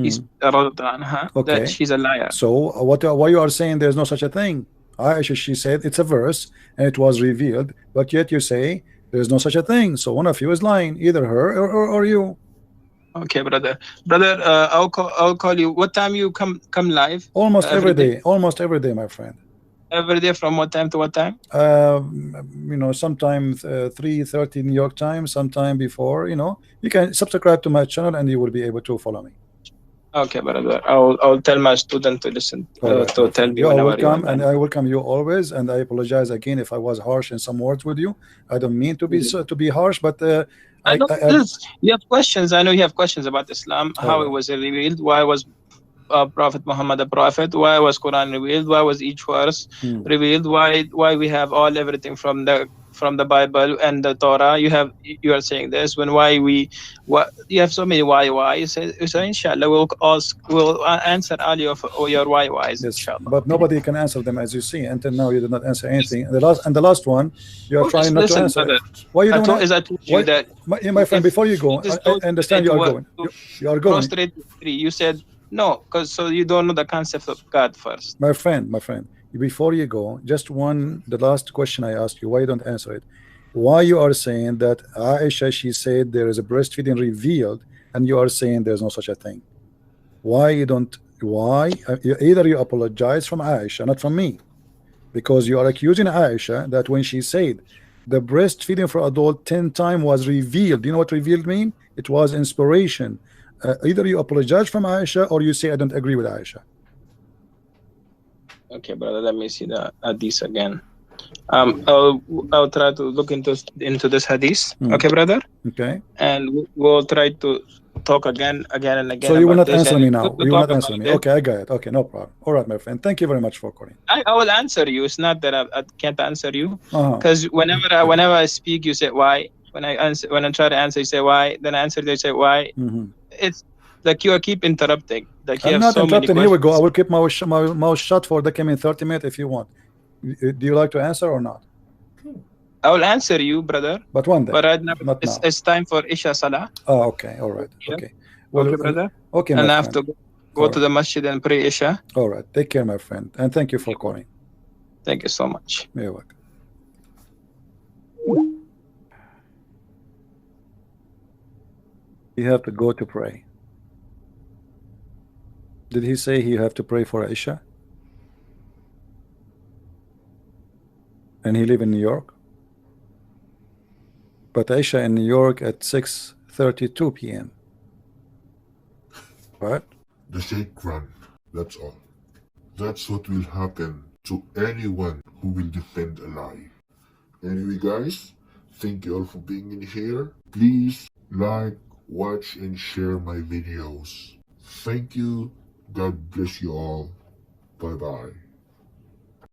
that she's a liar. So why you are saying there's no such a thing? Aisha, she said it's a verse and it was revealed, but yet you say there's no such a thing. So one of you is lying, either her or you. Okay, brother. I'll call you. What time you come live? Almost every day. Almost every day, my friend. Every day from what time to what time? Sometimes 3:30 New York time, sometime before. You can subscribe to my channel and you will be able to follow me. Okay, brother. I'll tell my student to listen to tell me. You are welcome, and I welcome you always. And I apologize again if I was harsh in some words with you. I don't mean to be harsh, but you have questions. I know you have questions about Islam, how it was revealed, why was Prophet Muhammad a prophet, why was Quran revealed, why was each verse revealed, why we have everything from the from the Bible and the Torah. You are saying this. When why we what you have so many why. So inshallah we'll answer all your whys. Yes, Inshallah. but nobody can answer them, as you see. Until now, you did not answer anything. And the last one, you are trying not to answer. Brother, Why you don't? I told you that my friend, before you go, I understand you are going. You are going. You said no, because so you don't know the concept of God first. My friend, before you go, just the last question I asked you, why you don't answer it? Why you are saying that Aisha, she said there is a breastfeeding revealed, and you are saying there's no such a thing? Why you don't? Why either you apologize from Aisha, not from me, because you are accusing Aisha that when she said the breastfeeding for adult 10 times was revealed. Do you know what revealed mean? It was inspiration. Either you apologize from Aisha or you say I don't agree with Aisha. Okay, brother, let me see the hadith again. I'll try to look into this hadith. Okay, brother. Okay. And we'll try to talk again and again. So you will not answer me now. You will not answer me. Okay, I got it. Okay, no problem. All right, my friend. Thank you very much for calling. I will answer you. It's not that I can't answer you, because whenever I speak, you say why. When I try to answer, you say why. Then I answer, they say why. It's like you keep interrupting. Like you I'm have not interrupting. Here we go. I will keep my mouth shut for the coming 30 minutes if you want. Do you like to answer or not? I will answer you, brother. But one day. But right now, not now. It's time for Isha Salah. Oh, okay. All right. Okay. Well, okay, brother. Okay, and my I have friend. to go to the masjid and pray Isha. All right. Take care, my friend. And thank you for calling. Thank you so much. You're welcome. You have to go to pray. Did he say you have to pray for Isha? And he live in New York? But Isha in New York at 6:32 p.m. What? The Sheikh run. That's all. That's what will happen to anyone who will defend a lie. Anyway, guys, thank you all for being in here. Please like, watch, and share my videos. Thank you. God bless you all. Bye-bye.